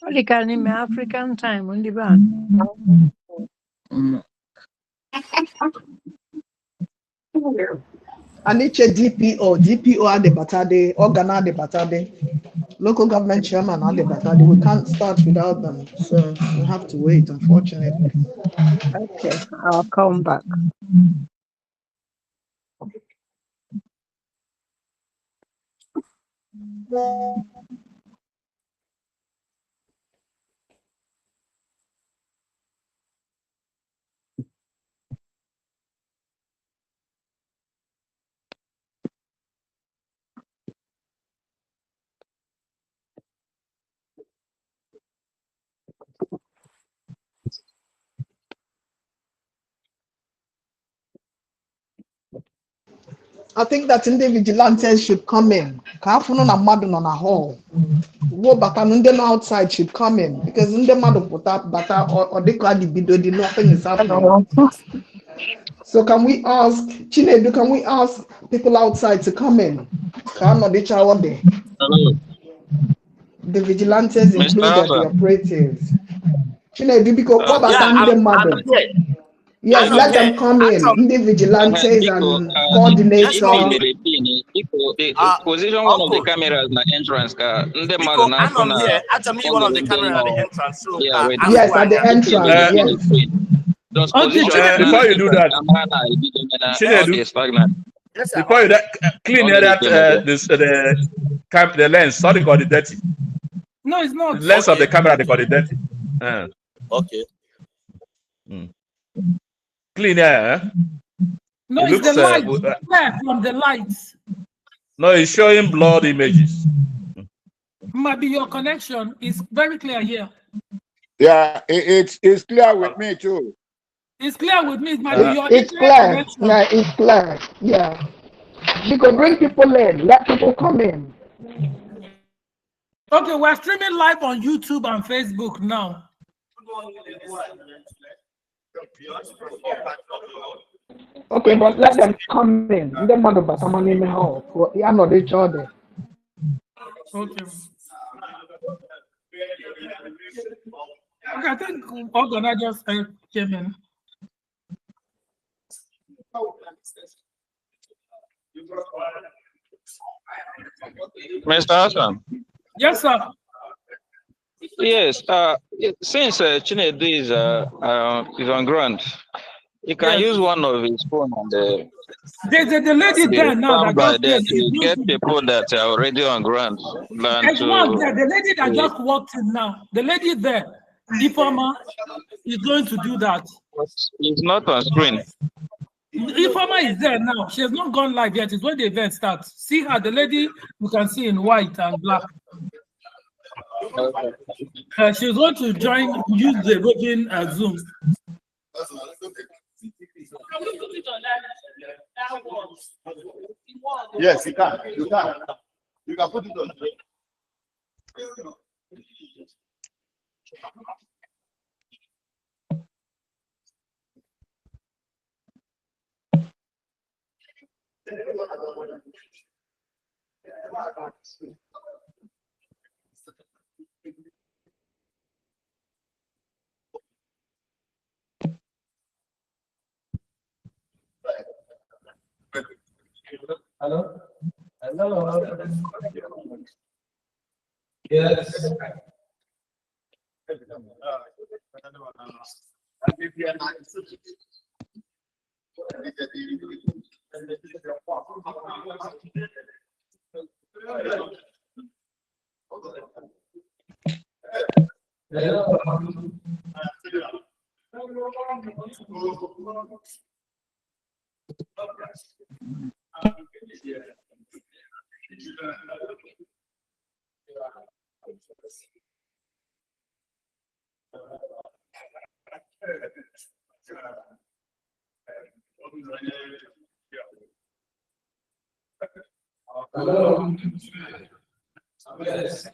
Only can in African time on the band. Aniche DPO at the Batade, organ at the Batade, local government chairman at the Batade. We can't start without them, so we have to wait, unfortunately. Okay, I'll come back. I think that in the vigilantes should come in. Kafuno na madon on a hall. Wo batanunde outside should come in because in the mother put up bata or they call the bido the nothing is happening. So can we ask Chinedu, can we ask people outside to come in? Hello. The vigilantes included the operatives. Chinedu, because what about the mother? Yes, let them come in. The vigilantes and coordinator. The position one of the cameras na entrance ka ndị mmadụ na-afọ na one of the cameras at the entrance. So yes, at the entrance. Yes. Before you do that, before you clean that the lens. Sorry, got it dirty. No, it's not. The lens of the camera they got it dirty. Okay. Clean here. No, it it's the light. From the lights. No, it's showing blurred images. Maybe your connection is very clear here. Yeah, it's clear with me too. It's clear with me. It's clear. Yeah, it's clear. Yeah. You can bring people in. Let people come in. Okay, we're streaming live on YouTube and Facebook now. Okay, but let them come in. The mother but someone in the house. Yeah, not each other. Okay. Okay, I think Ogana just came in. Mr. Hassan. Yes, sir. Yes. Since Chinedu is on ground, he can use one of his phone on the lady there now that just to get people that are already on ground. The lady that just walked in now, the lady there, Ifama, is going to do that. It's not on screen. Ifama is there now. She has not gone live yet. It's when the event starts. See her, the lady you can see in white and black. She's going to use the Robin Zoom. Yes, you can. You can. You can put it on. Hello? Hello? Yes. Hello. Yes.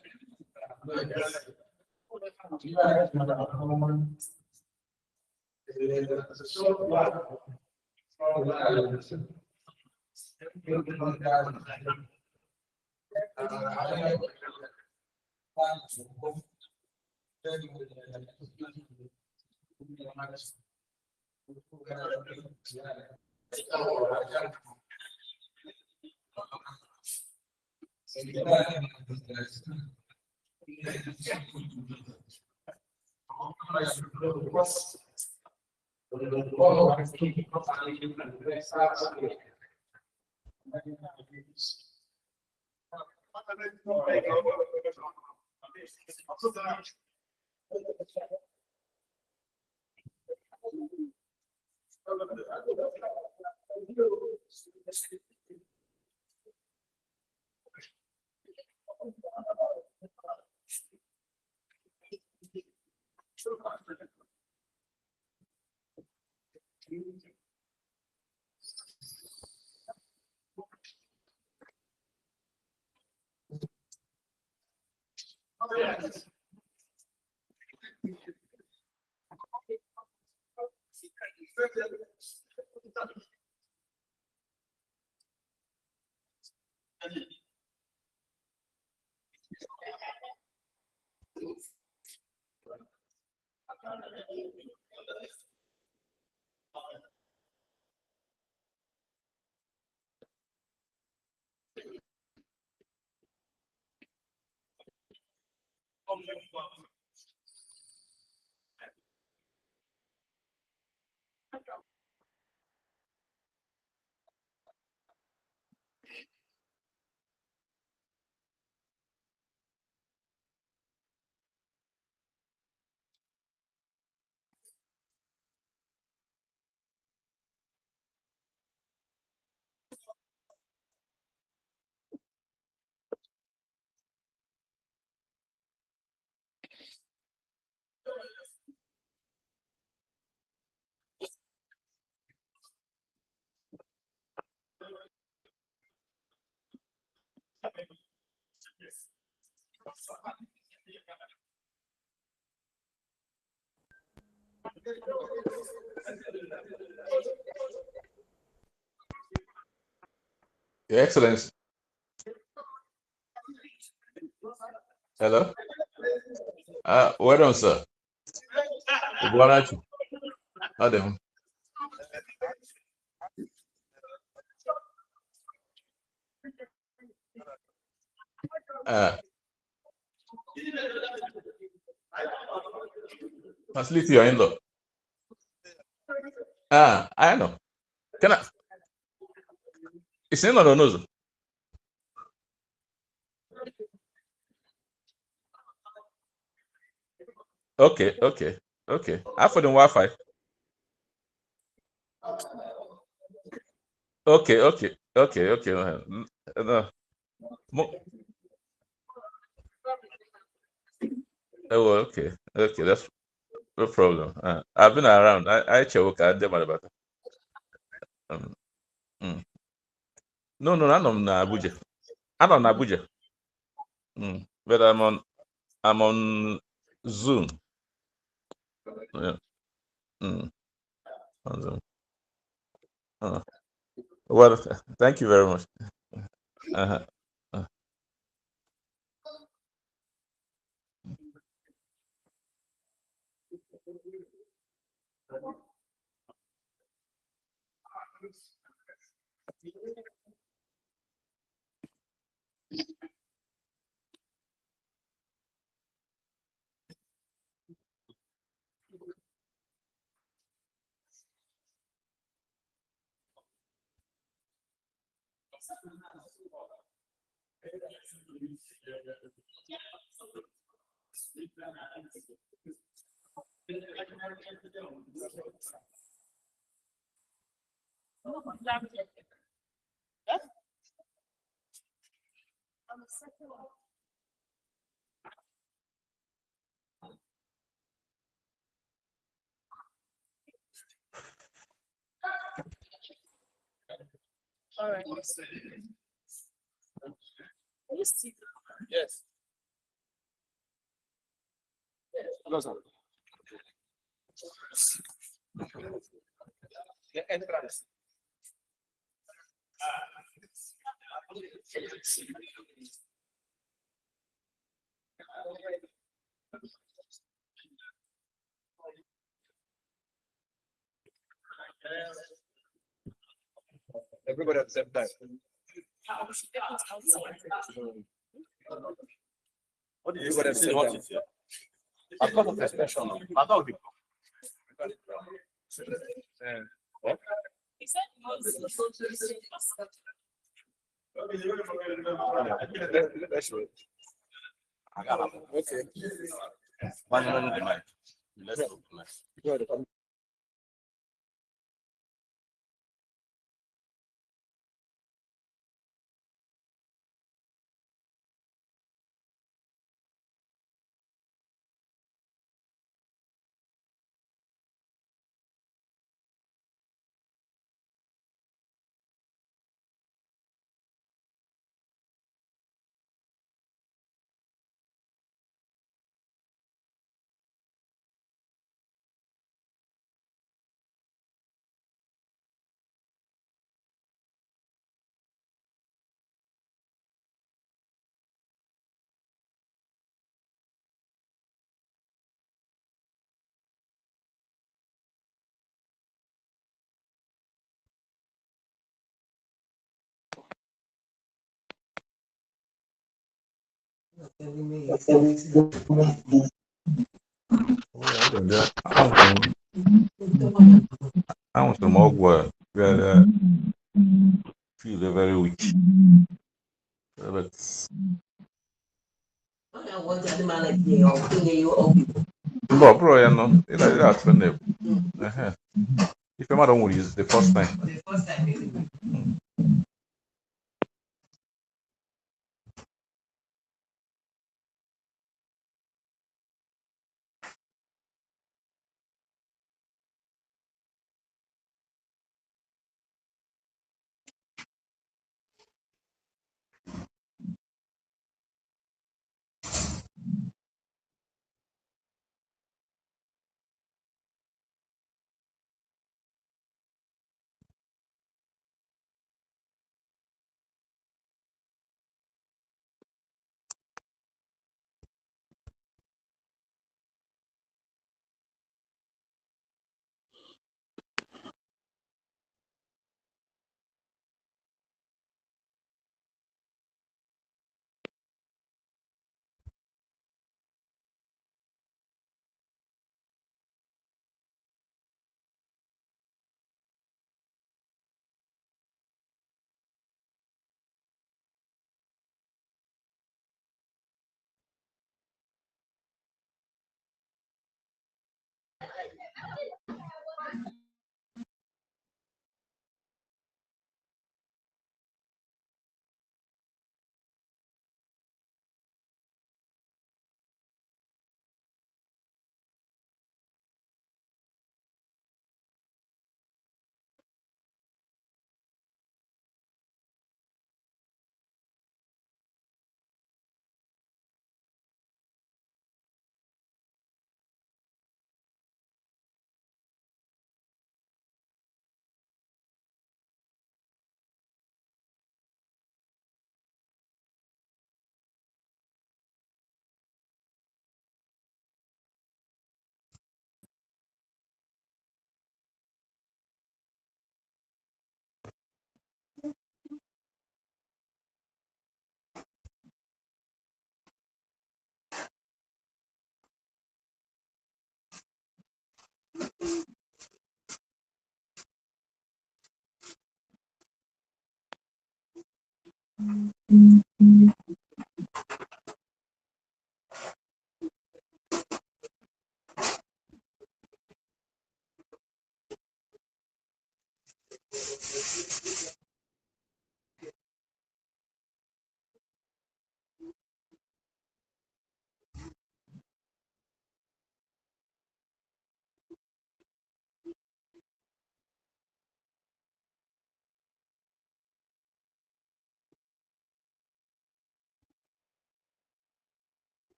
Your Excellency. Hello. Well done, sir. Adam. Facility your in-law. I know. Can I? It's in or no? Okay. After the Wi-Fi. Okay. No. Oh, okay. That's no problem. I've been around. I check. I did my better. No, I'm na Abuja. I'm on Abuja. But I'm on Zoom. Yeah. On Zoom. Well, thank you very much. Uh-huh. All right. Yes. The entrance. Everybody at the same time. What did you say? What is it? I've got a special. I thought we. What? Okay. One minute. Let's go. I want some more work. Feel very weak. But bro, you know, that's when they. If your mother don't use the first time.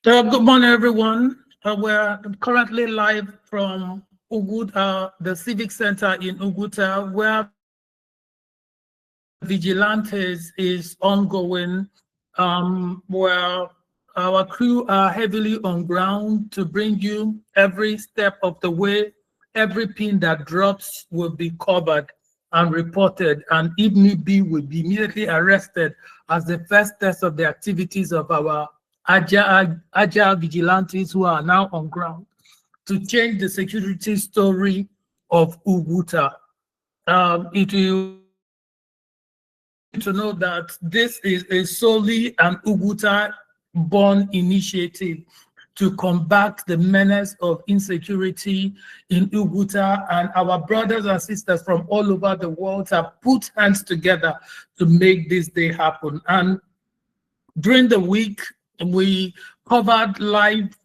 Good morning, everyone. We're currently live from Uguta, the Civic Center in Uguta, where Vigilantes is ongoing, where our crew are heavily on ground to bring you every step of the way. Every pin that drops will be covered and reported, and if need be, will be immediately arrested as the first test of the activities of our agile vigilantes who are now on ground to change the security story of Uguta. It will to know that this is a solely an Uguta-born initiative to combat the menace of insecurity in Uguta, and our brothers and sisters from all over the world have put hands together to make this day happen. And during the week, we covered live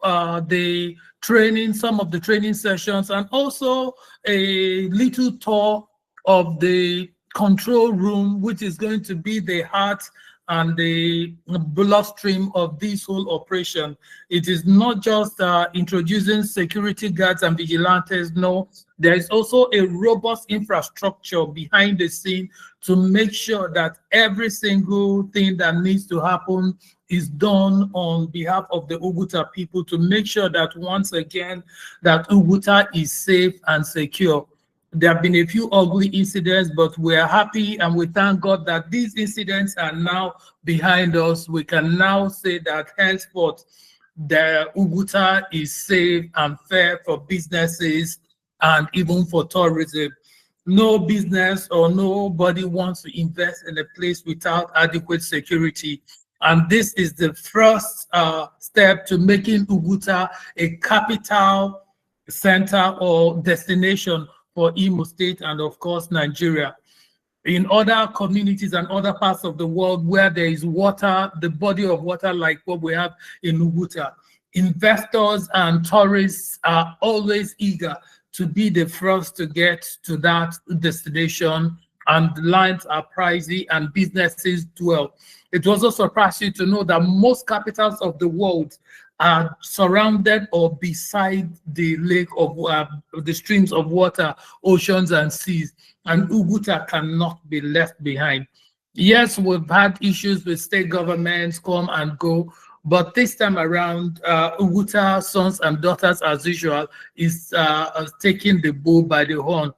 the training, some of the training sessions, and also a little tour of the control room, which is going to be the heart and the bloodstream of this whole operation. It is not just introducing security guards and vigilantes. No, there is also a robust infrastructure behind the scene to make sure that every single thing that needs to happen is done on behalf of the Uguta people, to make sure that once again that Uguta is safe and secure. There have been a few ugly incidents, but we're happy and we thank God that these incidents are now behind us. We can now say that henceforth the Uguta is safe and fair for businesses and even for tourism. No business or nobody wants to invest in a place without adequate security. And this is the first step to making Uguta a capital center or destination for Imo State and of course Nigeria. In other communities and other parts of the world where there is water, the body of water like what we have in Uguta, investors and tourists are always eager to be the first to get to that destination, and the lines are pricey and businesses dwell. It also surprised you to know that most capitals of the world are surrounded or beside the lake of the streams of water, oceans and seas, and Uguta cannot be left behind. Yes, we've had issues with state governments come and go, but this time around, Uguta sons and daughters, as usual, is taking the bull by the horn.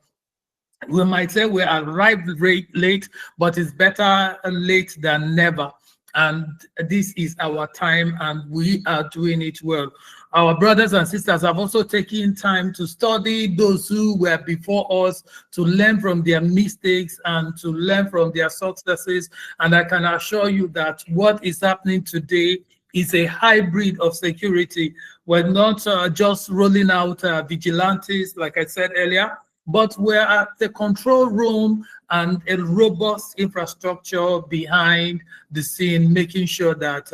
We might say we arrived late, but it's better late than never. And this is our time, and we are doing it well. Our brothers and sisters have also taken time to study those who were before us, to learn from their mistakes and to learn from their successes. And I can assure you that what is happening today is a hybrid of security. We're not just rolling out vigilantes, like I said earlier, but we're at the control room and a robust infrastructure behind the scene, making sure that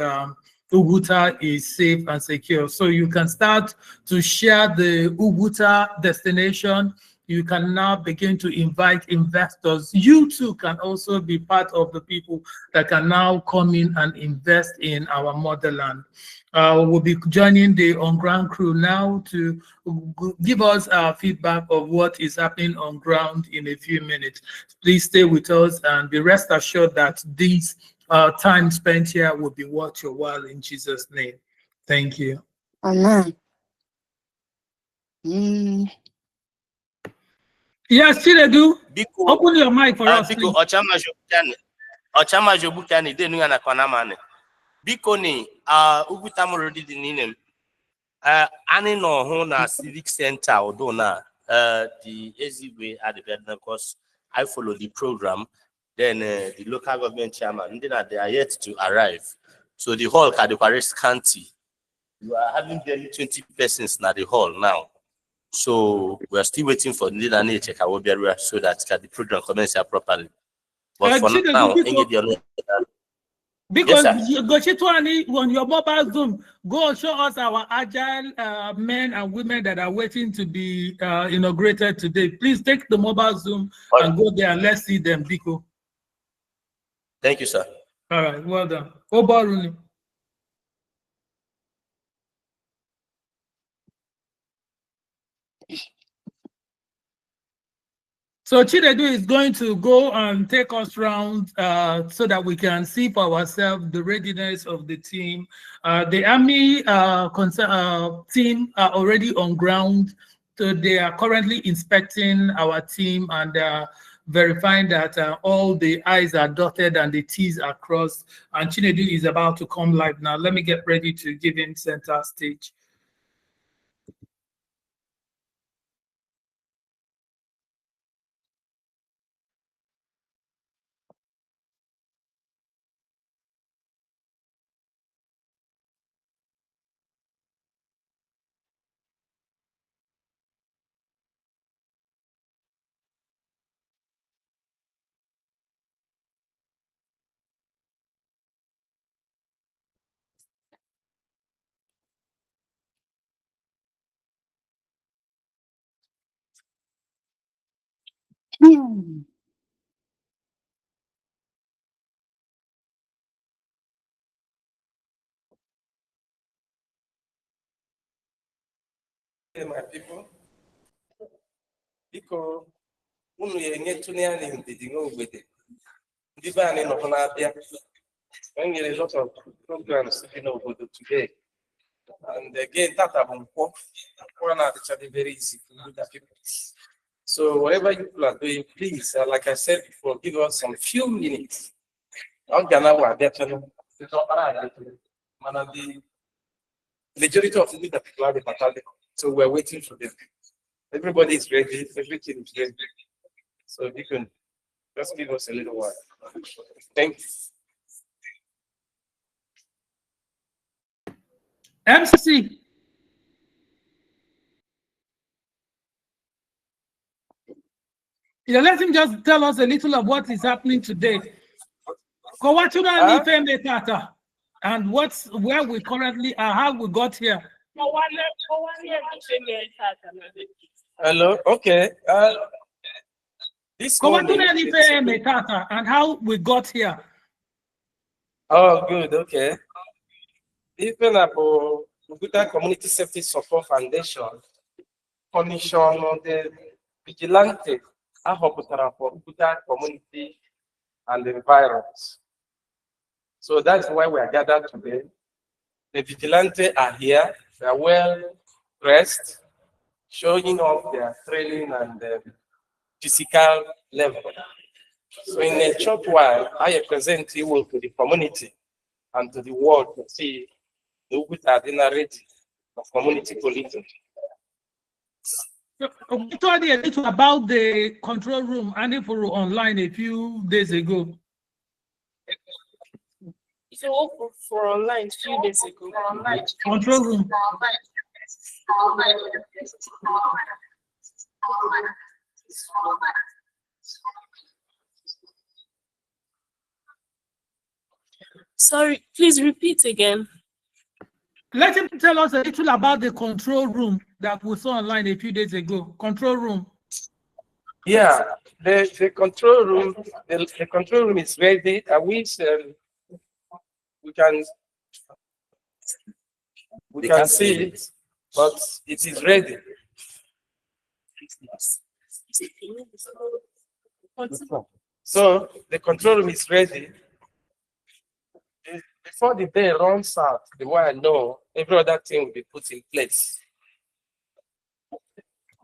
Uguta is safe and secure. So you can start to share the Uguta destination. You can now begin to invite investors. You too can also be part of the people that can now come in and invest in our motherland. We'll be joining the on-ground crew now to give us feedback of what is happening on ground in a few minutes. Please stay with us and be rest assured that this time spent here will be worth your while in Jesus' name. Thank you. Amen. Yes, Chinedu, open your mic for us, please. Biko ni Uguta Morodi di ninem ani no ho na civic center although na the easy way at the because I follow the program, then the local government chairman they are yet to arrive, so the hall at the Paris County you are having barely 20 persons na the hall now, so we are still waiting for the need check our barrier so that the program commence properly, but for now because yes, you go on your mobile Zoom, go show us our agile men and women that are waiting to be inaugurated today. Please take the mobile Zoom and go there and let's see them, Biko. Thank you, sir. All right, well done. Obaruni. So Chinedu is going to go and take us round so that we can see for ourselves the readiness of the team. The Army team are already on ground. So they are currently inspecting our team and verifying that all the I's are dotted and the T's are crossed. And Chinedu is about to come live now. Let me get ready to give him center stage. My people, because unu ga-enyetụnye ya na ndidi n'ogbede ndị be anyị nọ na-abịa. There is a lot of programs in Obodo today, and again tata bụ nkwọ na-adịchaghị very easy to do that people. So whatever you people are doing, please, like I said before, give us some few minutes. The majority of the people are the battalion, so we're waiting for them. Everybody is ready, everything is ready. So you can just give us a little while. Thank you. MC. Yeah, let him just tell us a little of what is happening today. And where we currently are, how we got here. Hello, okay. This morning, and how we got here. Oh, good, okay. Even about Uguta Community Safety Support Foundation, Commission on the Vigilante, for Uguta community and the environment. So that's why we are gathered today. The Vigilante are here, they are well dressed, showing off their training and physical level. So in a short while, I present you to the community and to the world to see the Uguta dinner ready for community policing. We told you a little about the control room and for online a few days ago. So for online a few days ago. Control room. Sorry, please repeat again. Let him tell us a little about the control room that we saw online a few days ago. Control room. Yeah, the control room. The control room is ready. I wish we can see it, but it is ready. So the control room is ready. Before the day runs out, the way I know, every other thing will be put in place.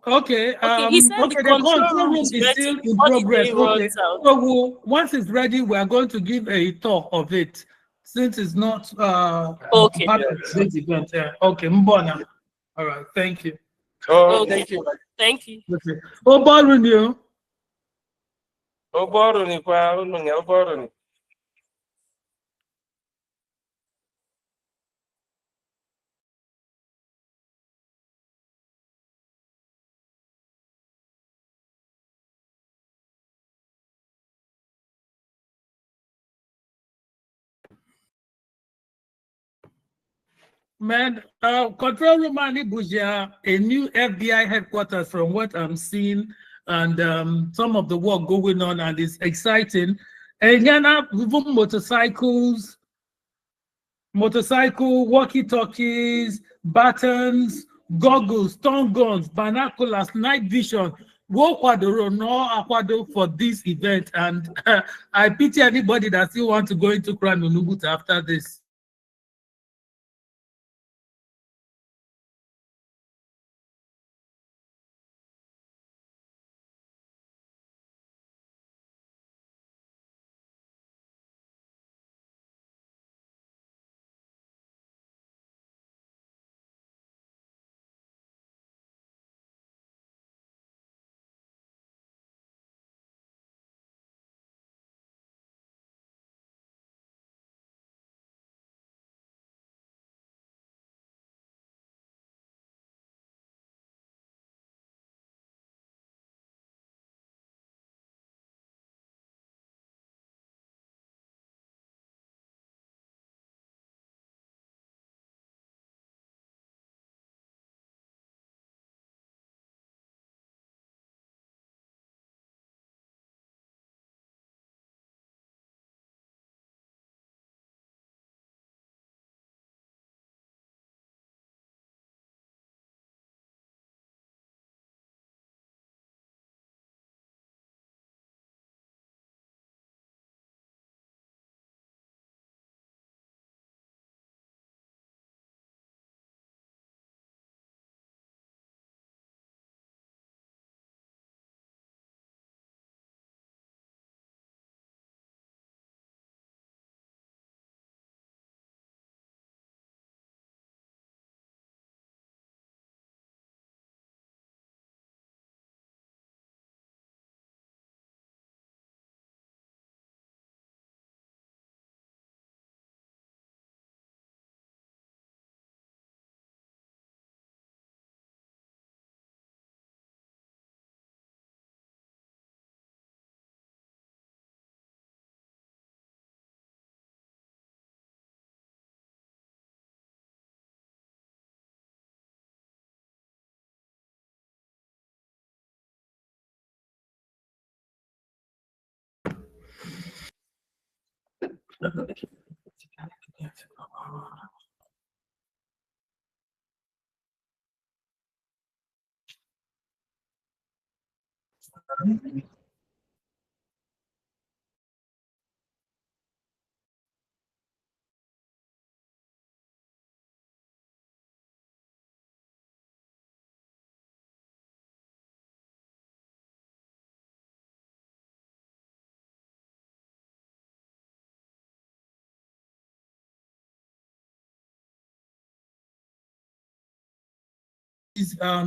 Okay. He said okay, the control room is still in progress. Okay. So once it's ready, we are going to give a tour of it, since it's not okay. part of this event. Okay, Mbona. All right. Thank you. Oh, okay. Thank you. Thank you. Okay. Oborunio. Oboruni. Man, control room Buja, a new FBI headquarters from what I'm seeing, and some of the work going on, and it's exciting. And Yana, even motorcycle, walkie-talkies, buttons, goggles, stun guns, binoculars, night vision, Wo kwadoro no akwado for this event, and I pity anybody that still want to go into crime in Ubuntu after this.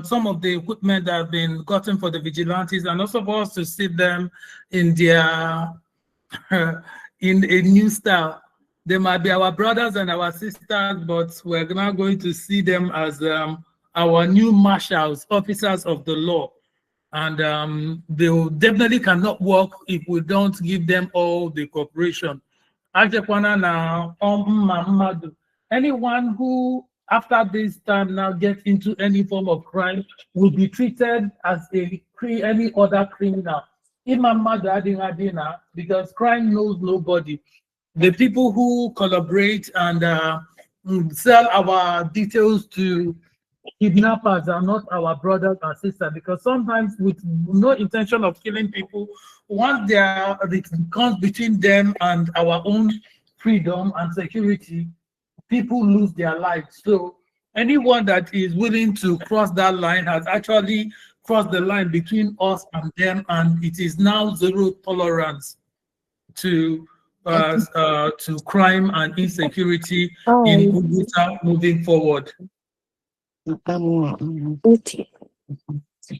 Some of the equipment that have been gotten for the vigilantes, and also for us to see them in their in a new style. They might be our brothers and our sisters, but we're now going to see them as our new marshals, officers of the law. And they definitely cannot work if we don't give them all the cooperation. Anyone who after this time now gets into any form of crime will be treated as any other criminal. Because crime knows nobody. The people who collaborate and sell our details to kidnappers are not our brothers and sisters, because sometimes with no intention of killing people, once it comes between them and our own freedom and security, people lose their lives. So anyone that is willing to cross that line has actually crossed the line between us and them, and it is now zero tolerance to crime and insecurity in Ubuntu moving forward.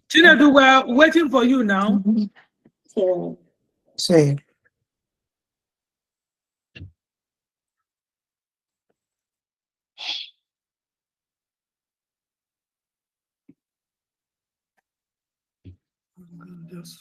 Chinedu, we're waiting for you now. Say. Yes.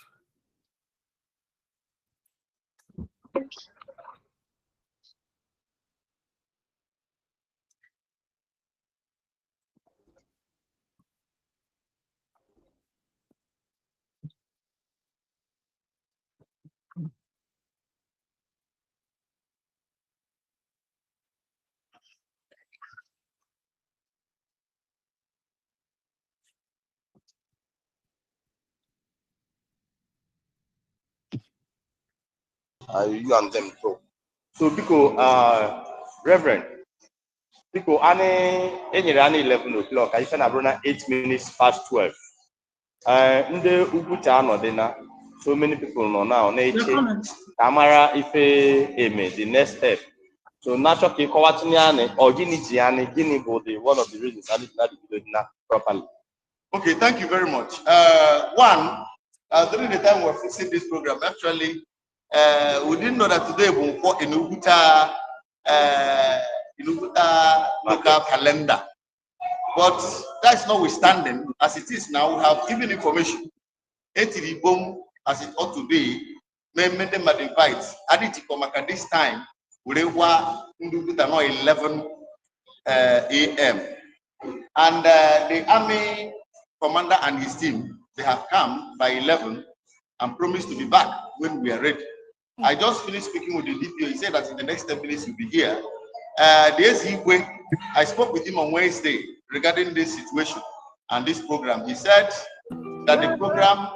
you and them talk. So because Reverend, because any 11 o'clock, I can have 8 minutes past 12. Ndị Uguta anọdịna, so many people nọ now na-eche Amara ife eme the next step. So natural ka ịkọwatinye anyị or gịnị ji anyị gịnị bụ the one of the reasons anyị did not do it properly. Okay, thank you very much. During the time we were fixing this program, actually, we didn't know that today we will in Uguta local calendar. But that's notwithstanding, as it is now, we have given information. Bomb as it ought to be, made them invite. At this time, we were 11 a.m. And the army commander and his team, they have come by 11 and promised to be back when we are ready. I just finished speaking with the DPO. He said that in the next 10 minutes he'll be here. I spoke with him on Wednesday regarding this situation and this program. He said that the program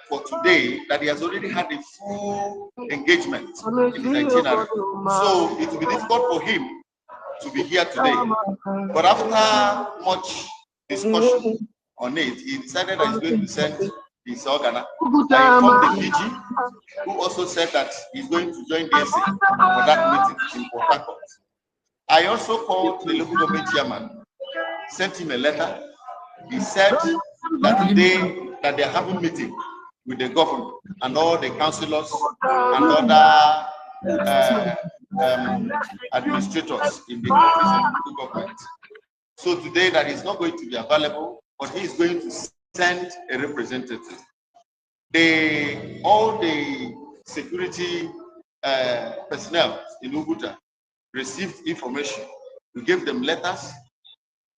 for today, that he has already had a full engagement in his itinerary. So it will be difficult for him to be here today. But after much discussion on it, he decided that he's going to send his organ. I informed the PG, who also said that he's going to join the SA for that meeting in Port Harcourt. I also called the local government chairman, sent him a letter. He said that today that they're having a meeting with the governor and all the councillors and other administrators in the office of the local government. So today that is not going to be available, but he is going to send a representative. All the security personnel in Uguta received information. We gave them letters.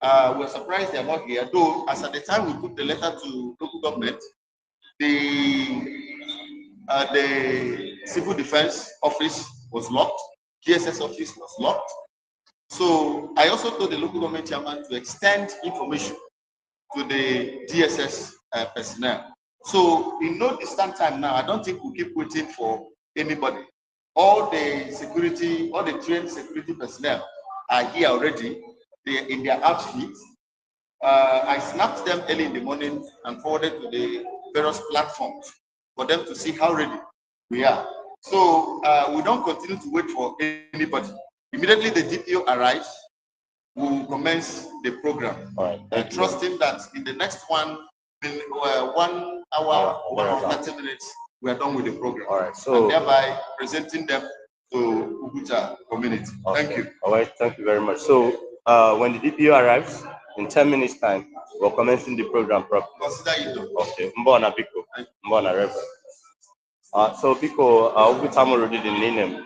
We're surprised they're not here, though as at the time we put the letter to local government, the civil defense office was locked, GSS office was locked. So I also told the local government chairman to extend information to the DSS personnel. So in no distant time now, I don't think we'll keep waiting for anybody. All the security, all the trained security personnel are here already. They're in their outfits. I snapped them early in the morning and forwarded to the various platforms for them to see how ready we are. So we don't continue to wait for anybody. Immediately the DPO arrives, we will commence the program. And trusting that in the next 1 hour or 30 minutes, we are done with the program. All right. So and thereby presenting them to Uguta community. Okay. Thank you. All right. Thank you very much. So when the DPO arrives in 10 minutes time, we're commencing the program properly. Consider it. Okay. Mbona Biko. Mbona Reverend. So Biko, Uguta already the name.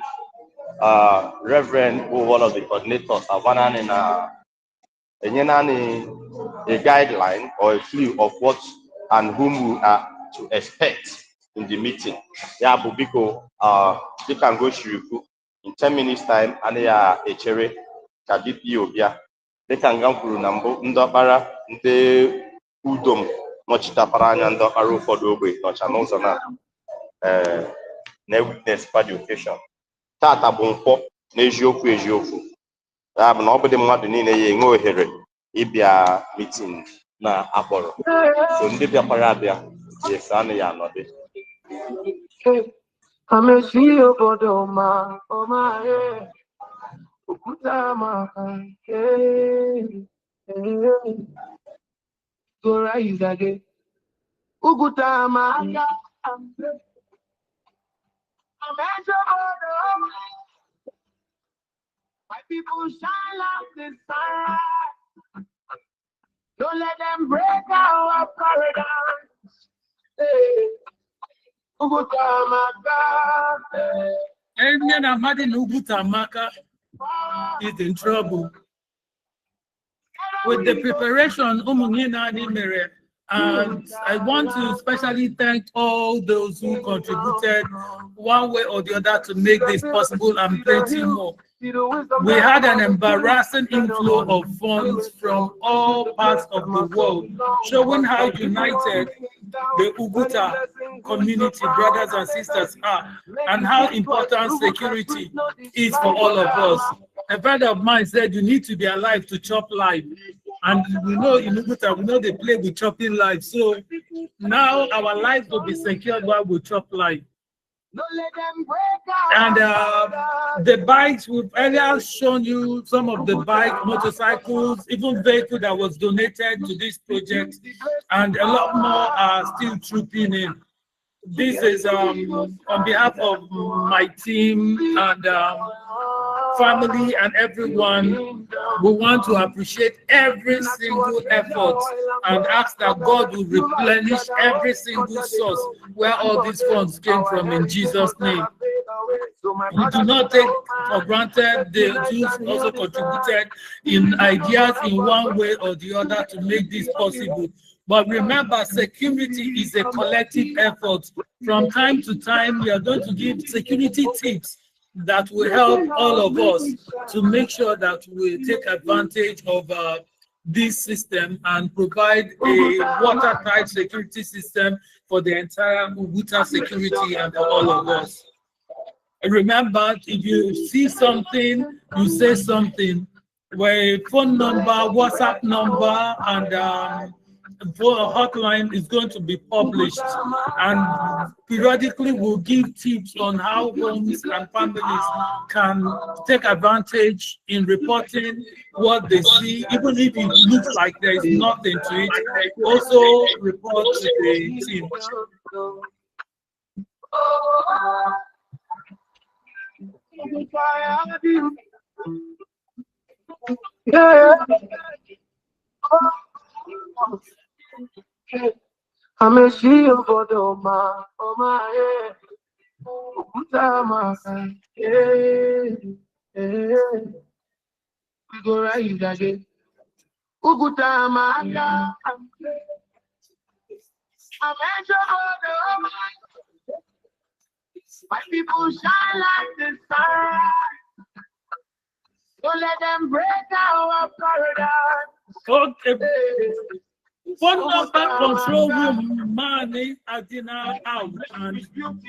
Reverend, who one of the coordinators, a guideline or a clue of what and whom we are to expect in the meeting. Yeah, Bubiko, they can go Shiriku in 10 minutes time, and they are a cherry, Kadipio, they can go through Nambo, Ndapara, the Udom, Mochita Parana, and Doparo for the Obe, Nochanozana, no witness for the occasion. Tata Bonpo, Nejioku. I'm not the mother in a no here, Ibia meeting na Apollo. So Ndibia Parabia, yes, I know this. I'm a CEO for the man, for my head. Go rise again. Ugutama. My people shine like the sun. Don't let them break our paradise. Hey. Anyone Amadi Ugutamaka is in trouble. With the preparation, and I want to especially thank all those who contributed one way or the other to make this possible and plenty more. We had an embarrassing inflow of funds from all parts of the world, showing how united the Uguta community, brothers and sisters, are, and how important security is for all of us. A friend of mine said, you need to be alive to chop life. And we know in Uguta, we know they play with chopping life. So now our lives will be secured while we chop life. And the bikes, we've earlier shown you some of the bike, motorcycles, even vehicle that was donated to this project, and a lot more are still trooping in. This is on behalf of my team and family and everyone. We want to appreciate every single effort and ask that God will replenish every single source where all these funds came from in Jesus' name. We do not take for granted the Jews also contributed in ideas in one way or the other to make this possible. But remember, security is a collective effort. From time to time, we are going to give security tips that will help all of us to make sure that we take advantage of this system and provide a watertight security system for the entire Uguta security and for all of us. Remember, if you see something, you say something. Where phone number, WhatsApp number, and hotline is going to be published, and periodically we'll give tips on how homes and families can take advantage in reporting what they see, even if it looks like there is nothing to it. Also report to the team. Yeah. I'm a shield for the man, oh my, yeah. We go right again. Ugutama, my people shine like the sun. Don't let them break our paradise. Okay. Phone number control room money at dinner out and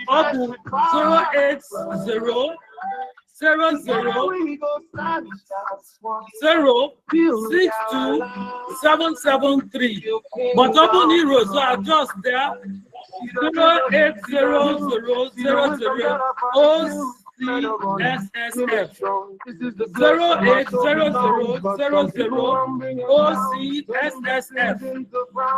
up 080 062-773. But double zeros are just there. 0800000 OCSSF 0800000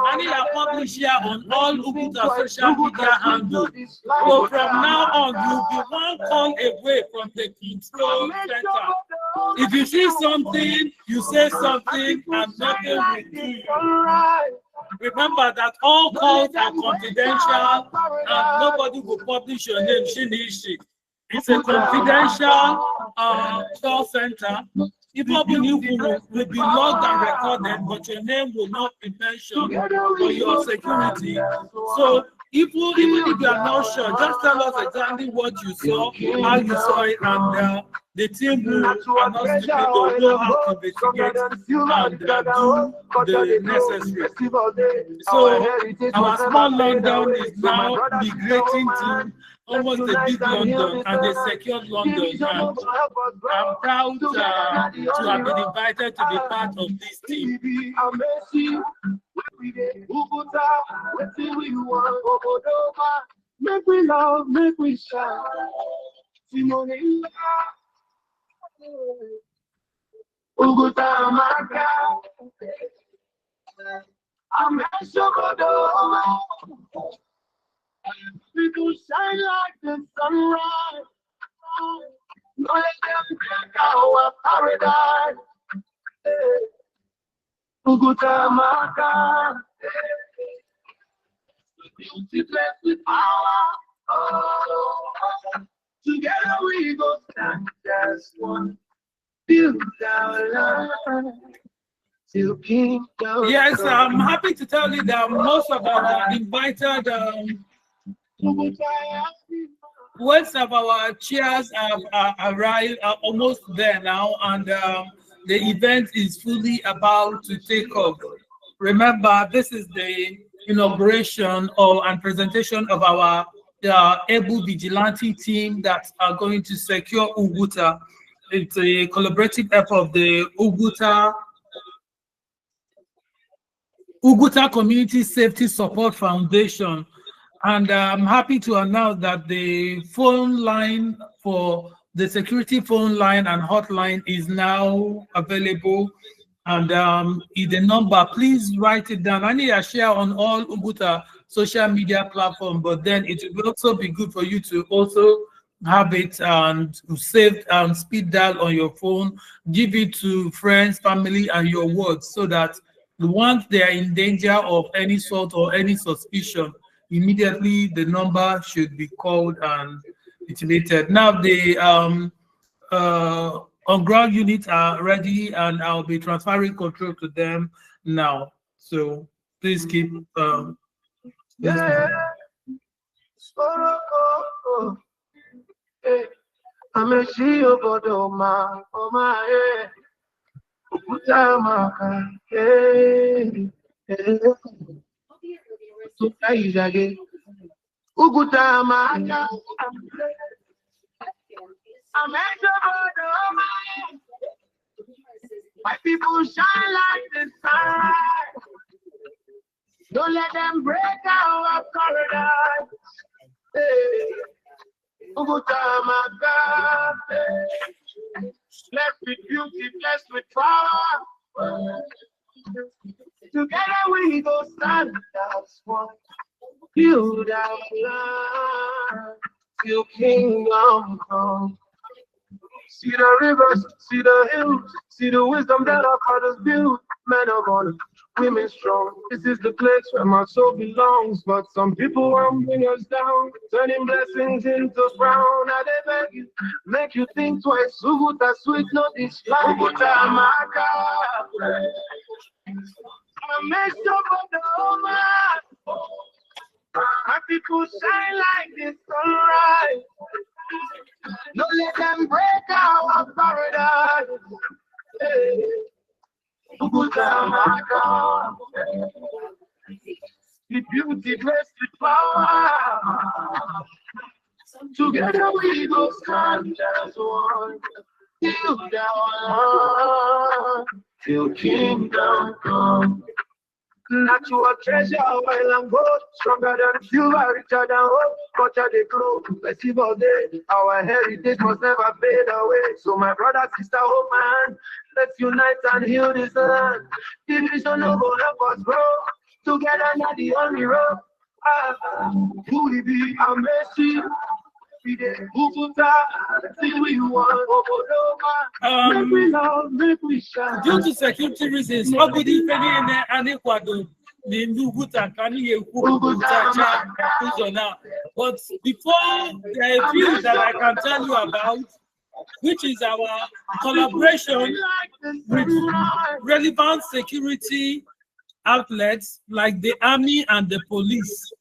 and you are published here on all Uguta social media handles. So from now on, you'll be one call away from the control center. If you see something, you say something, and nothing will do. Remember that all calls are confidential and nobody will publish your name. Shinishi. It's a confidential call center. Even you will be logged and recorded, but your name will not be mentioned for your security. So even if you are not sure, just tell us exactly what you saw, how you saw it, and the team will know how to investigate and do the necessary. So our small London is now migrating to almost a big London and a secured London. And I'm proud to have been invited to be part of this team. Make we love, make we shine. Uguta Maka, I'm a people shine like the sunrise. No let them break our paradise. Uguta Maka, beauty blessed with power. Together we go stand as one. Build our life. Yes, I'm happy to tell you that most of our invited most of our chairs have arrived, are almost there now, and the event is fully about to take off. Remember, this is the inauguration and presentation of our able vigilante team that are going to secure Uguta. It's a collaborative effort of the Uguta Community Safety Support Foundation. And I'm happy to announce that the phone line for the security phone line and hotline is now available. And the number, please write it down. I need to share on all Uguta social media platforms, but then it will also be good for you to also have it and saved and speed dial on your phone, give it to friends, family, and your words, so that once they are in danger of any sort or any suspicion, immediately the number should be called and iterated. Now the on-ground units are ready, and I'll be transferring control to them now. So please keep. Yeah. I'm a CEO, but oh my, yeah. My people shine like the sun. Don't let them break our corridor. Blessed with beauty, blessed with power. Together we go stand as one. Build our land till kingdom come. See the rivers, see the hills, see the wisdom that our fathers built. Men of honor, women strong. This is the place where my soul belongs. But some people want to bring us down, turning blessings into frown. Now they beg you, make you think twice. Uguta sweet, not this life. Uguta maka. I'm a mess up of the woman. My people shine like the sunrise. Don't let them break our paradise. Hey. The beauty blessed with power. Together we go stand as one. Build our land till kingdom come. Natural treasure, oil and gold, stronger than silver, richer than gold, culture they grow, festival day. Our heritage must never fade away. So my brother, sister, oh man, let's unite and heal this land. Division no go help us grow. Together not the only road. Who will be a mercy? Due to security reasons, but before there are a few that I can tell you about, which is our collaboration with relevant security outlets like the army and the police,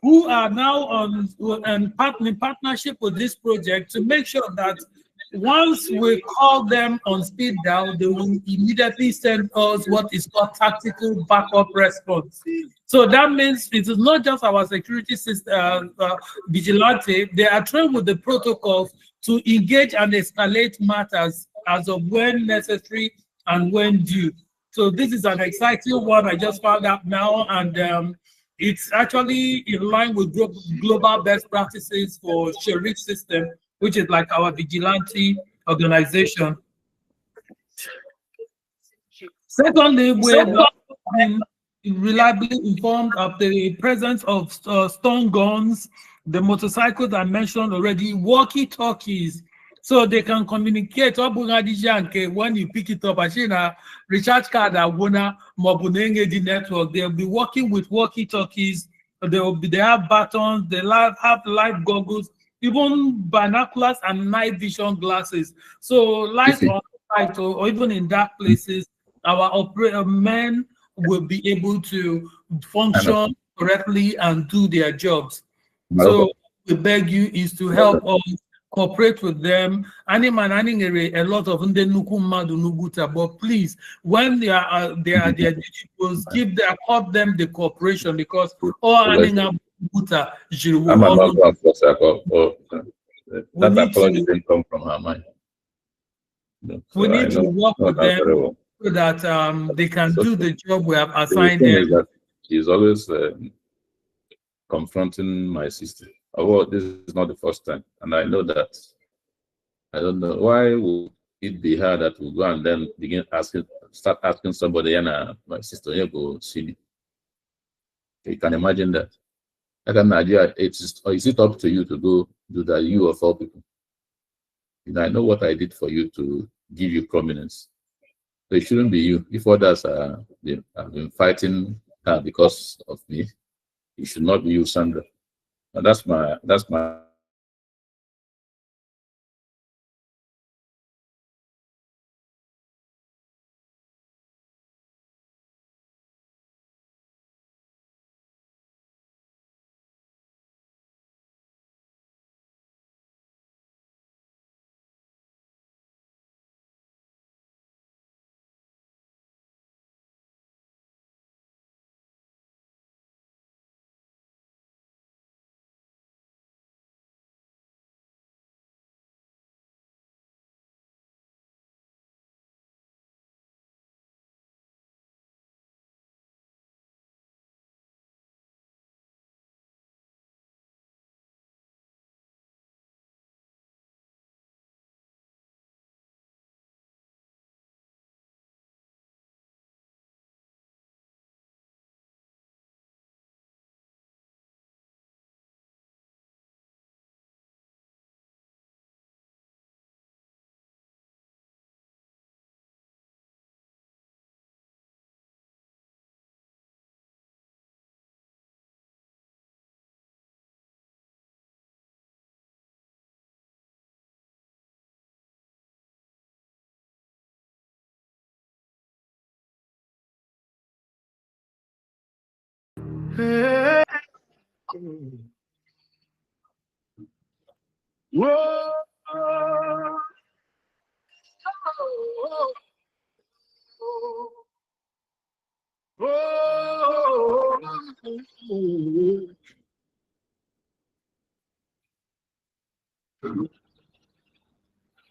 who are now in partnership with this project to make sure that once we call them on speed dial, they will immediately send us what is called tactical backup response. So that means it is not just our security system, vigilante, they are trained with the protocols to engage and escalate matters as of when necessary and when due. So this is an exciting one I just found out now, and it's actually in line with global best practices for sheriff system, which is like our vigilante organization. Secondly, we've been reliably informed of the presence of stun guns, the motorcycles I mentioned already, walkie-talkies, so they can communicate. When you pick it up, recharge card the network. They'll be working with walkie-talkies. They have buttons. They have live goggles, even binoculars and night vision glasses. So light on site or even in dark places, our men will be able to function correctly and do their jobs. So we beg you is to help us cooperate with them. A lot of Nuguta, but please, when they are their digitals, accord them the cooperation because that apology didn't come from her mind. We need to work with them so that they can do the job we have assigned them. That she's always confronting my sister. Oh, this is not the first time, and I know that. I don't know why would it be her that will go and then start asking somebody, and my sister, you go see me. You can imagine that. I can imagine is it up to you to go do that, you of all people? I know what I did for you to give you prominence. So it shouldn't be you. If others have been fighting because of me, it should not be you, Sandra. And that's my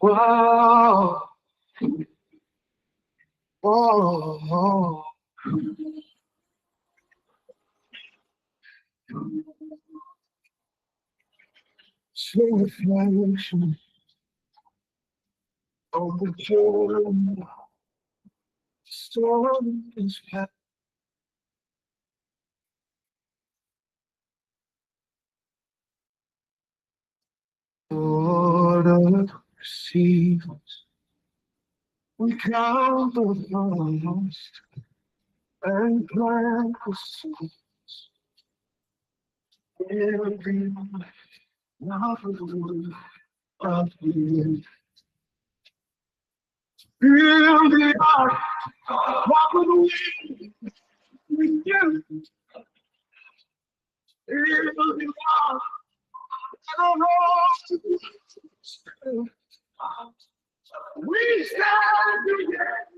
Wow. Oh. Reflection of the joy. Storm is past. Lord of receives. We count the lost and plant the seeds. Every not of the wood of the feel the art, walk with the wind with you. Feel the art, I don't know. We stand together.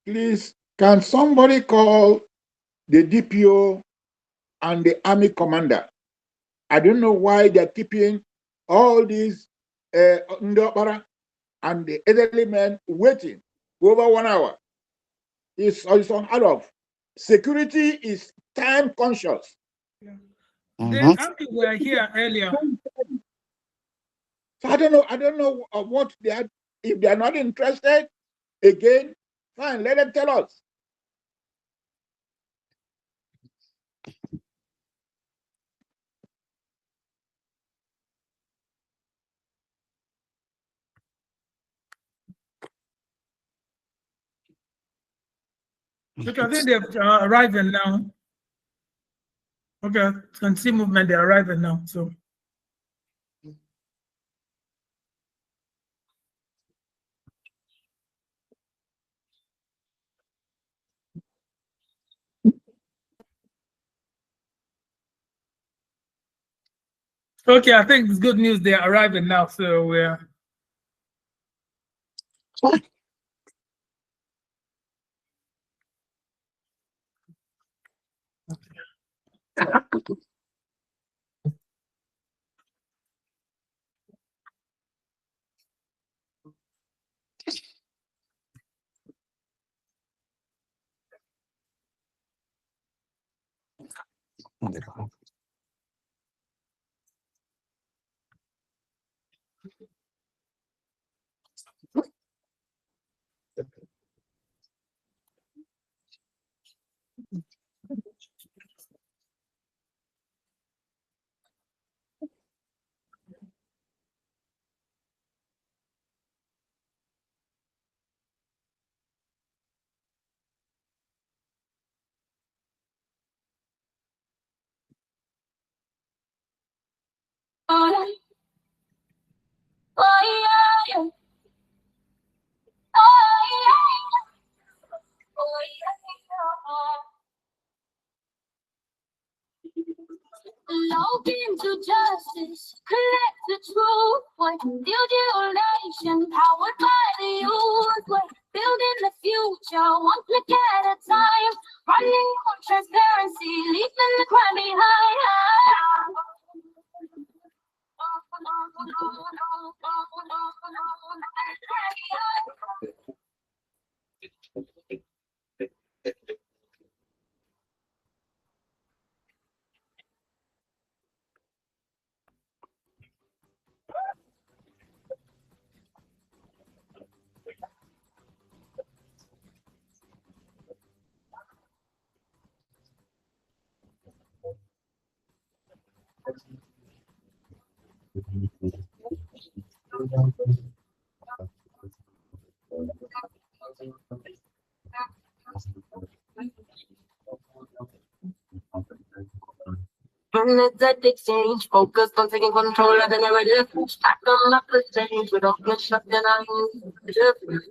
Please, can somebody call the DPO and the army commander? I don't know why they're keeping all these Ndopara and the elderly men waiting for over 1 hour. It's unheard of. Security is time conscious. The army were here earlier. So I don't know what they are. If they are not interested, again, fine, let them tell us. Look, I think they're arriving now. Okay, can see movement, they're arriving now. So okay, I think it's good news, they're arriving now. So we're Look into justice, collect the truth. What nation powered by the youth? We're building the future, one click at a time. Running on transparency, leaving the crime behind. That exchange, focused on taking control of the narrative. Stack them up the stage with a flash of the nine.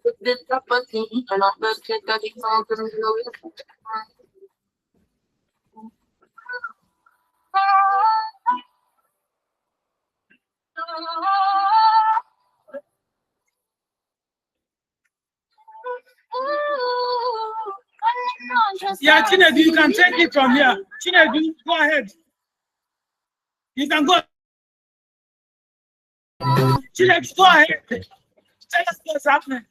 With this property, and not the shit that it's all to do. yeah, Chinedu, you can take it from here. Chinedu, go ahead. You can go. Chinedu, go ahead. Tell us what's happening.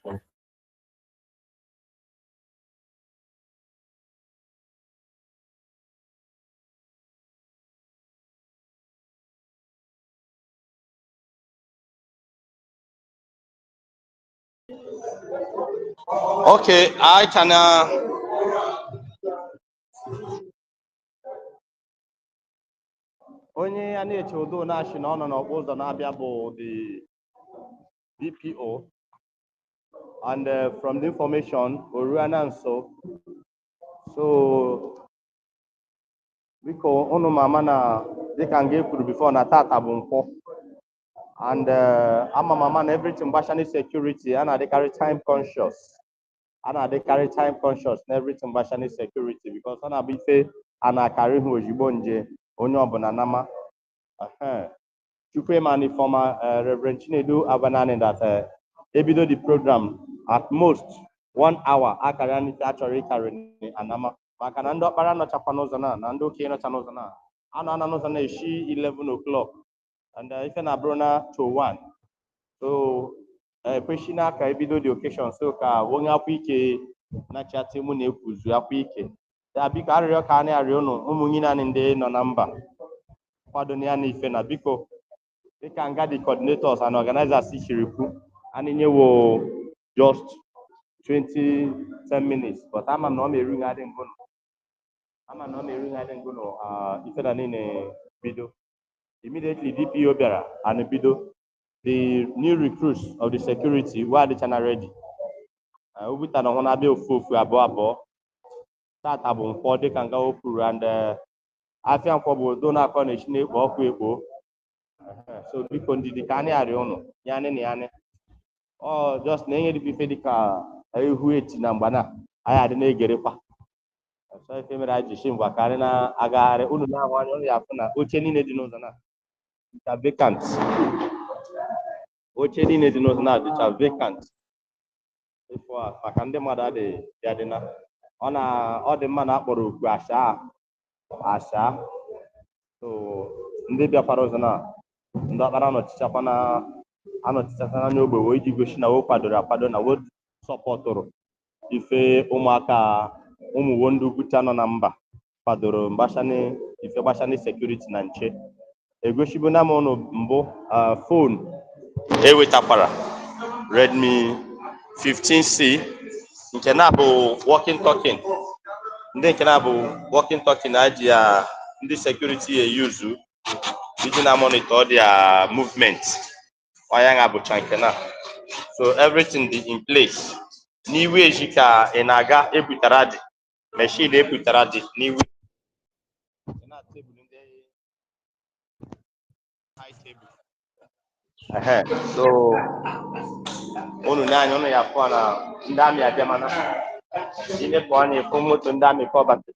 Okay, I can. Onye a na-eche udo na-achị na ọ nọ n'ọkpụ ụzọ na-abịa bụ the DPO, and from the information Oriana nso, so biko unu mama na dịka nga ekwuru before na tata bụ nkwọ And I'm a mama and everything, Bashani security, and they carry time conscious. And they carry time conscious and everything, Bashani security, because I be say, and I carry who is Jibonje, Onyo Bonanama. Chukwemani former Reverend Chinedu Abanane that ebido the program at most 1 hour akarani actually carrying anama maka na ndo kpara no chapano zana na ndo ke no chano zana ana no zana ishi 11 o'clock and if na brona to 1 so kweshina ka ebido the occasion so ka wonga akwike na chati mu na ekuzu akwike da biko arịrịọ ka anyị arịọ unu ụmụ nyina ndị nọ na mba kwado ya na ife na biko dịka nga the coordinators and organizers Shiriku, and in you just 10 minutes. But I'm not a ring I didn't go. I'm not a ring I didn't go. If I in a video, immediately DPO Bera and a video, the new recruits of the security were the channel ready. We can on a bill for abo start about 4 they can go through and I think for donor connection work with. So because the kani ariono yane ni yane oh just na enye di bife dika ehu eti na mgbana aya dị na egerekwa so ife mere aji shi ngwa karị na agagharị unu na ahụ anya unu ya afụ na oche niile dị n'ụzọ na dịcha vacant oche niile dị n'ụzọ na dịcha vacant ifo a maka ndị mmadụ adị na ọ dị mma na akpọrọ okwu asha so ndị bịakwara ụzọ na ndị ọkpara anọchichakwana n'ogbe wee iji gosi na o kwadoro akwado na o sọpọtụrụ ife ụmụaka ụmụwo ndị Ugwuta nọ na mba kwadoro ife gbasani sekuriti na nche egosibu na m ụnụ mbụ fon ewetakwara Redmi 15C nke na-abụ walking talking ndị nke na-abụ walking talking na-aji ya ndị sekuriti eyuzu iji na monitor their movement waya bụcha nke na so everything dị in place n'iwu eji ka ị na-aga ebutara dị machine ebutara dị n'iwu so unu na-anya unu ya fụ na ndị amị abịa mana imepụ anya efu moto ndị amị kọbata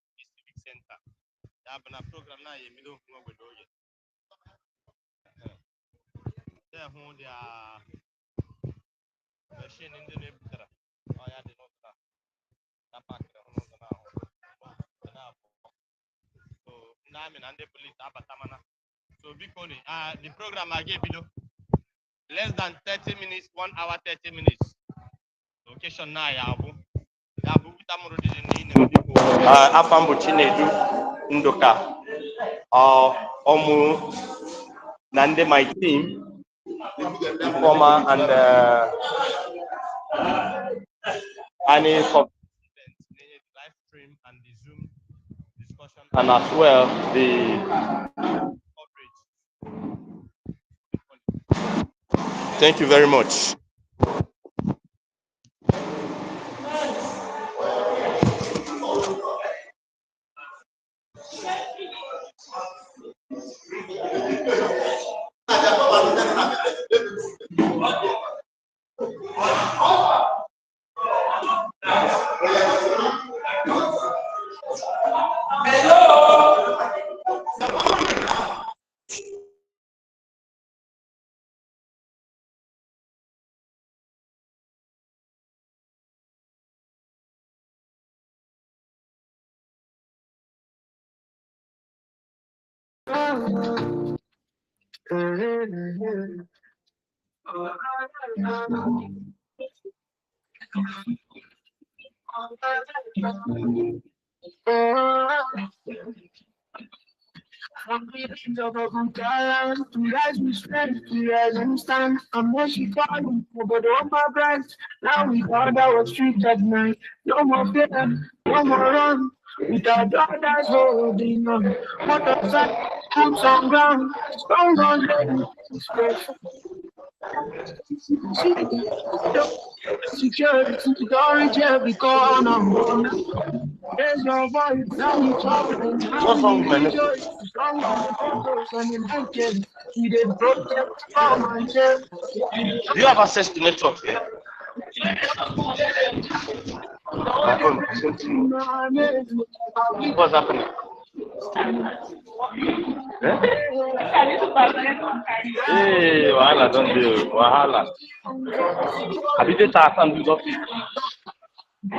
ya bụ na program na-aya ebido obodo oge hụ dia machine ndị na-ebutara ọya dị n'ụzọ na pakịrị n'ụzọ ahụ so ndị amị na ndị polisi abata mana so biko the program aga ebido less than 30 minutes 1 hour 30 minutes location na ya bụ Ugwuta mụrụ dị n'ile biko afọ mbụ Chinedu Nduka ọmụ na ndị my team informer and any live stream and the Zoom discussion and as well the coverage. Thank you very much. I'm feeling of a good time, to rise with strength, to rise and stand. I'm not she falling, but on my breast. Now we got our street at night. No more fear, no more run. Without others holding on. What a sight, boots on ground. Strong on ready, security, storage every corner. Raise your voice, now we talk. What's wrong with my neck? We did protest from my chest. Do you have access to network here? My phone. What's happening? Hey, wahala don't do wahala. Have you just asked some people? You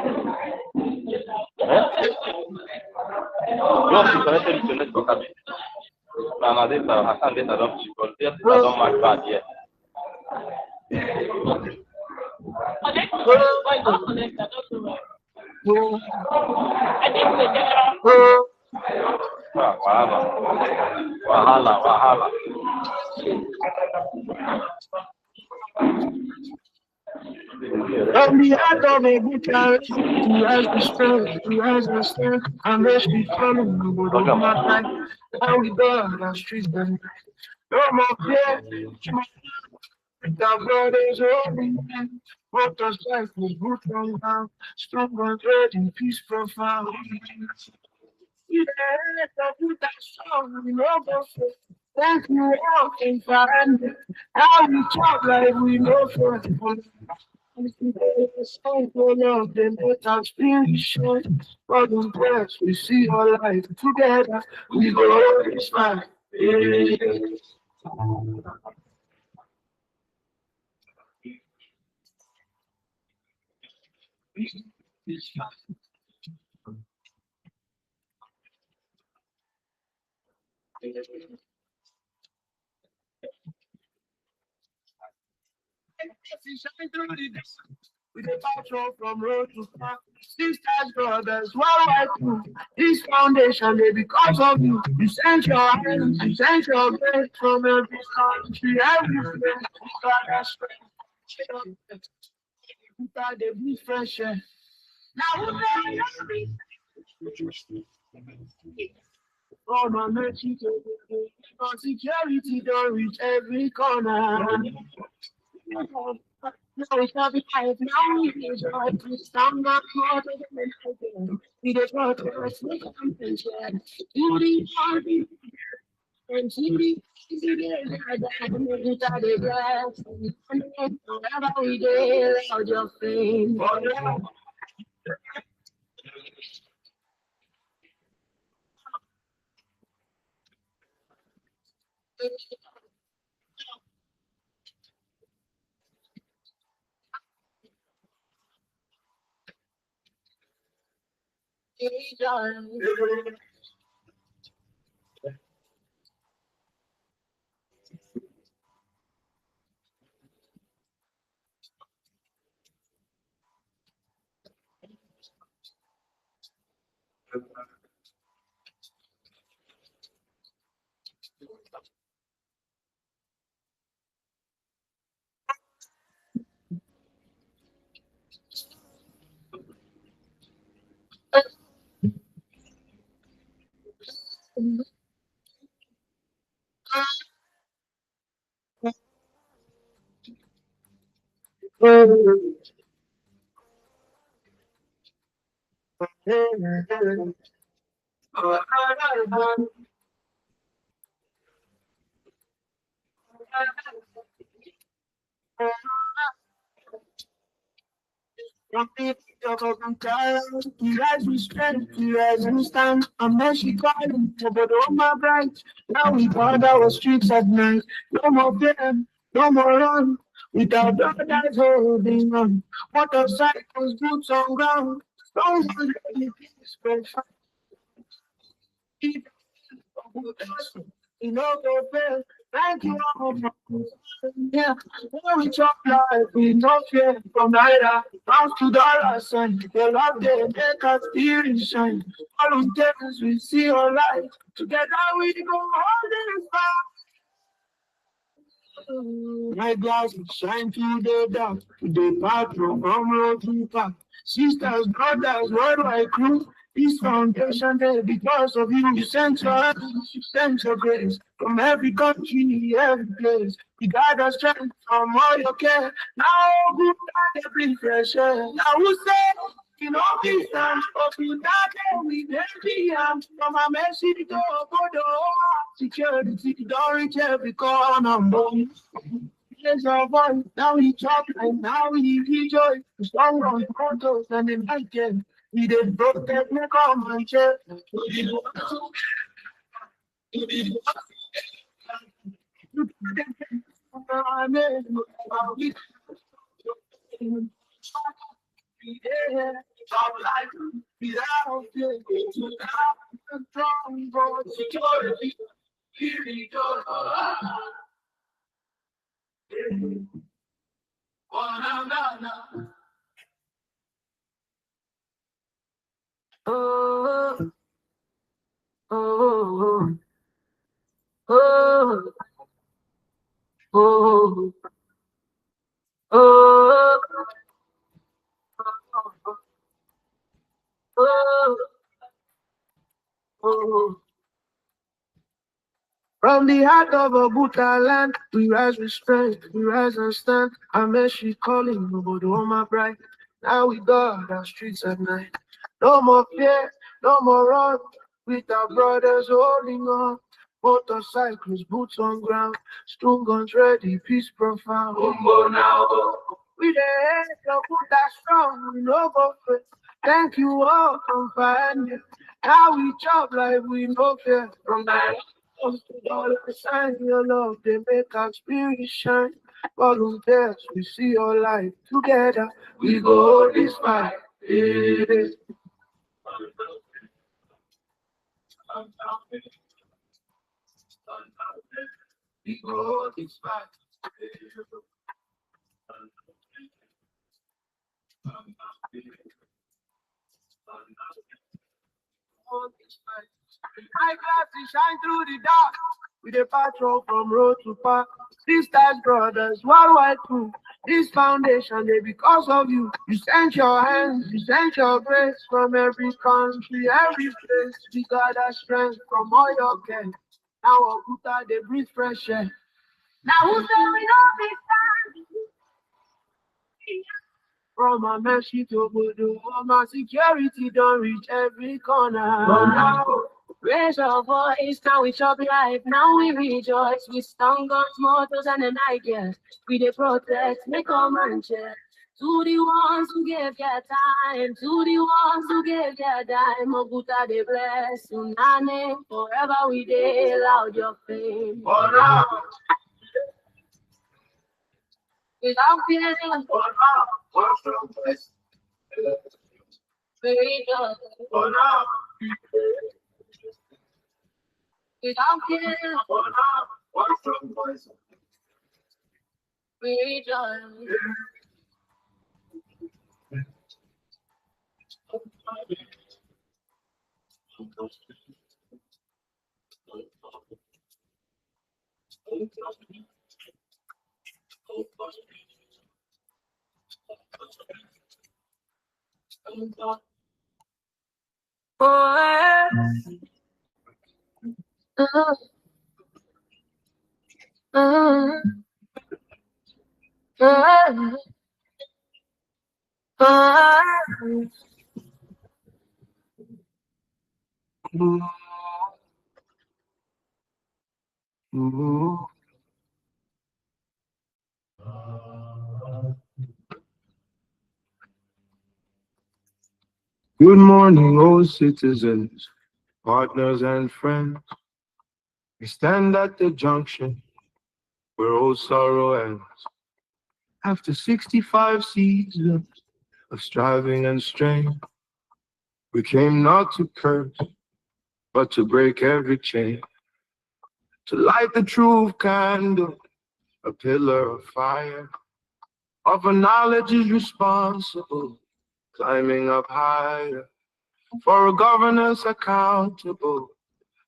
have to connect to the network. No, this Hassan data don't because this don't match bad yet. Wahala. On the heart of a good child, who has the strength, and let's be following the word of my life. How we go on the streets, then no more fear. With our brothers, holding hands, what us life was good from now, strong and ready, peace profound. Yeah, let's put that song in over. Thank you all can find how we talk like we know for song for love, then let our spirit shine. For the bless, we see our life together. We go always find. With a patrol from road to park, sisters, brothers, worldwide crew. This foundation, they because of you. You sent your hands, you sent your grace from every country, every place. God has strength. Without the be fresh air. Now, oh, my mercy, for security don't reach every corner. No, it's not because now we enjoy to stand up more than we the protest, we compensate. Duty, party, and city, without the glass. Wherever we did, I'll just sing. From the of a child, he rise with strength, he rise and stand. And then she calling, but oh my bright. Now we guard our streets at night. No more fear, no more run. Without others holding on. What a sight was boots on ground. Stones ready, spread fire. You know, go fail. Thank you all. Yeah, when we talk life, we no fear from naira, pounds to dollars, and the love they make us feel shine. All of us, we see our life. Together we go holding fire. My glass shine through the dark, to the path from road to park. Sisters, brothers, worldwide crew. This foundation there because of you. You sent your hands, you sent your grace from every country, every place. You got us strength from all your care. Now good and every fresh air. Now who say You know, distance, but we not there with empty hands. From a messy to security, don't reach every corner. Yes, our voice, now we chop and now we enjoy. The song on photos and the night game. We did broke that me come and check. Oh, oh, oh, oh, oh, oh, oh. From the heart of a Buddha land, we rise with strength, we rise and stand. I met she calling, nobody on my bright. Now we guard our streets at night. No more fear, no more run. With our brothers holding on. Motorcycles, boots on ground. Stone guns ready, peace profound. Now. We the head of Buddha strong, we no go fail. Thank you all for finding. Now we chop like we no fear. From that. All the sign your love, they make our spirit shine. Volunteers, we see your life together. We go this fight. Yeah. We go this fight. My glasses shine through the dark. With a patrol from road to park. Sisters, brothers, worldwide crew. This foundation, they because of you. You sent your hands, you sent your grace from every country, every place. We got our strength from all your care. Now Oguta, they breathe fresh air. Now who say we don't be stand? From a mercy to Budu, my security don't reach every corner. Raise our voice, now we chop life, now we rejoice. With stun guns, motors, and the night, yes. We they protect, make our man check. To the ones who gave their time, to the ones who gave their dime, Oguta they bless, Unane, forever we dey loud your fame. Without fear, very good. Without fear, very good. Good morning, old citizens, partners and friends. We stand at the junction where old sorrow ends. After 65 seasons of striving and strain, we came not to curse, but to break every chain. To light the truth candle, a pillar of fire. Of a knowledge is responsible, climbing up higher. For a governance accountable,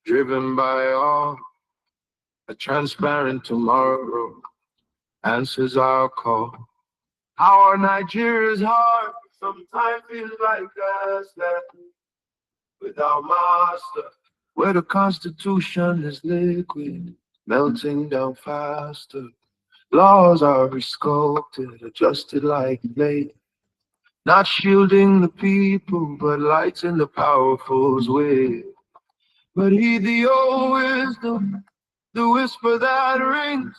driven by all. A transparent tomorrow answers our call. Our Nigeria's heart sometimes feels like us that without master, where the Constitution is liquid, melting down faster. Laws are resculpted, adjusted like blade. Not shielding the people, but lighting the powerful's way. But heed the old wisdom, the whisper that rings,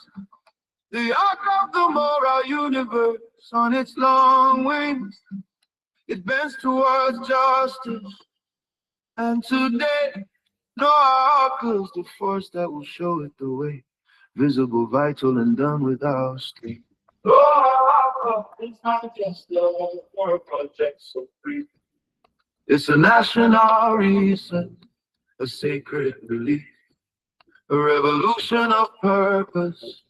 the arc of the moral universe on its long wings. It bends towards justice, and today, no arc is the force that will show it the way. Visible, vital, and done without state. Oh, it's not just a project so free. It's a national reset, a sacred belief, a revolution of purpose,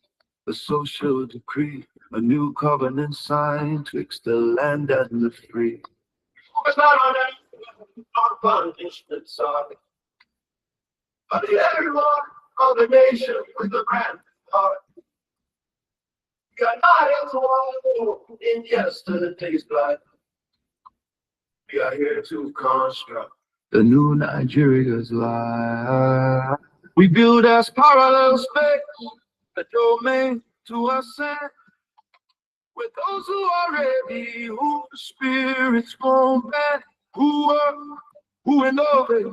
a social decree, a new covenant signed twixt the land and the free. It's not on our punishment side, but the everyone of the nation with the grand heart. We are not as one in yesterday's life. We are here to construct the new Nigeria's life. We build as parallel space, a domain to ascend. With those who are ready, who the spirits won't bend, who work, who innovate,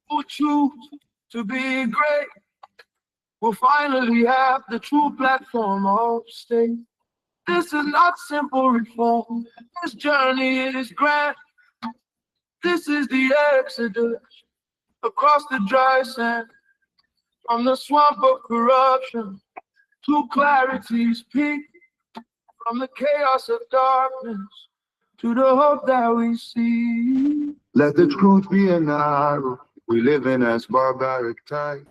who choose to be great, will finally have the true platform of state. This is not simple reform. This journey is grand. This is the exodus across the dry sand, from the swamp of corruption to clarity's peak, from the chaos of darkness to the hope that we see. Let the truth be an arrow. We live in as barbaric time,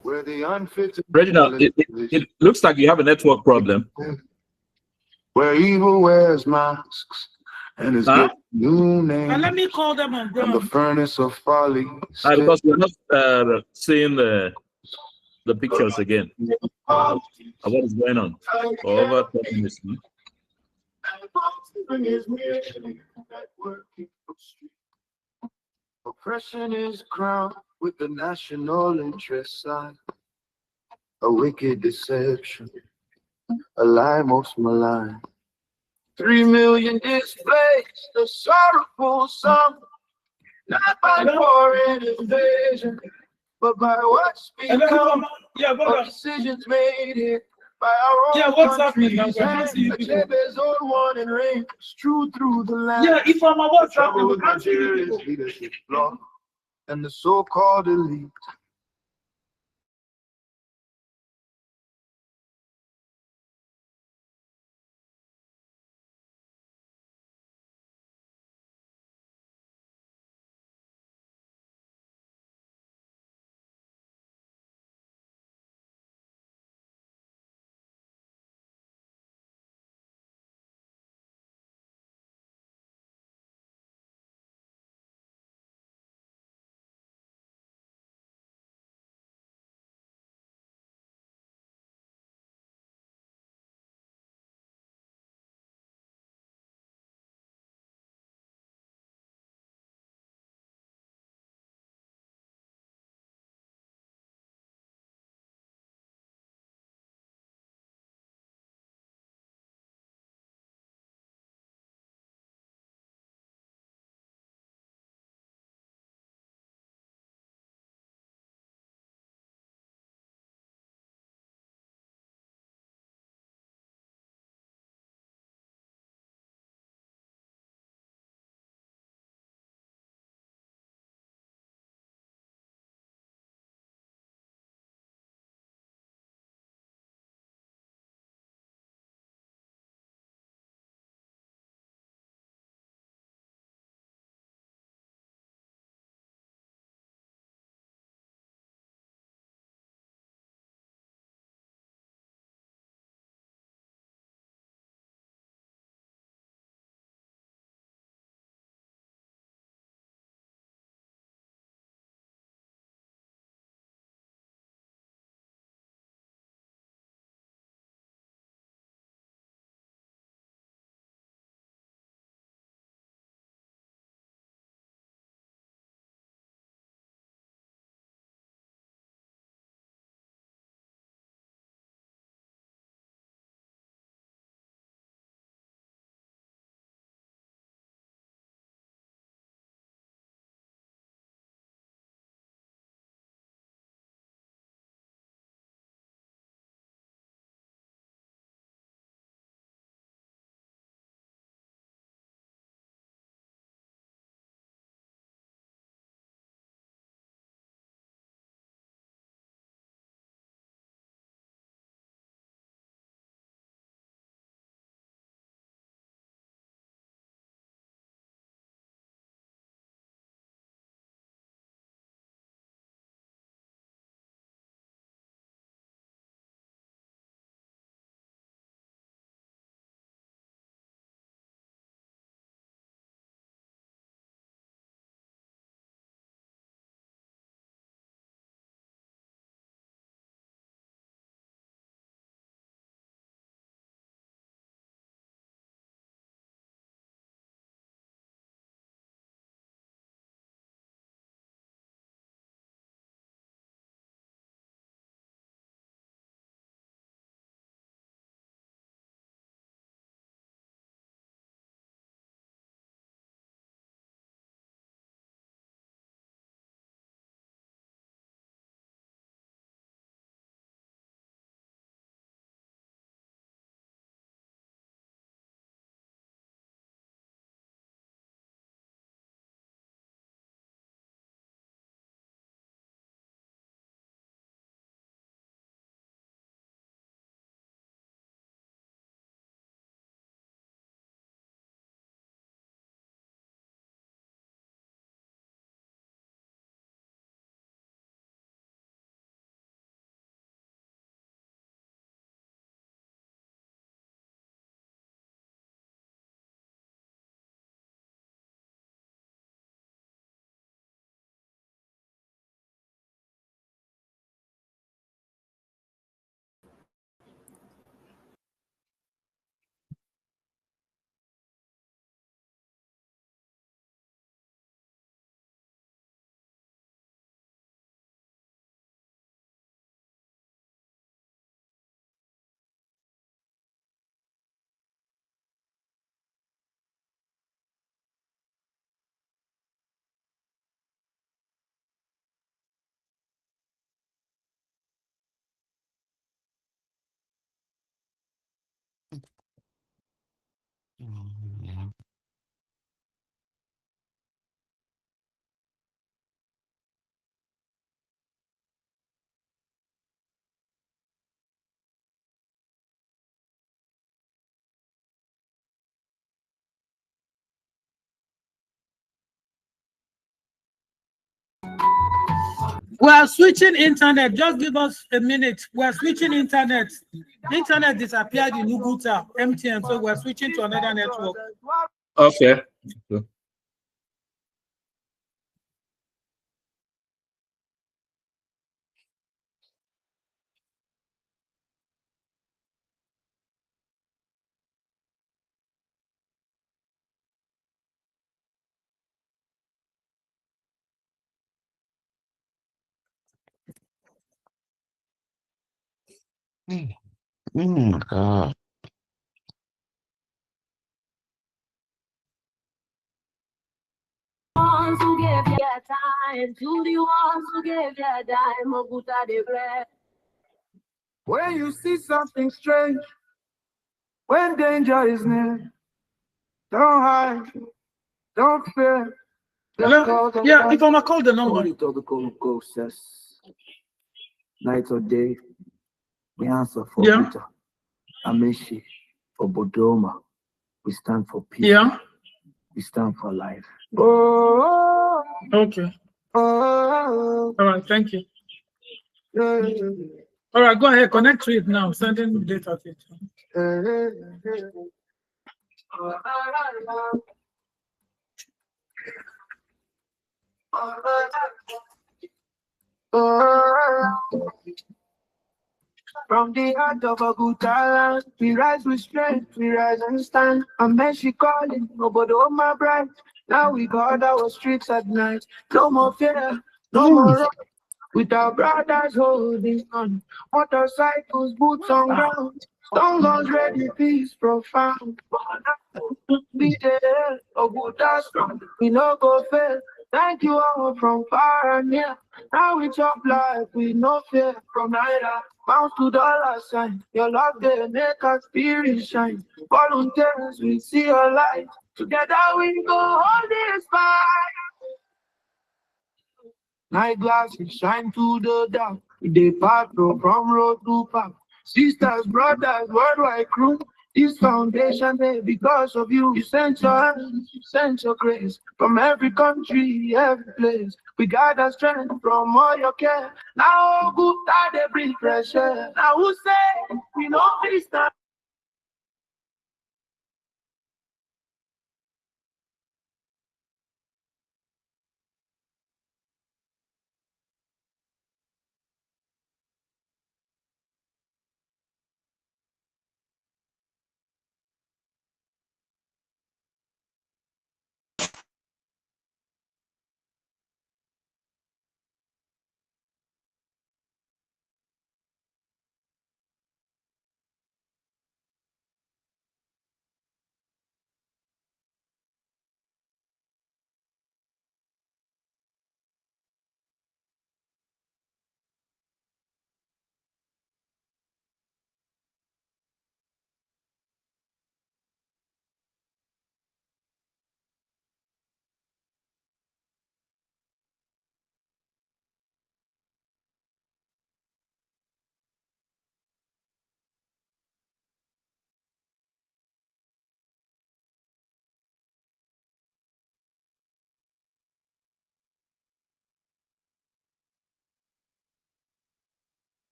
where the unfit. Reginald, it looks like you have a network problem. Where evil wears masks and is given new names. And let me call them on ground. And the furnace of folly. Because we're not seeing the pictures again. What is going on? Over 30 minutes. Oppression is crowned with the national interest side. A wicked deception, a lie most malign. 3 million displaced, a sorrowful song, not by foreign invasion, but by what's become of decisions made here by our own country's hands. Achebe's old one and reign is true through the land. Yeah, if I'm a what's trouble with Nigeria's leadership flaw and the so-called elite. We are switching internet. Just give us a minute. We are switching internet. Internet disappeared in Uguta, MTN, so we're switching to another network. Okay. God. Ones who gave their time to the ones who gave their dime, Oguta de bread. When you see something strange, when danger is near, don't hide, don't fear. Yeah, if I'm call the number. Night or day, we answer for Yeah. Buta. Amishi for Bodoma. We stand for peace. Yeah. We stand for life. Okay. All right, thank you. All right, go ahead, connect to it now. Sending data to it. From the heart of a good talent, we rise with strength, we rise and stand. And then she calling, nobody on my bright. Now we guard our streets at night. No more fear, no more rock. With our brothers holding on, motorcycles, boots on ground. Stone guns ready, peace profound. Be there, a good strong. We no go fail. Thank you all from far and near. Now we chop life with no fear. From Naira, pounds to dollar sign. Your love they make our spirit shine. Volunteers, we see your light. Together we go hold this fire. Night glasses shine to the dark. They patrol from road to park. Sisters, brothers, worldwide crew. This foundation there because of you. You sent your hands, you sent your grace from every country, every place. We got our strength from all your care. Now good time they bring fresh air. Now who say we know this time?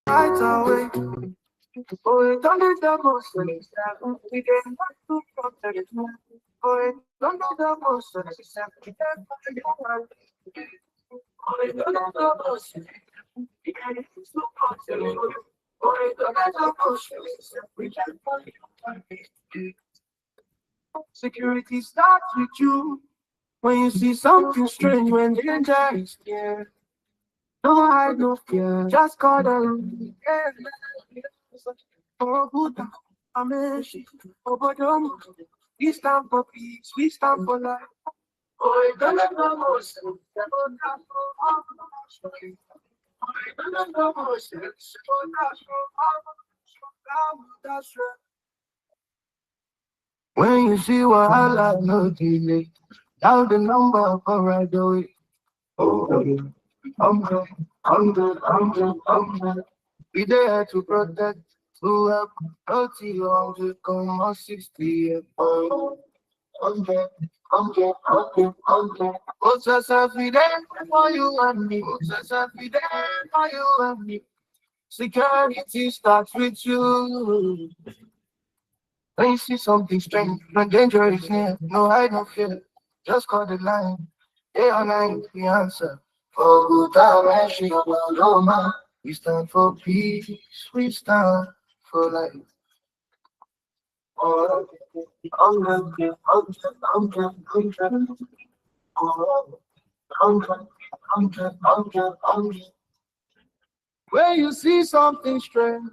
right away. Oh, it only the most we get back to protect it. Oh, it only the most we get back to protect. Oh, it only the most we get to protect it. Oh, it only the most we get back to protect it. Security starts with you when you see something strange, when danger is near. No hide, no fear, just call them. Oh, Buddha, Ameshi, Obodom. We stand for peace, we stand for life. Oh, it doesn't know most. When you see wahala, no delay. Dial the number for right away. Oh, we there to protect, to help, healthy, to come on 60. Oh, 100. What's us happy there for you and me? What's us happy there for you and me? Security starts with you. When you see something strange, when danger is near, no hide, no fear. Just call the line. Day or night, the answer. For good time, actually, no man. We stand for peace, we stand for life. Oh, when you see something strange,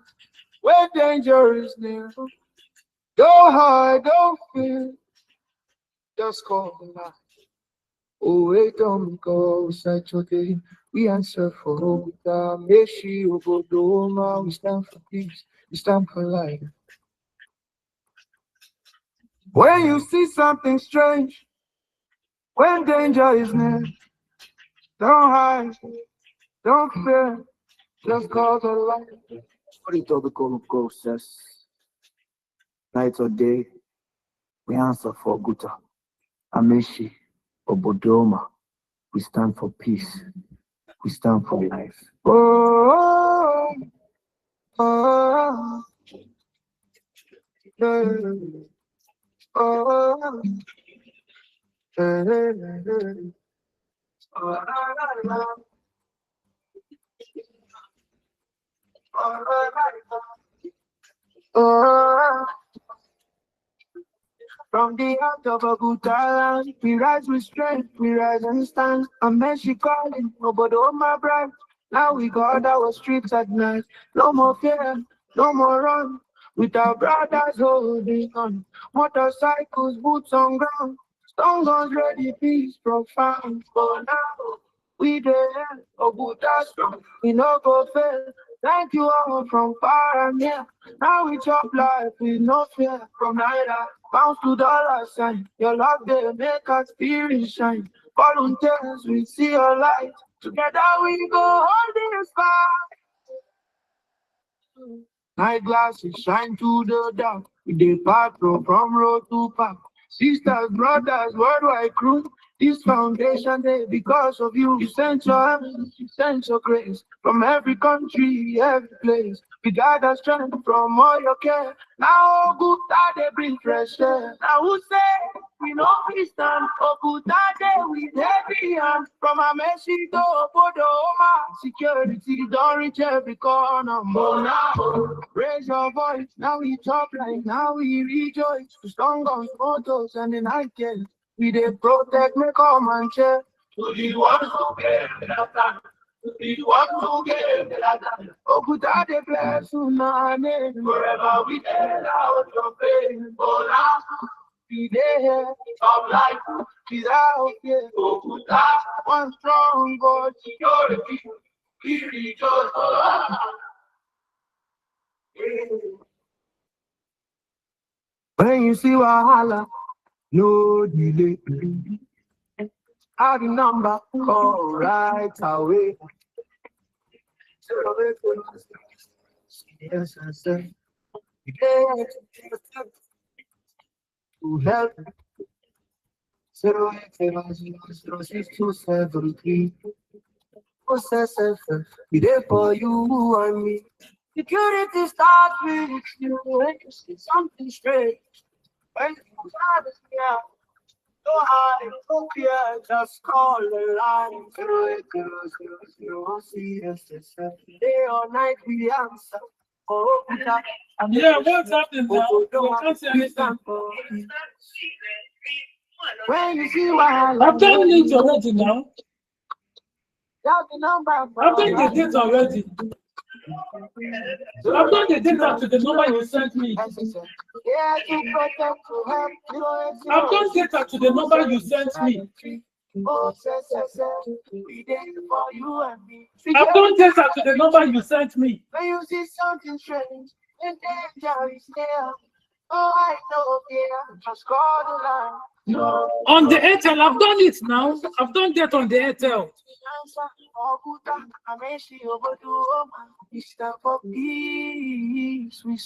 when danger is near, don't hide, don't fear, just call the line. Oh, wait, don't go, such a day. We answer for the Meshi Obodoma. We stand for peace, we stand for life. When you see something strange, when danger is near, don't hide, don't fear, just call the light. What it all become process? Night or day, we answer for Guta, Ameshi, Obodoma. We stand for peace. We stand for life. Oh, oh, oh, oh. From the heart of a good talent, we rise with strength, we rise and stand. And men she calling, nobody on my brand. Now we guard our streets at night. No more fear, no more run. With our brothers holding on. Motorcycles, boots on ground. Stone guns ready, peace profound. For now, we there, oh good strong. We no go fail. Thank you all from far and near. Now we chop life with no fear from neither. Bounce to dollar sign. Your love they make us spirit shine. Volunteers, we see your light. Together we go hold this fire. Night glasses shine through the dark. We depart from road to park. Sisters, brothers, worldwide crew. This foundation day because of you. You sent your heaven, you sent your grace. From every country, every place. We gather strength from all your care. Now good that they bring fresh air. Now who say we know we stand for good that day with heavy hands. From a messy to Bodoma. Security don't reach every corner. More now. Raise your voice, now we talk like now we rejoice. The strong guns, photos, and the night game. We they protect me, come and check. To the ones who get to the ones who get oh, good are the blessed name. Forever we tell out your pain. Oh, now be there, of life, without fear. Oh, good are one strong God, security. We rejoice. When you see Wahala, no delay. Have the number, call right away. Yes, I said, to help. 087006273. We there for you and me. Security starts with you when you see something strange. When you have it here, no hide, no fear, just call the line. 08000 day or night we answer. Oh, yeah, what's happening now? We can't see anything. When you see what I've done it already now. that's the number. I've done the date already. I've done the data to the number you sent me. Yeah, to protect, to help, I've done data to the number you sent me. Oh, we there for you and me. I've done data to the number you sent me. When you see something strange, and danger is there. Oh, I know, yeah, just call the line. On the Airtel, I've done it now. I've done that on the Airtel.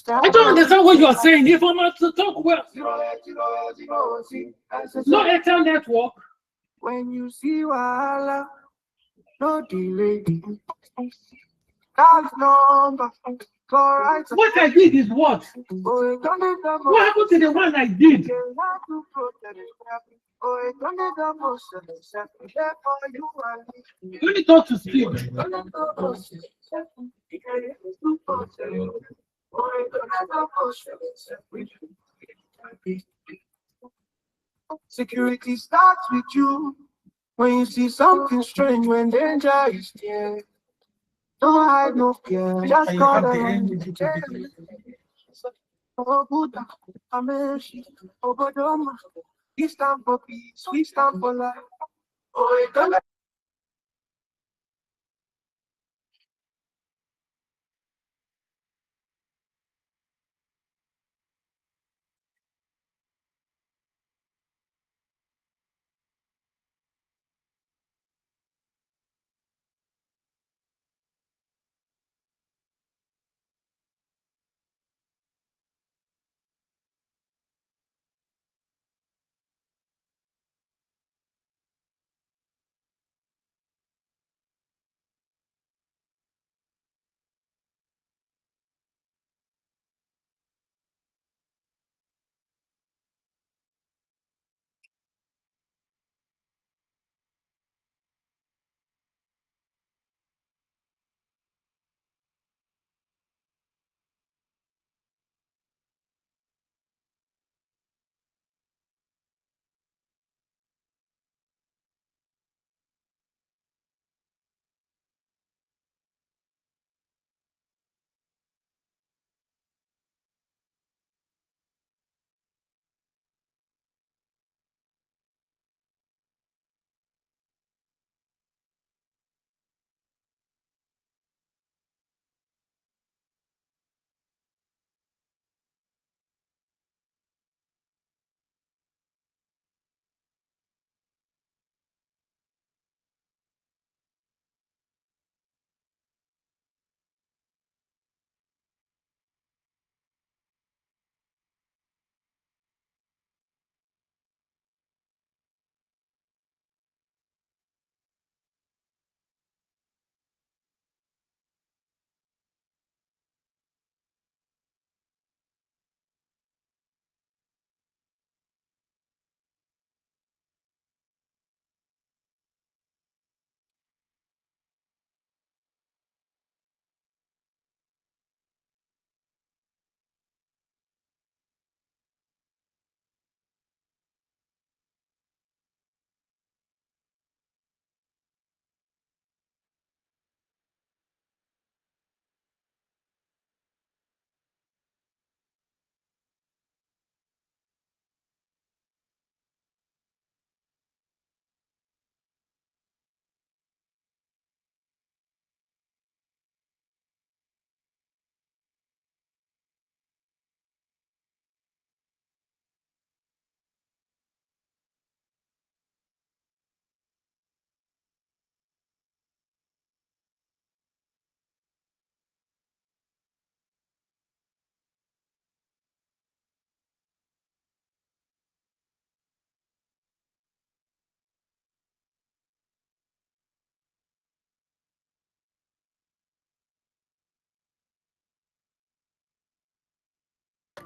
I don't understand what you are saying. If I'm not to talk well, no Airtel network. When you see Wahala, no delay. That's number. What I did is what? What happened to the one I did? Let me talk to Steve. Security starts with you. When you see something strange, when danger is near. Don't hide no fear, just call the Oh, Buddha, Ameshi, Obodoma. We stand for peace, we stand for life. Oh, it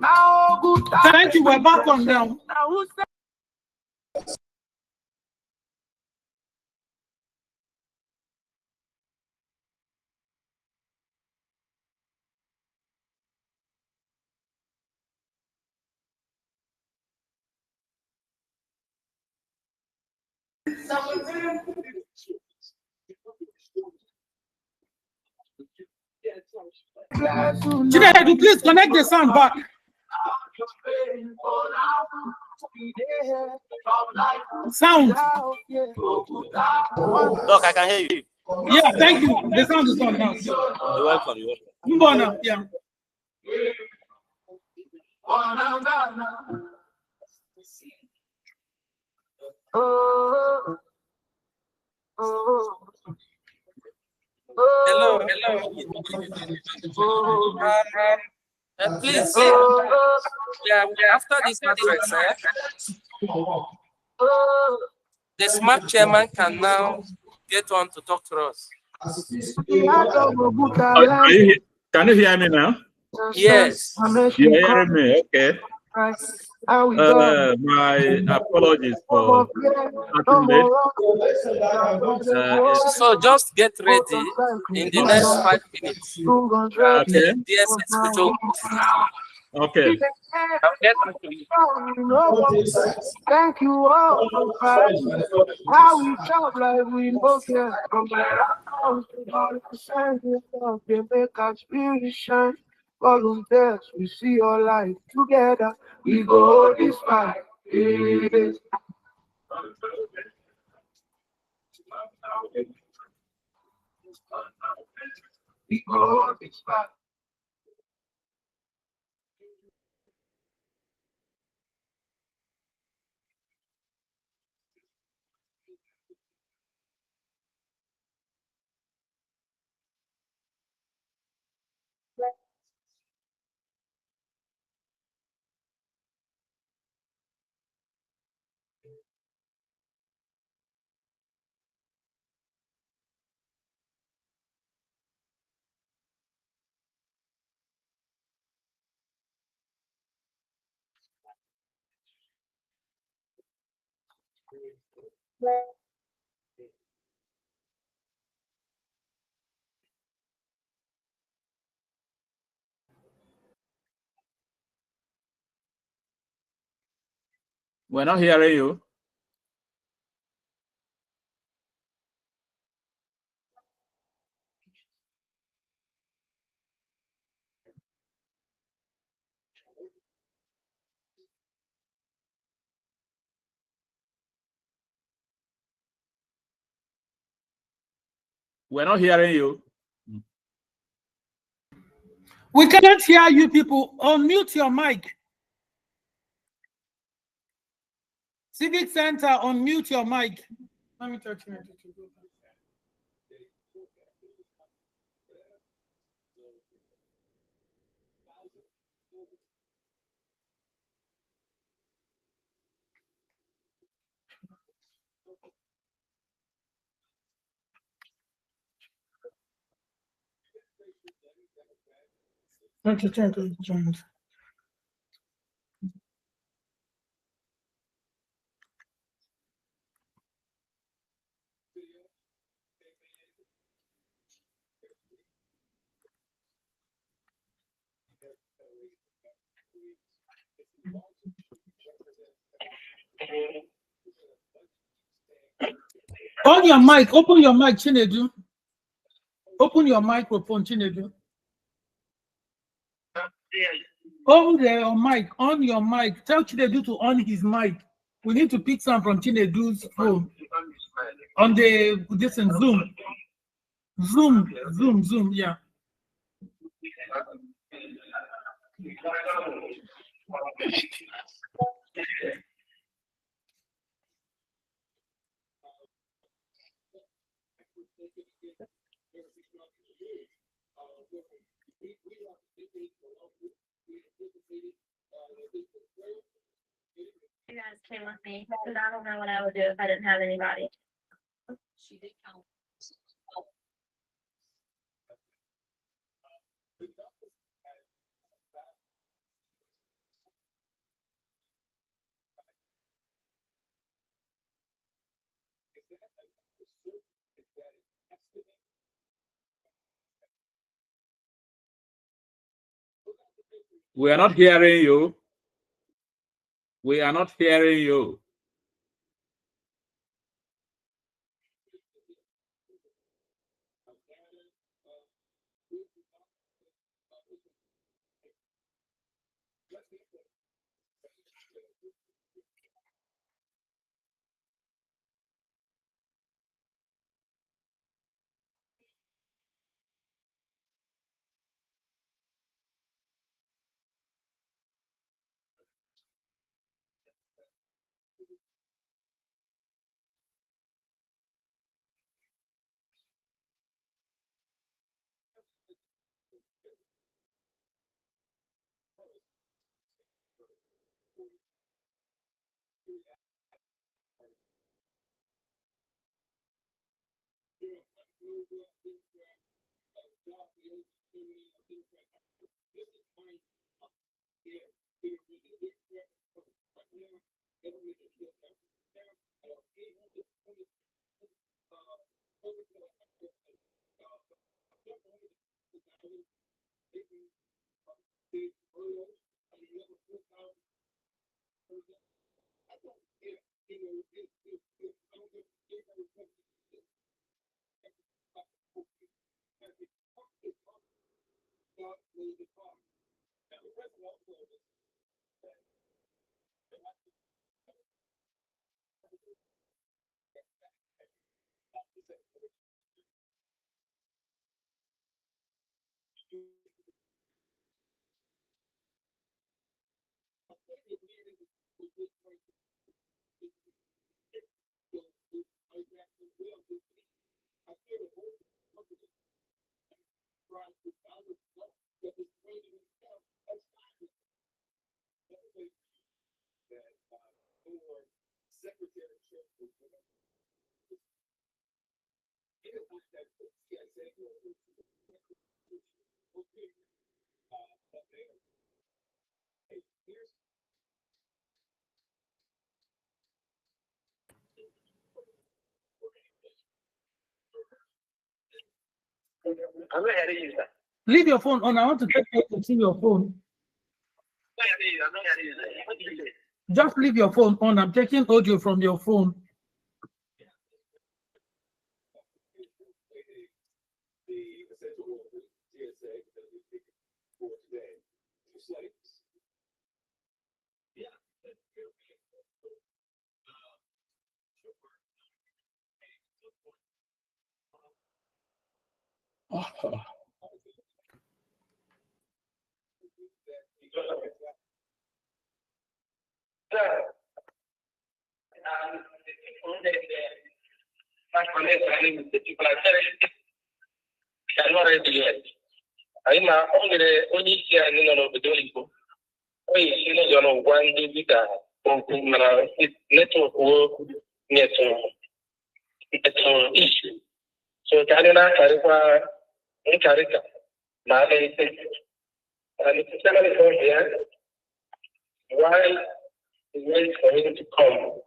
Thank you. We're back on now. Chinedu, please connect the sound back. Sound. Doc, I can hear you. Yeah, thank you. The sound is on now. You're welcome. You're welcome. Mbona, yeah. Hello. Please, yeah, after this address, the smart chairman can now get on to talk to us. Can you hear me now? Yes. You're hearing me, okay. My apologies for starting late. So just get ready in the next 5 minutes. Okay. Okay. Thank you all for fighting. How we talk like we no care. From the house to the center of the make our spirit shine. Volunteers, we see your life together. We go this fight. Yeah. We go this fight. We're not hearing you. We're not hearing you. We cannot hear you, people. Unmute your mic. Civic Center, unmute your mic. Let me touch you. On your mic, open your mic, Chinedu. Open your microphone, Chinedu. On your mic, on your mic. Tell Chinedu to on his mic. We need to pick some from Chinedu's phone. On the Zoom. Zoom, yeah. You guys came with me because I don't know what I would do if I didn't have anybody. She did count. We are not hearing you. We are not hearing you. I'm not hearing you, sir. Leave your phone on. I want to take you to your phone. I'm not hearing you, sir. What did you say? Just leave your phone on. I'm taking audio from your phone. My colleagues the people are not ready yet. I'm only here and none of the Igbo. You know, one day with a network work network issue. So, Canada, Carica, in Carica, Malay, and it's from here. Why wait for him to come?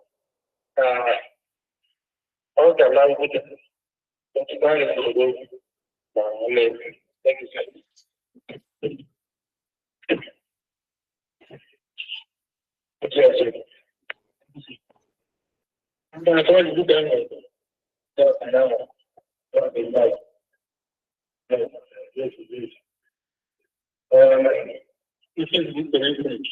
All the language. Thank you, sir. Yes, I'm going to do that. This is the message.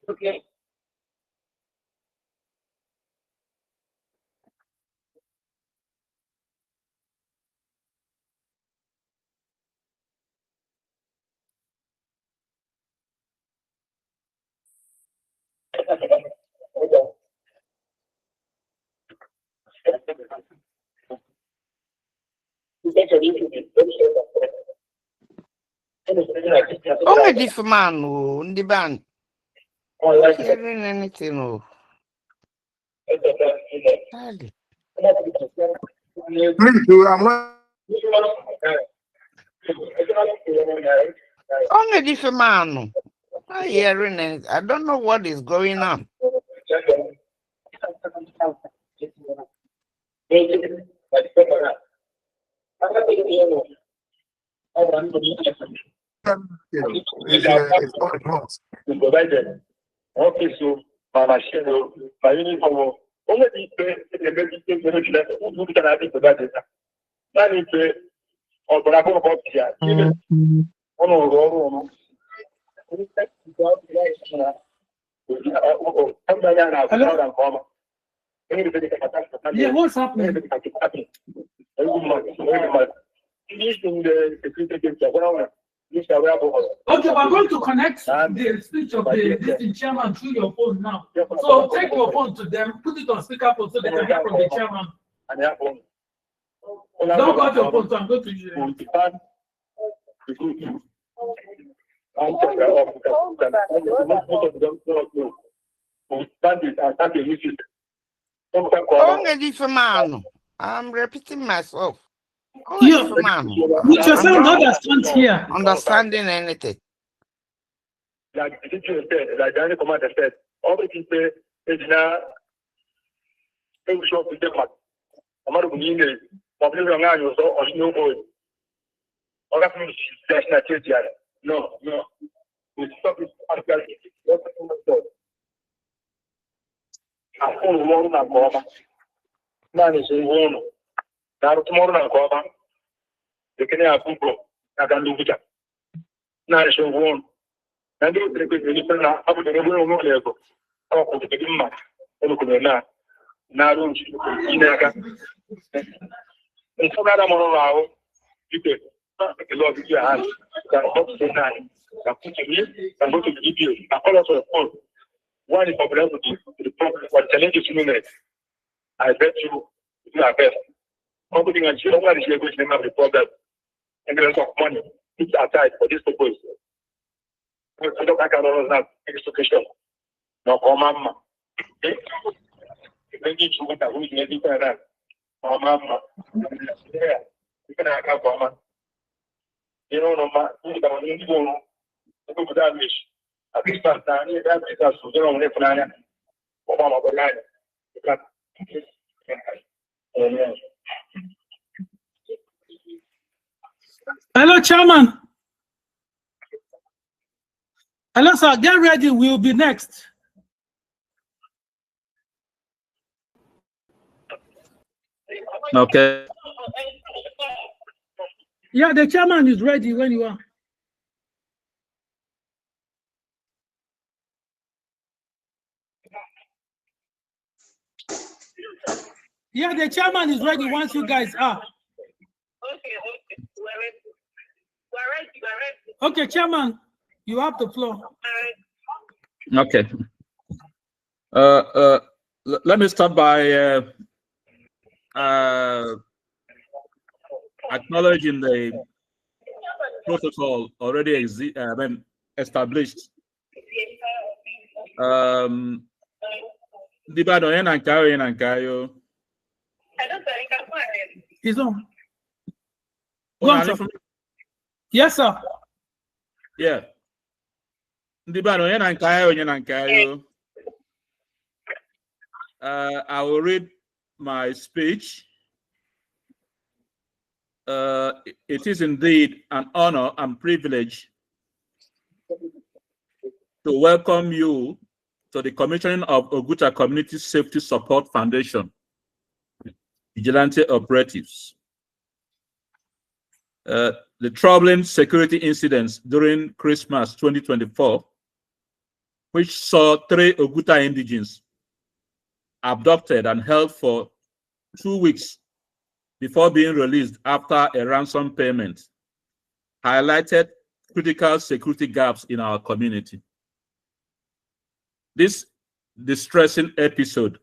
Okay. Only this man who in the band. Not hearing anything. Oh. Daddy. I'm not. Only this man. Not hearing anything. I don't know what is going on. It's all across. Okay, so my machine, my uniform, only the medicine who can have it for that. That is or but I go about here. Yeah, what's happening? Okay, we're going to connect the speech of the chairman through your phone now. So take your phone to them, put it on speakerphone so they can hear from the chairman. Don't got your phone, so I'm going to use it. Only this man. I'm repeating myself. Only this man. Which your sound understand here. Understanding anything. Like the teacher said, like the commander said, all the people is now shop with them. I'm not going to public around so or no boy. All that means that's not it. No. We stop it. I phone one and go. Man is in one. Now tomorrow and go. The Kenya people I can do it. Now is one. And you take it now. I would never know level. Oh, the big man. Look at that. Now don't you? And so that I'm around. You take a lot of your hands. That box the nine. That put you in and go to the video. I call us on the phone. One is popularity to the problem. What challenges you make? I bet you do our best. Everything and you don't want to going to have the problem. And there's of money. It's aside for this purpose. I don't have education. No, mama. You need to go to the mama. Yeah. You can have mama. You know, no matter what you go to that wish. At least that is so you don't live for that. Mama, but like, Hello, Chairman. Hello, sir. Get ready. We'll be next. Okay. Yeah, the chairman is ready when you are. Yeah, the chairman is ready once you guys are. Okay, chairman, you have the floor. Okay. Let me start by acknowledging the protocol already established. He's on. Go on, sir. Yes, sir. Yeah. I will read my speech. It is indeed an honor and privilege to welcome you to the commissioning of Oguta Community Safety Support Foundation, Vigilante Operatives. The troubling security incidents during Christmas 2024, which saw 3 Oguta indigents abducted and held for 2 weeks before being released after a ransom payment, highlighted critical security gaps in our community. This distressing episode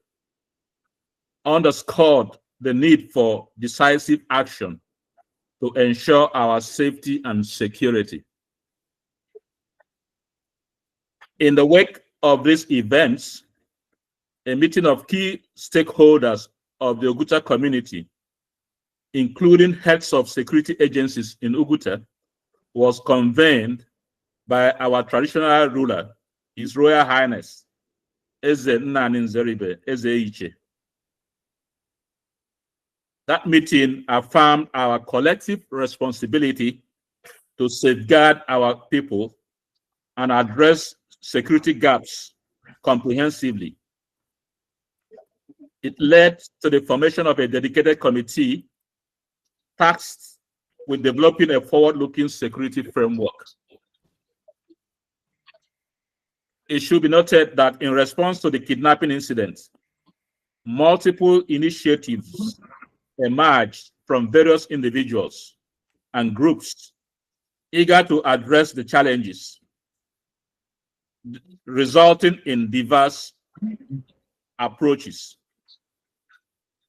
underscored the need for decisive action to ensure our safety and security. In the wake of these events, a meeting of key stakeholders of the Oguta community, including heads of security agencies in Oguta, was convened by our traditional ruler, His Royal Highness, Eze Nnani Nzeribe, Eze Iche. That meeting affirmed our collective responsibility to safeguard our people and address security gaps comprehensively. It led to the formation of a dedicated committee tasked with developing a forward-looking security framework. It should be noted that in response to the kidnapping incident, multiple initiatives emerged from various individuals and groups eager to address the challenges, resulting in diverse approaches.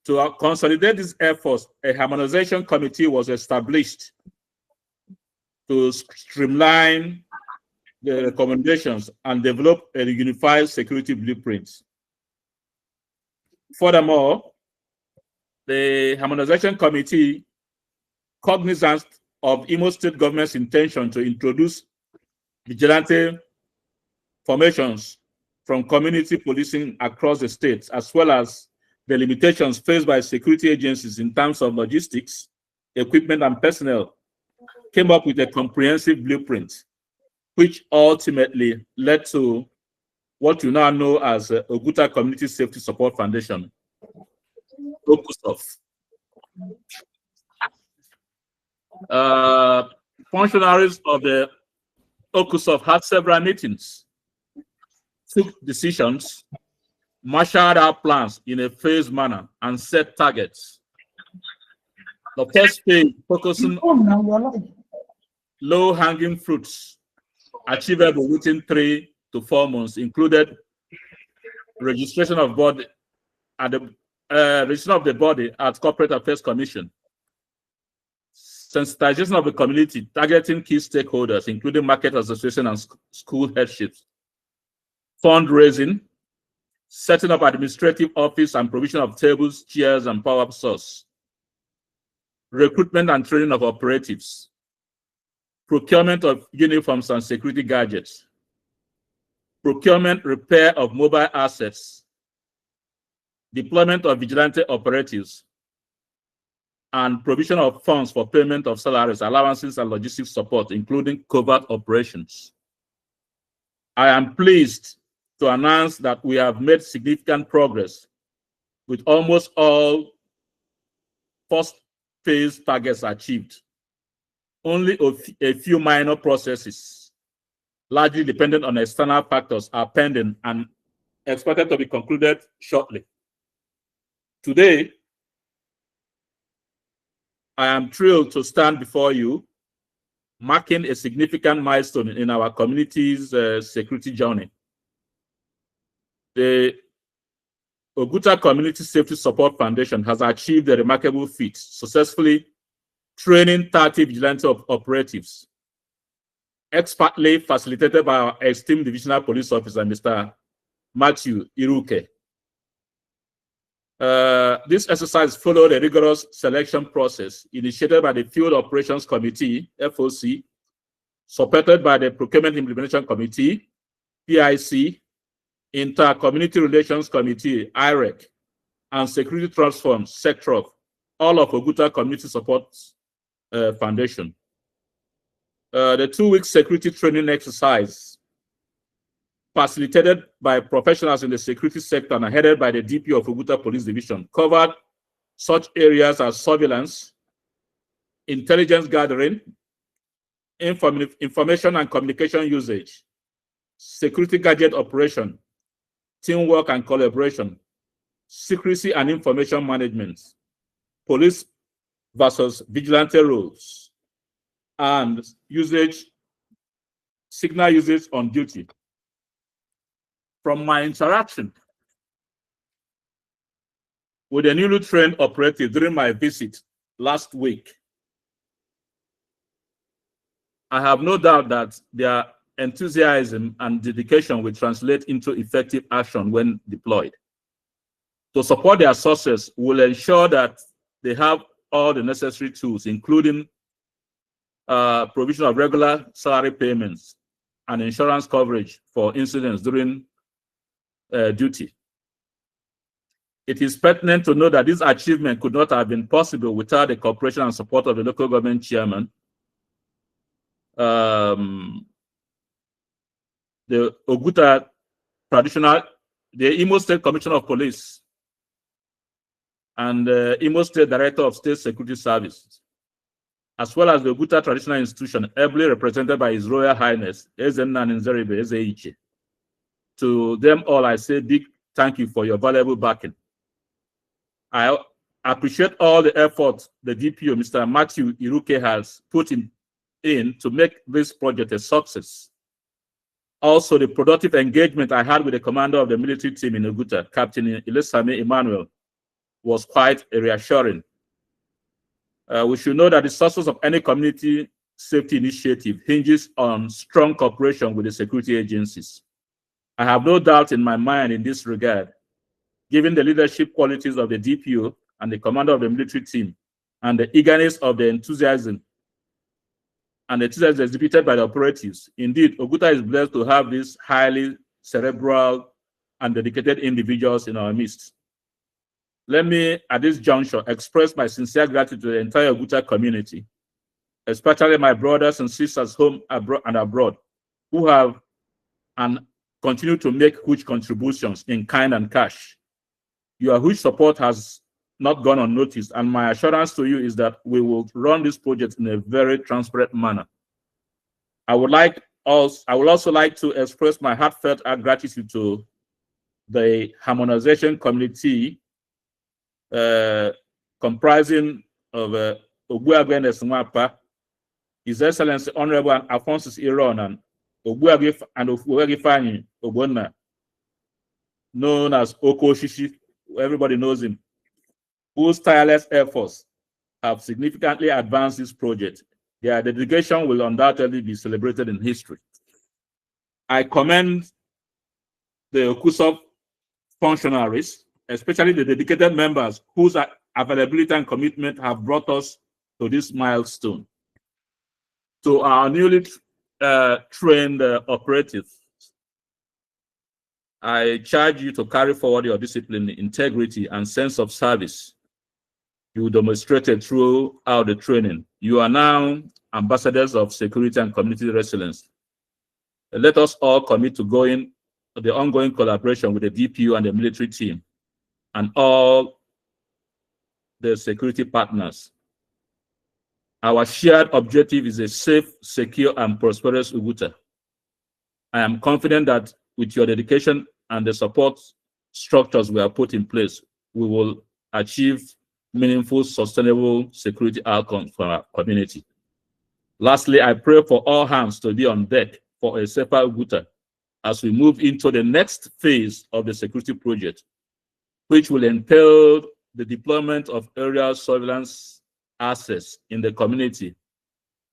To consolidate these efforts, a harmonization committee was established to streamline the recommendations and develop a unified security blueprint. Furthermore, the harmonization committee, cognizant of Imo State government's intention to introduce vigilante formations from community policing across the state, as well as the limitations faced by security agencies in terms of logistics, equipment, and personnel, came up with a comprehensive blueprint, which ultimately led to what you now know as Oguta Community Safety Support Foundation, OCUSOF. Functionaries of the OCUSOF had several meetings, took decisions, marshaled out plans in a phased manner, and set targets. The first phase, focusing on low-hanging fruits achievable within 3 to 4 months, included registration of body at the registration of the body at Corporate Affairs Commission, sensitization of the community, targeting key stakeholders, including market association and school headships, fundraising, setting up administrative office and provision of tables, chairs, and power source, recruitment and training of operatives, procurement of uniforms and security gadgets, procurement, repair of mobile assets, deployment of vigilante operatives, and provision of funds for payment of salaries, allowances, and logistics support, including covert operations. I am pleased to announce that we have made significant progress with almost all first phase targets achieved. Only a few minor processes, largely dependent on external factors, are pending and expected to be concluded shortly. Today, I am thrilled to stand before you, marking a significant milestone in our community's security journey. The Oguta Community Safety Support Foundation has achieved a remarkable feat, successfully training 30 vigilante operatives, expertly facilitated by our esteemed divisional police officer, Mr. Matthew Iruke. This exercise followed a rigorous selection process initiated by the Field Operations Committee, FOC, supported by the Procurement Implementation Committee, PIC, Inter-Community Relations Committee, IREC, and Security Trust Fund, SecTrust, all of Oguta Community Support Foundation. The 2-week security training exercise, facilitated by professionals in the security sector and headed by the DP of Oguta Police Division, covered such areas as surveillance, intelligence gathering, information and communication usage, security gadget operation, teamwork and collaboration, secrecy and information management, police versus vigilante roles, and signal usage on duty. From my interaction with a newly trained operative during my visit last week, I have no doubt that their enthusiasm and dedication will translate into effective action when deployed. To support their success, we'll ensure that they have all the necessary tools, including provision of regular salary payments and insurance coverage for incidents during duty. It is pertinent to note that this achievement could not have been possible without the cooperation and support of the local government chairman, the Oguta the Imo State Commissioner of Police, and the Imo State Director of State Security Services, as well as the Oguta Traditional Institution, ably represented by His Royal Highness, Ezenna Nzeribe Ezeiche. To them all, I say big thank you for your valuable backing. I appreciate all the effort the DPO, Mr. Matthew Iruke, has put in to make this project a success. Also, the productive engagement I had with the commander of the military team in Oguta, Captain Ilesame Emmanuel, was quite reassuring. We should know that the success of any community safety initiative hinges on strong cooperation with the security agencies. I have no doubt in my mind in this regard, given the leadership qualities of the DPO and the commander of the military team, and the eagerness of the enthusiasm exhibited by the operatives. Indeed, Oguta is blessed to have these highly cerebral and dedicated individuals in our midst. Let me, at this juncture, express my sincere gratitude to the entire Oguta community, especially my brothers and sisters home and abroad, who have and continue to make huge contributions in kind and cash. Your huge support has not gone unnoticed, and my assurance to you is that we will run this project in a very transparent manner. I would also like to express my heartfelt gratitude to the harmonization committee comprising of Obuagwe Nesmapa, His Excellency Honorable Alphonsus Iron, and Obuagwe and Obuagwe Ogbonna, known as Oko Shishi, everybody knows him, whose tireless efforts have significantly advanced this project. Their dedication will undoubtedly be celebrated in history. I commend the Okusop functionaries, especially the dedicated members whose availability and commitment have brought us to this milestone. To our newly trained operatives, I charge you to carry forward your discipline, integrity, and sense of service you demonstrated throughout the training. You are now ambassadors of security and community resilience. Let us all commit to the ongoing collaboration with the DPU and the military team and all the security partners. Our shared objective is a safe, secure, and prosperous Oguta. I am confident that with your dedication and the support structures we have put in place, we will achieve meaningful, sustainable security outcomes for our community. Lastly, I pray for all hands to be on deck for a safer Oguta as we move into the next phase of the security project, which will entail the deployment of aerial surveillance assets in the community.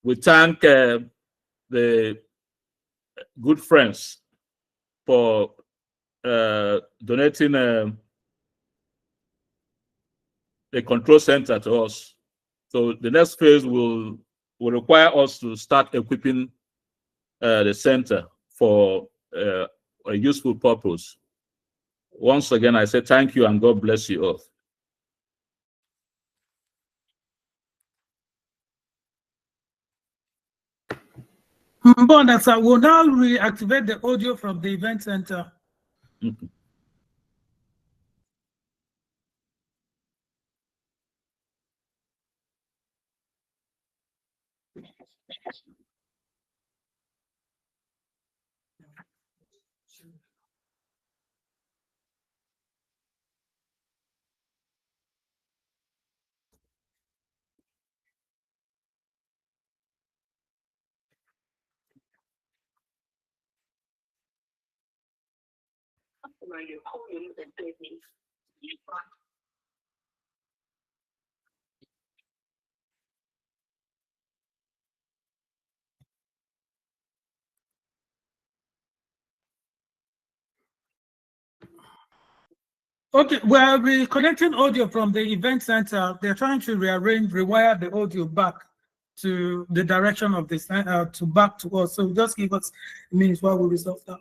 We thank the good friends for donating a control center to us. So the next phase will require us to start equipping the center for a useful purpose. Once again, I say thank you and God bless you all. Mbonda, sir, we'll now reactivate the audio from the event center. Okay, we're reconnecting audio from the event center. They're trying to rewire the audio back to the direction of this, to back to us. So just give us a minute while we resolve that.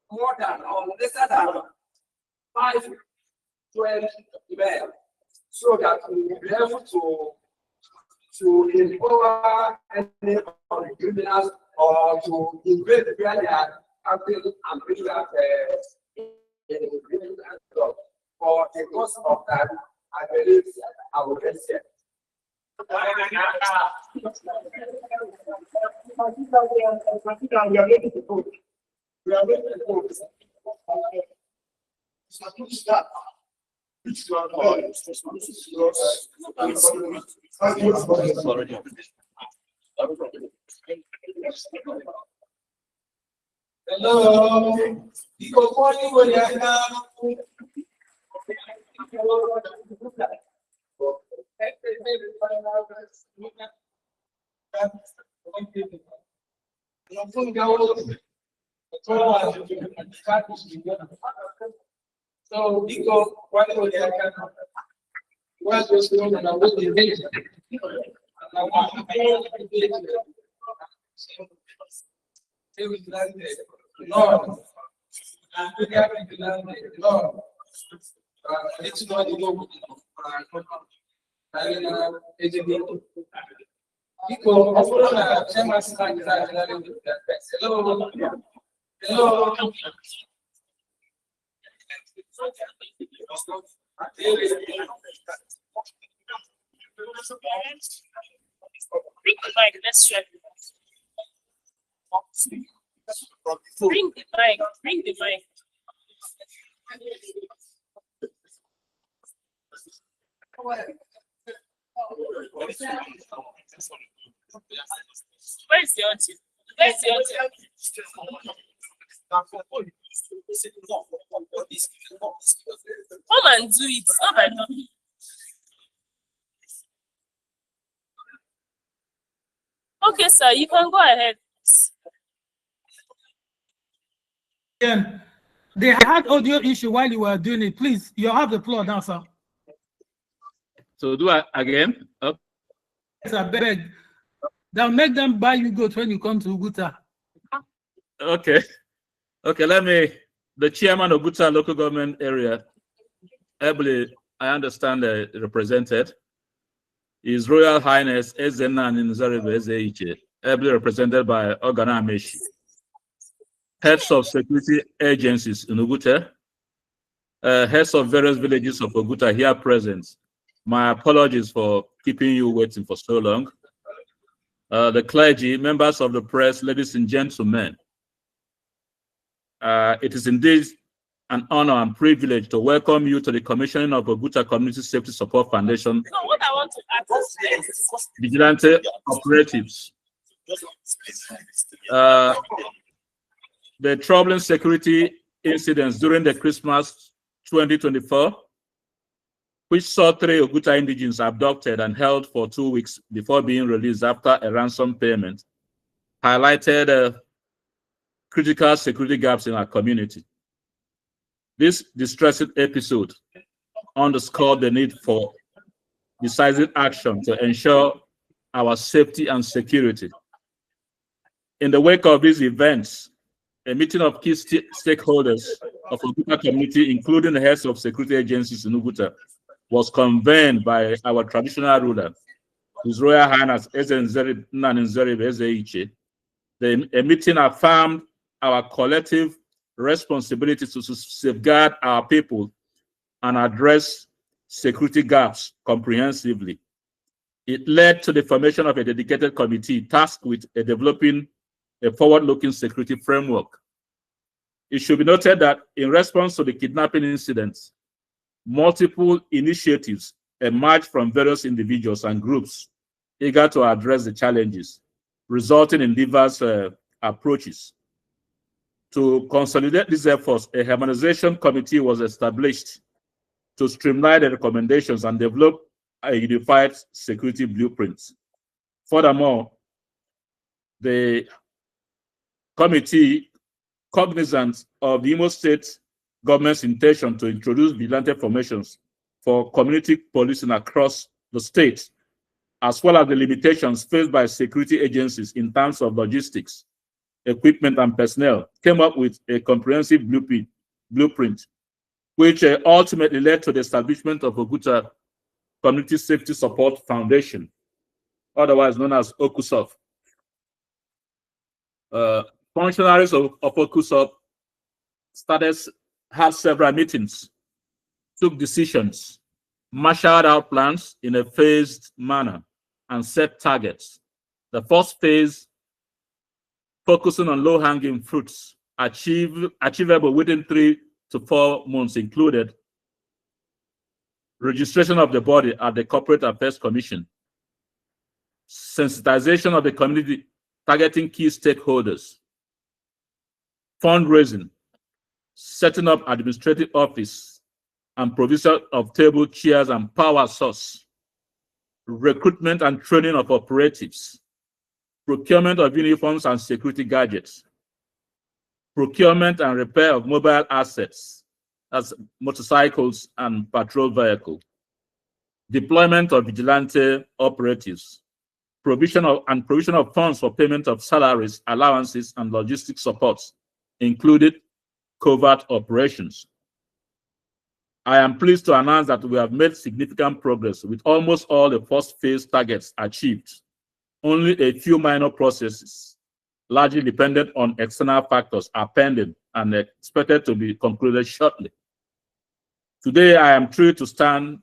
More than or lesser than 5, 12 men, so that we will be able to empower any of the criminals or to invade where they are acting and bring that for the cost of that. I believe I will get here. We are ready to vote. We are ready to vote. Hello. Good morning, so Nico, what was just going on with the vision? No. No. It's not Nico. Hello. Hello. Let's check. Bring the mic. Bring the mic. Where's the auntie? Where's the auntie? Come and do it. Not by talking. Okay, sir, you can go ahead. Again, they had audio issue while you were doing it. Please, you have the floor now, sir. So do I again? Yes, I beg. They'll make them buy you goods when you come to Uguta. Okay. Okay, the chairman of Uguta local government area, ably, I understand, represented, His Royal Highness Ezenan Nzaribe Ezeiche, ably represented by Ogana Ameshi. Heads of security agencies in Uguta, heads of various villages of Uguta here present. My apologies for keeping you waiting for so long. The clergy, members of the press, ladies and gentlemen, it is indeed an honor and privilege to welcome you to the commissioning of Uguta Community Safety Support Foundation. So what I want to ask is Vigilante operatives. The troubling security incidents during the Christmas 2024, which saw 3 Uguta indigents abducted and held for 2 weeks before being released after a ransom payment, highlighted critical security gaps in our community. This distressing episode underscored the need for decisive action to ensure our safety and security. In the wake of these events, a meeting of key stakeholders of the Uguta community, including the heads of security agencies in Uguta, was convened by our traditional ruler, His Royal Highness Ezenan Nzaribe Ezeiche. A meeting affirmed our collective responsibility to safeguard our people and address security gaps comprehensively. It led to the formation of a dedicated committee tasked with developing a forward-looking security framework. It should be noted that in response to the kidnapping incidents, multiple initiatives emerged from various individuals and groups eager to address the challenges, resulting in diverse approaches. To consolidate these efforts, a harmonization committee was established to streamline the recommendations and develop a unified security blueprint. Furthermore, the committee, cognizant of the Imo State government's intention to introduce vigilante formations for community policing across the state, as well as the limitations faced by security agencies in terms of logistics, equipment, and personnel, came up with a comprehensive blueprint, which ultimately led to the establishment of Uguta Community Safety Support Foundation, otherwise known as OCUSOF. Functionaries of OCUSOF had several meetings, took decisions, marshaled out plans in a phased manner, and set targets. The first phase, focusing on low-hanging fruits, achievable within 3 to 4 months, included registration of the body at the Corporate Affairs Commission, sensitization of the community targeting key stakeholders, fundraising, setting up administrative office and provision of table, chairs, and power source, recruitment and training of operatives, procurement of uniforms and security gadgets, procurement and repair of mobile assets, as motorcycles and patrol vehicles, deployment of vigilante operatives, provision of funds for payment of salaries, allowances, and logistic supports, including covert operations. I am pleased to announce that we have made significant progress with almost all the first phase targets achieved. Only a few minor processes, largely dependent on external factors, are pending and expected to be concluded shortly. Today, I am thrilled to stand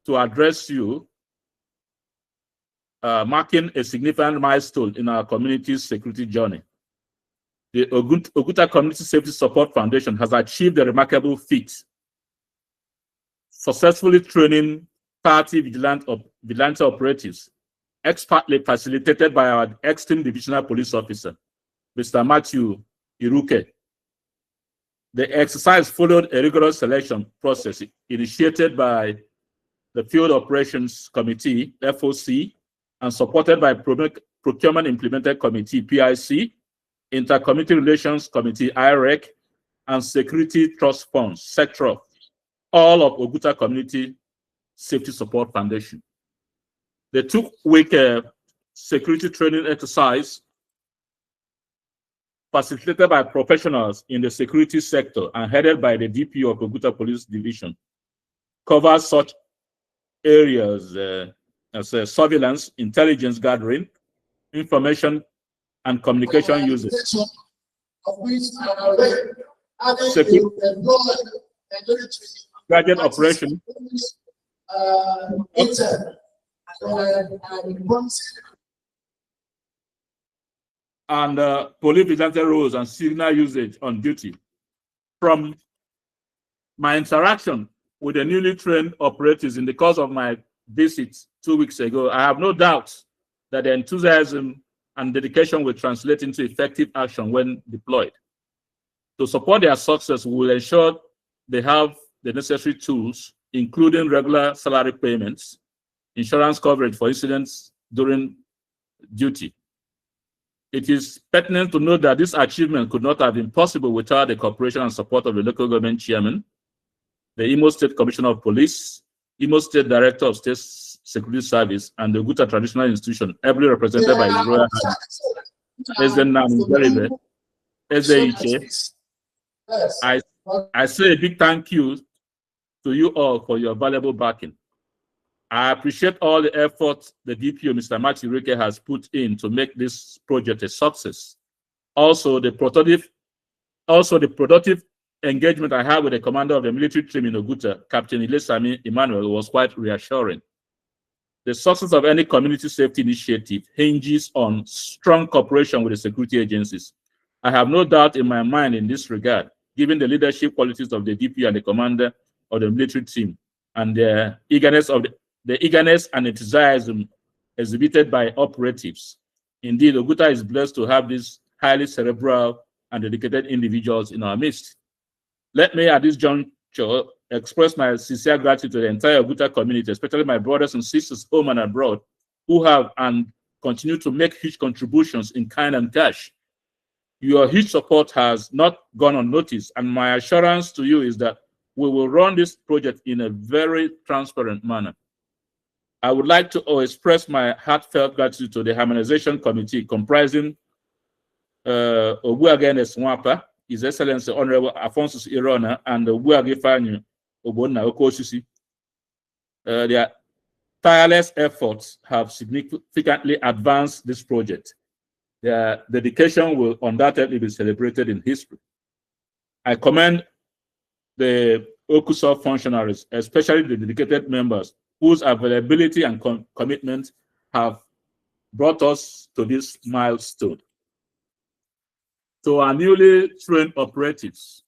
to address you, marking a significant milestone in our community's security journey. The Oguta Community Safety Support Foundation has achieved a remarkable feat, successfully training 30 vigilante operatives, expertly facilitated by our ex-team divisional police officer, Mr. Matthew Iruke. The exercise followed a rigorous selection process initiated by the Field Operations Committee, FOC, and supported by Procurement Implemented Committee, PIC, Intercommittee Relations Committee, IREC, and Security Trust Funds, SECTRO, all of Oguta Community Safety Support Foundation. The 2-week security training exercise, facilitated by professionals in the security sector and headed by the DPO of Oguta Police Division, covers such areas as surveillance, intelligence gathering, information and communication usage, security, gadget operation, and police vigilante roles and signal usage on duty. From my interaction with the newly trained operatives in the course of my visit 2 weeks ago, I have no doubt that the enthusiasm and dedication will translate into effective action when deployed. To support their success, we will ensure they have the necessary tools, including regular salary payments, insurance coverage for incidents during duty. It is pertinent to note that this achievement could not have been possible without the cooperation and support of the local government chairman, the Imo State Commissioner of Police, Imo State Director of State Security Service, and the Oguta Traditional Institution, ably represented by His Royal Highness, I say a big thank you to you all for your valuable backing. I appreciate all the efforts the DPO, Mr. Matthew Rike, has put in to make this project a success. Also, the productive engagement I had with the commander of the military team in Oguta, Captain Ilesami Emmanuel, was quite reassuring. The success of any community safety initiative hinges on strong cooperation with the security agencies. I have no doubt in my mind in this regard, given the leadership qualities of the DPO and the commander of the military team, and the eagerness and enthusiasm exhibited by operatives. Indeed, Oguta is blessed to have these highly cerebral and dedicated individuals in our midst. Let me at this juncture express my sincere gratitude to the entire Oguta community, especially my brothers and sisters home and abroad, who have and continue to make huge contributions in kind and cash. Your huge support has not gone unnoticed, and my assurance to you is that we will run this project in a very transparent manner. I would like to express my heartfelt gratitude to the Harmonization Committee comprising Oguagenes Nwapa, His Excellency Honorable Alphonsus Irona, and Oguagefanyu Obonna Okosisi. Their tireless efforts have significantly advanced this project. Their dedication will undoubtedly be celebrated in history. I commend the OCUSOF functionaries, especially the dedicated members, whose availability and commitment have brought us to this milestone. To our newly trained operatives,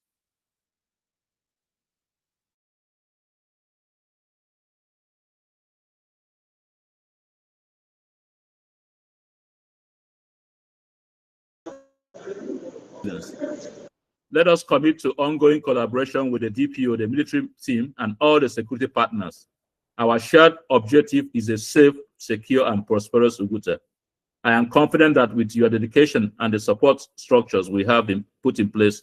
Let us commit to ongoing collaboration with the DPO, the military team, and all the security partners. Our shared objective is a safe, secure, and prosperous Uguta. I am confident that with your dedication and the support structures we have been put in place,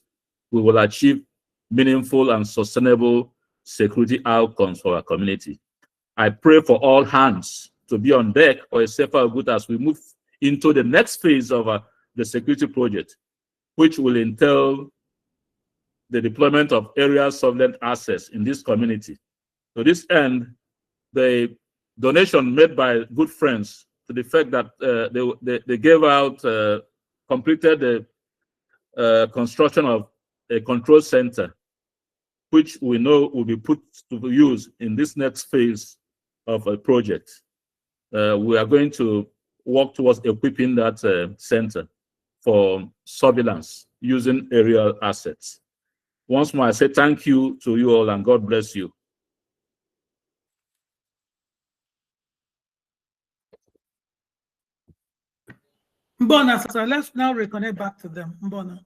we will achieve meaningful and sustainable security outcomes for our community. I pray for all hands to be on deck for a safer Uguta as we move into the next phase of the security project, which will entail the deployment of area sovereign assets in this community. To this end, the donation made by good friends to the fact that they gave out, completed the construction of a control center, which we know will be put to use in this next phase of a project. We are going to work towards equipping that center for surveillance using aerial assets. Once more, I say thank you to you all and God bless you. Mbona, so let's now reconnect back to them. Mbona.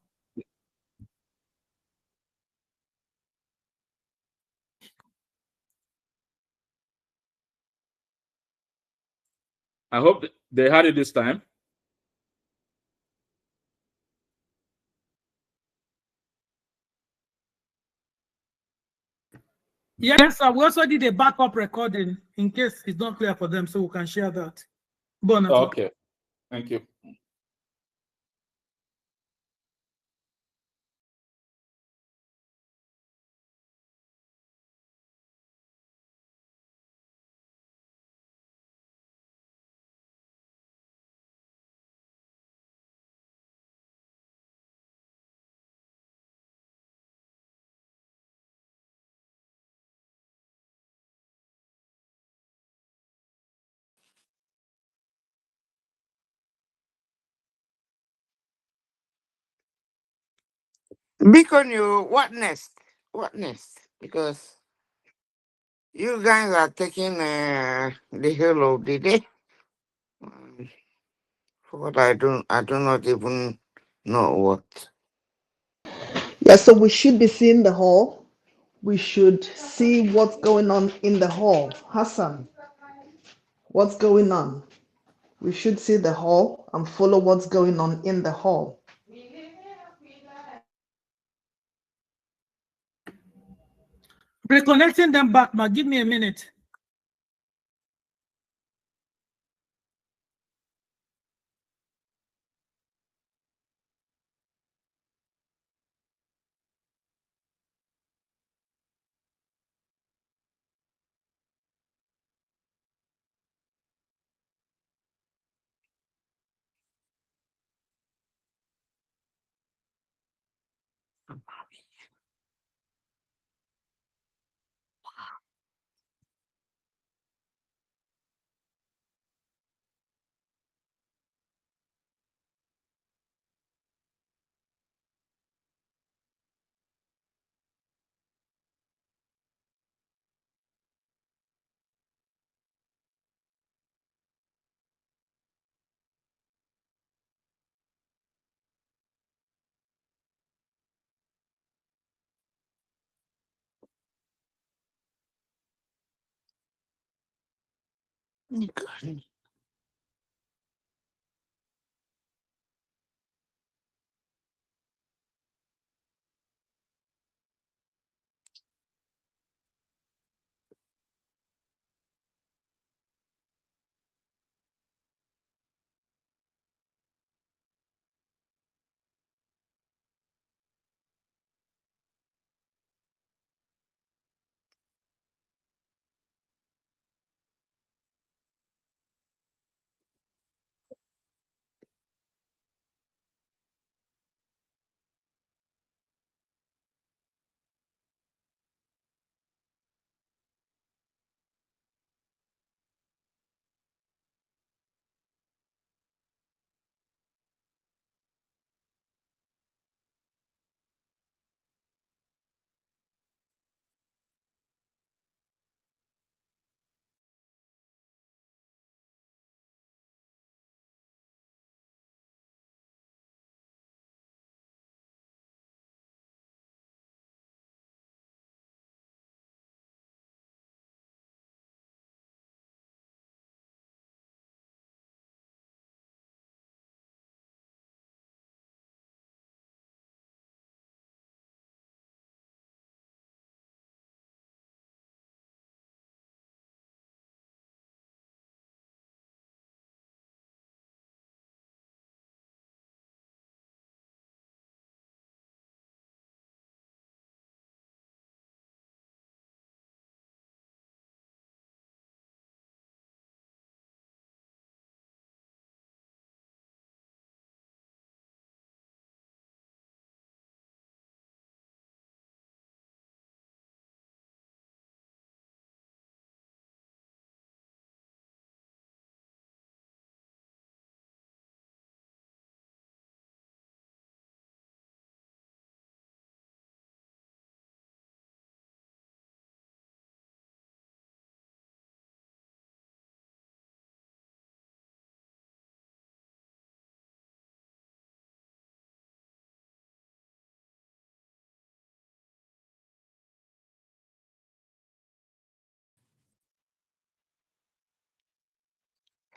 I hope they had it this time. Yes, sir. We also did a backup recording in case it's not clear for them, so we can share that. Mbona. Okay, thank you. Beacon, you what next? What next? Because you guys are taking the hill of the day. For what I do not even know what. Yeah, so we should be seeing the hall. We should see what's going on in the hall. Hassan, what's going on? We should see the hall and follow what's going on in the hall. Reconnecting them back, ma. Give me a minute.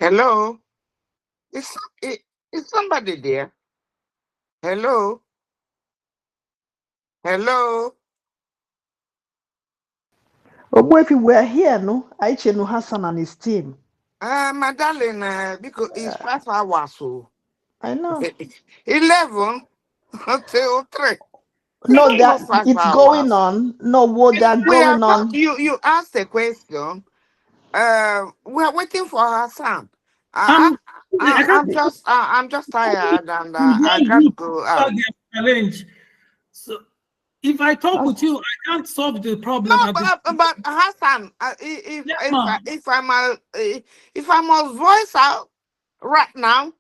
Hello? Is, is, is somebody there? Hello? Hello? Oh boy, if we were here, no, I know Hassan and his team. My darling, because it's 5 hours, so I know. 11 until 3. No, No that 5 it's going hours. on. No, what they're We are going on. you asked a question. We are waiting for Hassan. I I'm just tired and I can't gotta go out. challenge. So if I talk with you, I can't solve the problem No, at this. but Hassan, ma'am. if I must voice out right now,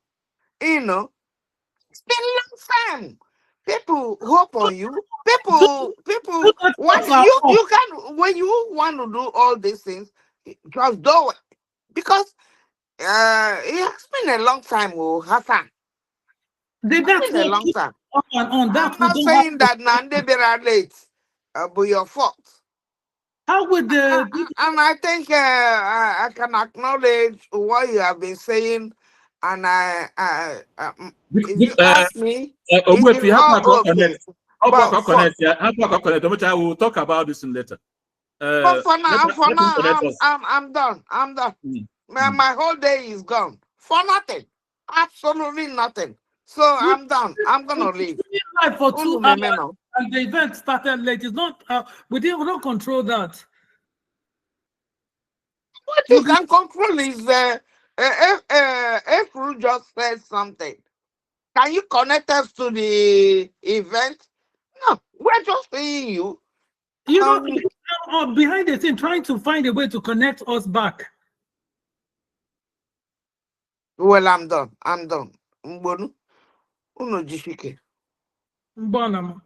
it's been a long time. People hope on you. People when you can when you want to do all these things, just do it. Because it has been a long time, Hassan. It's been a long time. On that, I'm not saying that Nande are late, but your fault. How would the and I think I can acknowledge what you have been saying, and if you ask me, it is not okay. But I will talk about this later. for now, I'm done. I'm done. My whole day is gone for nothing, absolutely nothing. So I'm done. I'm gonna leave. Live for 2 hours, and the event started late. It's not. We don't control that. What you can control is if you just said something. Can you connect us to the event? No, we're just seeing you. You know, behind the scene, trying to find a way to connect us back. Well, I'm done. I'm done. Mbonu, uno jishike. Mbonam.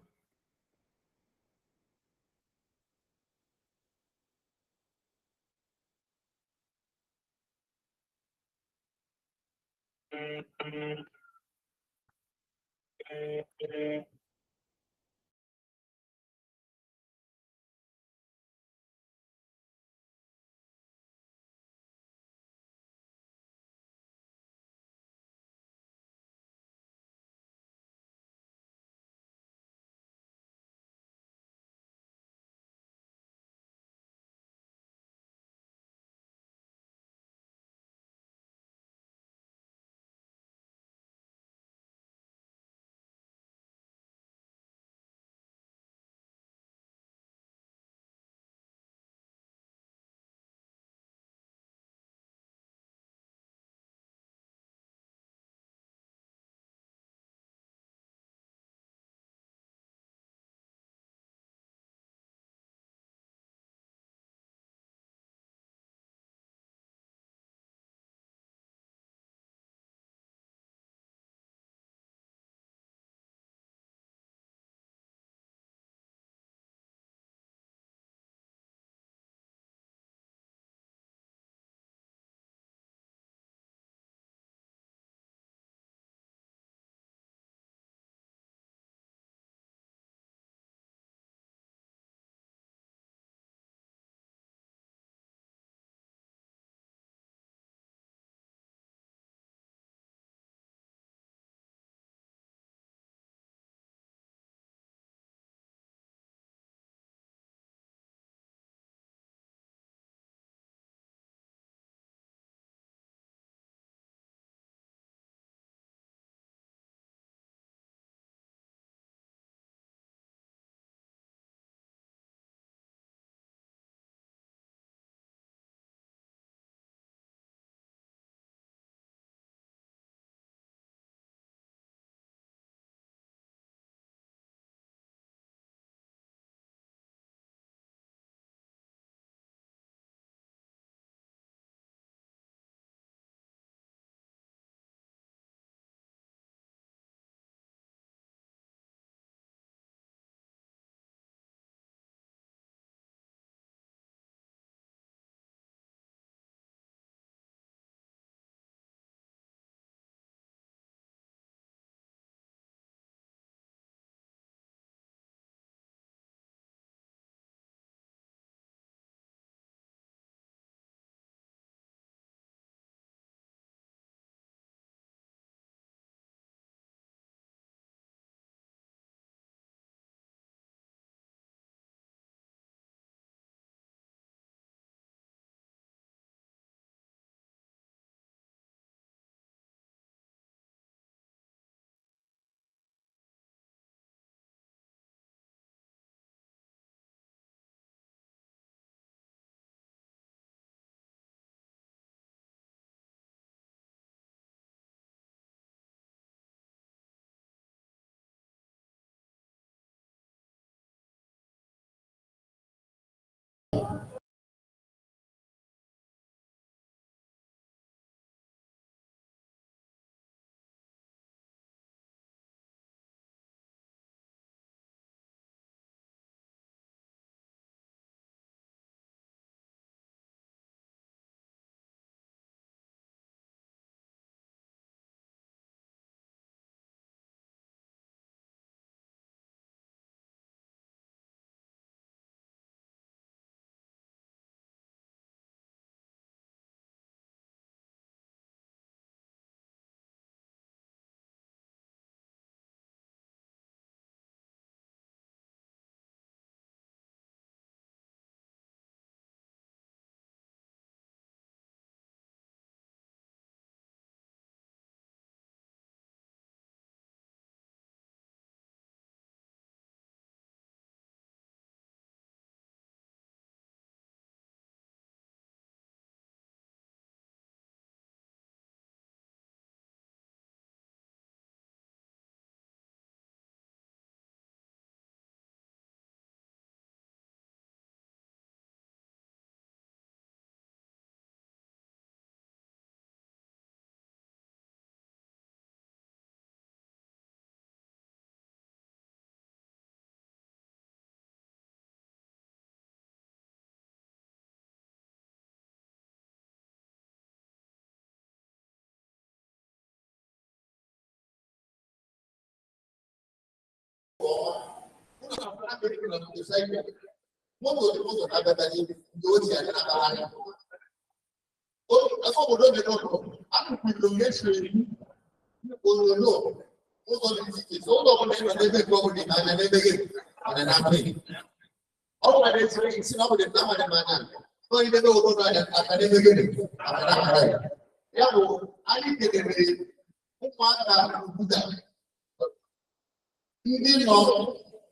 Ndị nọ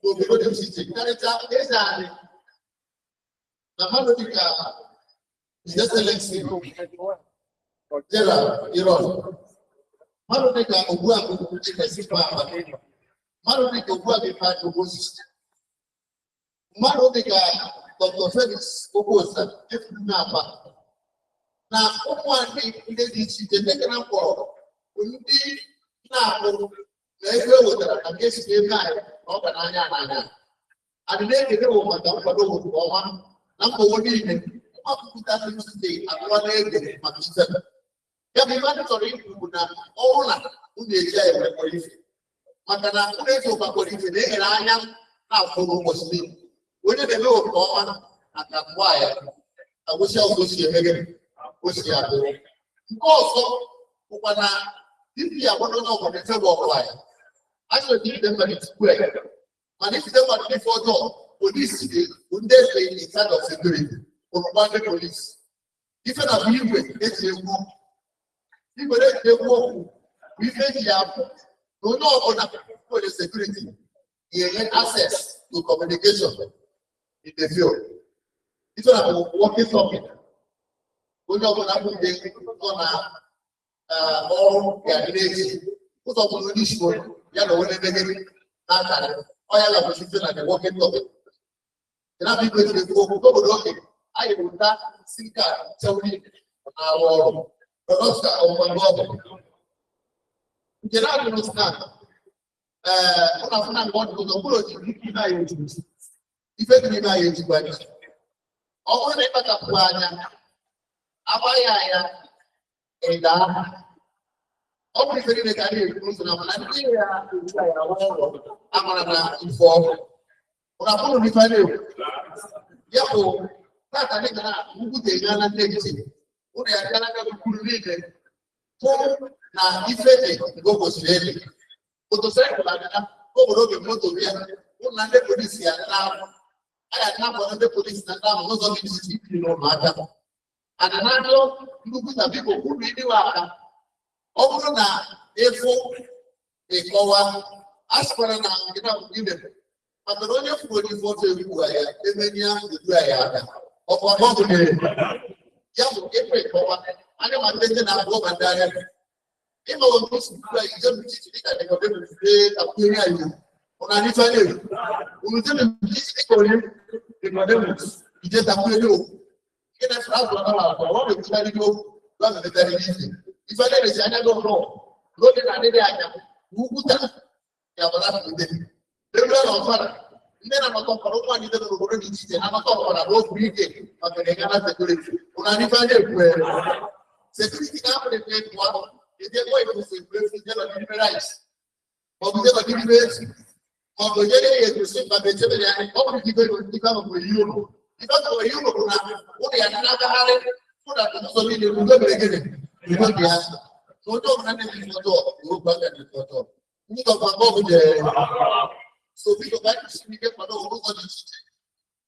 n'obodo dị iche iche karịcha eze anyị na mmadụ dịka His Excellency Gerald Iron, mmadụ dịka Ogbuagụ Chikesikwa mmadụ dịka Ogbuagụ Ifeanyi Moses, mmadụ dịka Dr. Felix Okosa efuru n'aba na ụmụ anyị ndị dị iche iche dịka na mkpọrọ ndị na-akpụ na ebe e wetara na nke si ebe anyị na ọ ga n'anya n'anya adị na-ekele bụ maka nkwado obodo ọma na mgbawo niile mgbapụta steeti abụọ na-ege maka ife ya bụ ife anyị chọrọ ikwu bụ na ọrụ na unu eji anyị emekwara ife maka na unu eji ụkwakwara ife na-eghere anya na-afụrụ ụbọchị niile onye na-eme obodo ọma maka mgbe ya na gosi ọzọ si emeghe osi ya dụrụ nke ọzọ bụkwa na ibi agbado n'ọgọdọ febụ ọbụla ya actually give them money to work. And if they want to for door, police would they say in charge of security or one police. If you have you with it's a walk. If you walk, we make you have no on for the security. You get access to communication in the field. If you have walking something, we're not going to put the all the put up on this one. Ya no one negative. Oya la position na the working topic. Ina bi ko se ko ko do ke. Ayi mo ta sinka chawri awo. Rosta o mo ngo. Jena ko no sta. Ona funa ngo do ko lo ti na yo ti. Ife ti na yo ti gba ni. O ne pa ta kwa nya. Abaya ya. Eda ọ bụ ife niile ka anyị ekwu na mana ndị ya amara na ifo ụra bụrụ n'ife anyị ekwu ya bụ tata dị gara ugwute ya na ndị ejiti ụlọ ya gara aga kwuru niile fụ na ife dị nke o kwesịrị ede motosaịkụl agara obodo oge moto ya ụlọ na ndị polisi ya na-ahụ aya na-akpọrọ ndị polisi na ndị ahụ n'ụzọ dị iche iche na ụmụaka ana na-adịọ nnukwu na biko kwuru ịdịwa aka ọ bụrụ na efu ịkọwa asịkwara na ngịna ime maka na onye fụrụ onye ife ofe egwu ya emenye edu ya aka ọkwa ọ gụnyere ya bụ efu ịkọwa anya ma ndị na-abụọ ma ndị anya ịma otu si bụrụ anyị ije mchichi dịka dịkọdị mfe akwụnyere anyị ụna anyị fanye unu je mchichi dịka onye dịkọdị ije takwụnyere okwu nke na-efere azụ ọnụ ala ọ na-ekwuchara ihe okwu gwa memetara ihe ife na-eresi anya gị ọrụ n'oge na-adịghị anya ugwuta ya gbara ndị ebe na ọfara ndị na-anọtọ mkpọrọ nwa ndị dị n'obodo dị iche iche na-anọtọ mkpọrọ na otu ike maka na ịga na sekuriti ụna anyị fe na-ekwu sekuriti ga-abụ dị ekwu ahụ ndị ekwe ekwusi ekwefu ndị nọdị n'ime rice maọbụ ndị nọdị n'ime ezi maọbụ ndị na-ekwusi mba ma echebe ya ọ bụrụ ibe ibe ahụ bụ ihe ụlọ ibe ahụ bụ ihe ụlọ bụ na ụlọ ya na-agagharị ụlọ ụzọ niile udo mere gịnị udo dị ya n'ụjọ ọbụla na-eji ụjọ Yoruba ga-eji ụjọ ndị ọba bọọlụ jere so biko ka anyị siri ike kwado ụzọ dị iche iche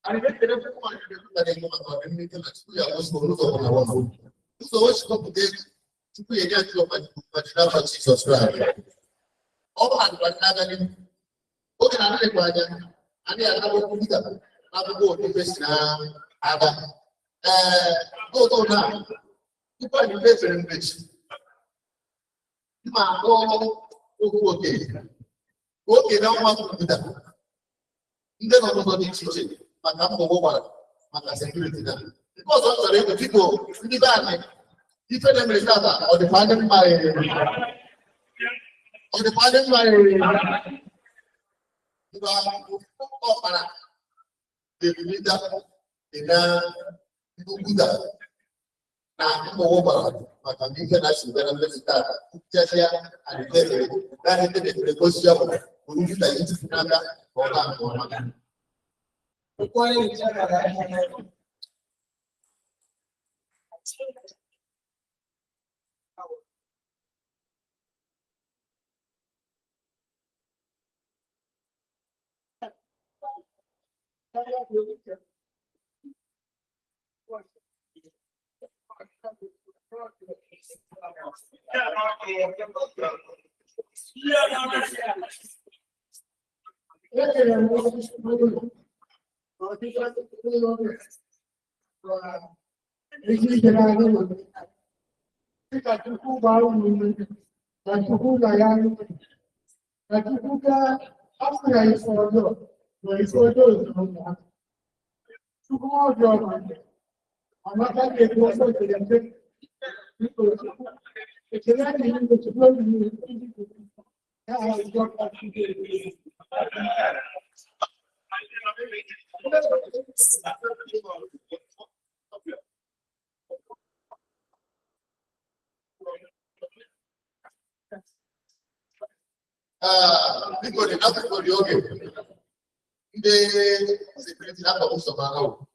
anyị na-ekele ụmụ anyị na-ekwutara ego maka ọdịnihu na tupu ya ụzọ ụzọ ọbụla wafọ ụzọ o chịkọpụta ego tupu ya enye achị ọmajina afọ Jizọs Kraịst ọ bụ adịkwa n'aka gị oge na-adịghịkwa anya anyị agagbo kwupụta n'akwụkwọ odibe si na-aga ụtọ na tupu anyị mefere mmechi ma akpọ okwu oke na nwa kwupụta ndị nọ n'ụzọ dị iche iche maka mbọgbọ gbara maka sekuriti na nke ọzọ chọrọ ego biko ndị be anyị ife na-emere tata ọ dịkwa ndị mma ngwa ọkpara ebulita dị na nkwupụta na mbọgbọ gbara maka ndị ike na-asị bịara mmezi tata nchesịa adịtere na ndị na-ekere gosi ọbụla People, everybody, okay. The security have also about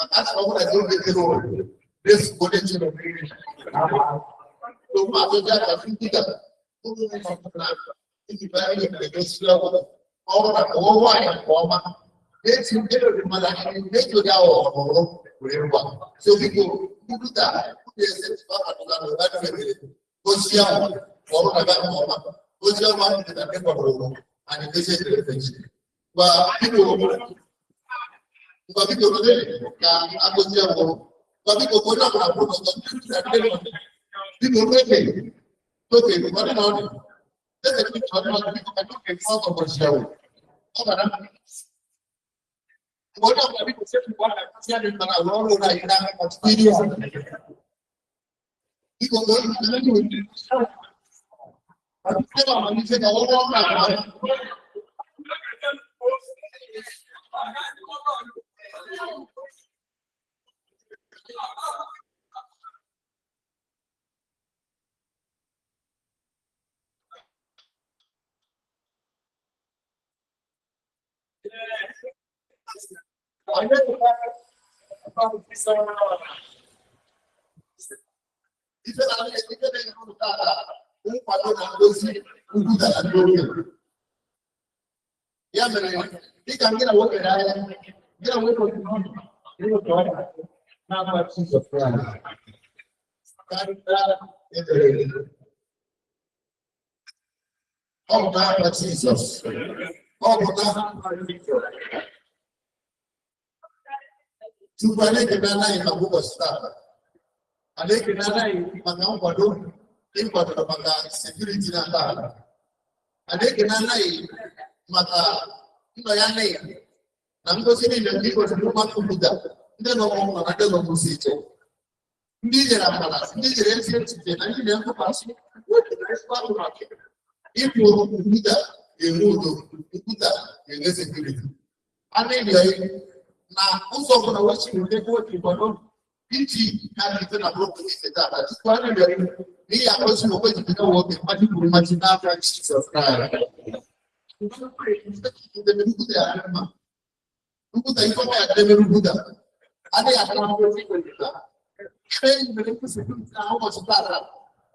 but that's what I don't get to know. This potential of so much that I think that it's very interesting. All that all why and former. Let's get the mother and make you go so people who do that. Yes, all about and this is the things. Well, people yeah, man, he can get away with that. Get away from the not much is a friend. Oh, God, Jesus. Oh, God. To manage the nana in the book of stuff. I think the nana in my own body, important about security. I think the nana in my I'm going to say that because you want to do that. Then no one I don't know see it. These are malas. These are ancient. I need them to pass. What the rest part of it? If you do that, you do that, you get security. I mean, now also going to watch you take what you want. Inchi had even a broken that. That's why we are also going to know what the money will imagine after Jesus Christ. Buddha is only a devil Buddha. And they are not going to do that. Train the people how much better.